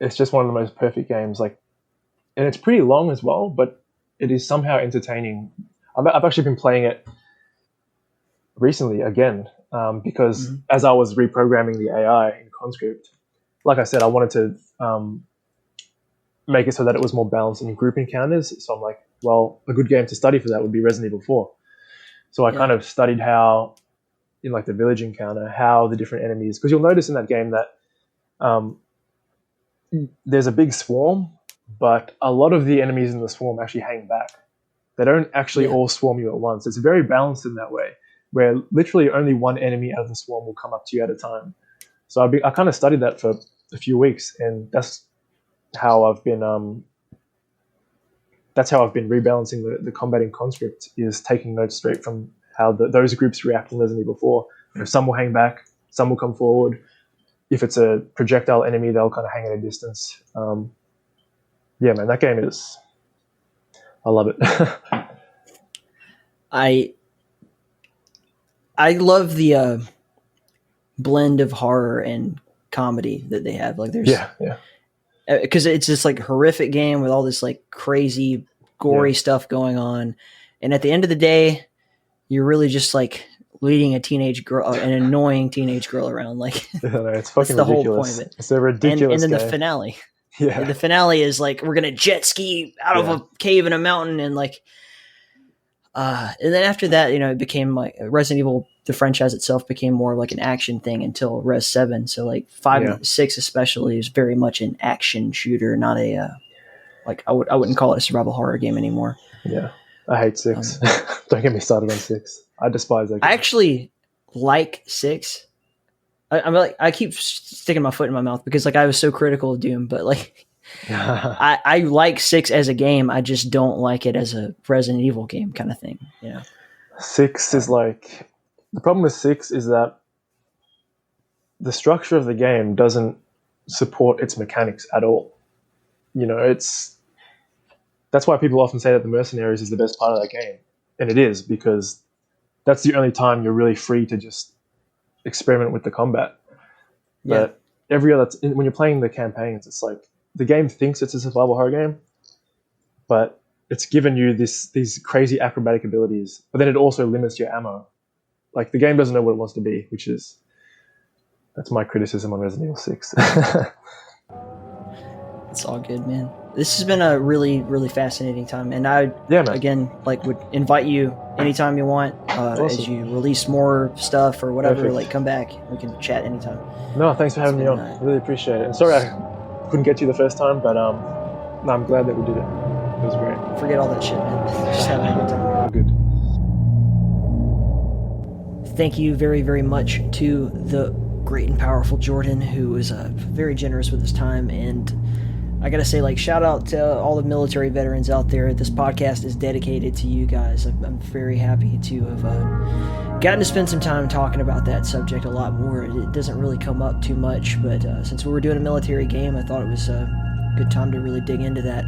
it's just one of the most perfect games. Like, and it's pretty long as well, but it is somehow entertaining. I've actually been playing it recently again, because as I was reprogramming the AI in Conscript, like I said, I wanted to make it so that it was more balanced in group encounters. So I'm like, well, a good game to study for that would be Resident Evil 4. So I kind of studied how, in like the village encounter, how the different enemies, because you'll notice in that game that there's a big swarm, but a lot of the enemies in the swarm actually hang back. They don't actually all swarm you at once. It's very balanced in that way, where literally only one enemy out of the swarm will come up to you at a time. So I kind of studied that for a few weeks, and that's how I've been rebalancing the combat in Conscript, is taking notes straight from how those groups react in Resident Evil 4. Some will hang back, some will come forward. If it's a projectile enemy, they'll kind of hang at a distance. Yeah, man, that game I love it. I love the blend of horror and comedy that they have. Like there's because it's this like horrific game with all this like crazy gory stuff going on, and at the end of the day you're really just like leading a teenage girl, an annoying teenage girl around. Like it's fucking the ridiculous. whole point of it. It's a ridiculous and then game. the finale the finale is like, we're gonna jet ski out of a cave in a mountain, and like And then after that, it became like Resident Evil, the franchise itself became more like an action thing until Res 7. So like 5 and 6 especially is very much an action shooter, not a like I wouldn't call it a survival horror game anymore. Yeah, I hate 6. Don't get me started on 6. I despise that game. I actually like 6. I keep sticking my foot in my mouth because like I was so critical of Doom, but like I like 6 as a game. I just don't like it as a Resident Evil game kind of thing. 6 is like, the problem with 6 is that the structure of the game doesn't support its mechanics at all. That's why people often say that the Mercenaries is the best part of that game, and it is, because that's the only time you're really free to just experiment with the combat. But every other when you're playing the campaigns, it's like the game thinks it's a survival horror game, but it's given you these crazy acrobatic abilities, but then it also limits your ammo. Like the game doesn't know what it wants to be, that's my criticism on Resident Evil 6. It's all good, man. This has been a really, really fascinating time, and I again would invite you anytime you want as you release more stuff or whatever. Perfect. Like come back, we can chat anytime. No, thanks for having me on. Really appreciate it. And sorry I couldn't get you the first time, but I'm glad that we did it. It was great. Forget all that shit, man. Just having a good time. All good. Thank you very, very much to the great and powerful Jordan, who was very generous with his time. And I gotta say, shout out to all the military veterans out there. This podcast is dedicated to you guys. I'm very happy to have gotten to spend some time talking about that subject a lot more. It doesn't really come up too much, but since we were doing a military game, I thought it was a good time to really dig into that.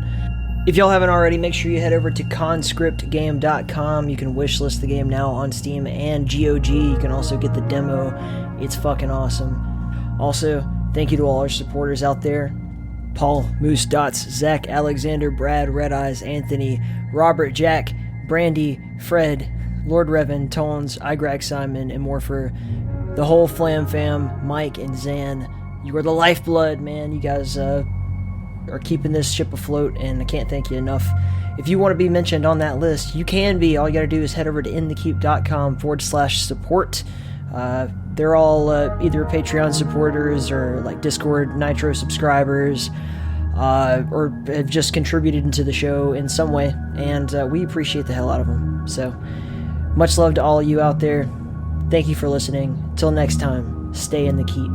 If y'all haven't already, make sure you head over to conscriptgame.com. You can wishlist the game now on Steam and GOG. You can also get the demo. It's fucking awesome. Also, thank you to all our supporters out there. Paul, Moose Dots, Zach, Alexander, Brad, Red Eyes, Anthony, Robert, Jack, Brandy, Fred, Lord Revan, Tones, iGrag Simon, and more for the whole Flam Fam, Mike and Zan. You are the lifeblood, man. You guys are keeping this ship afloat, and I can't thank you enough. If you want to be mentioned on that list, you can be. All you got to do is head over to inthekeep.com/support. They're all either Patreon supporters or Discord Nitro subscribers, or have just contributed into the show in some way, and we appreciate the hell out of them. So, much love to all of you out there. Thank you for listening. Till next time, stay in the keep.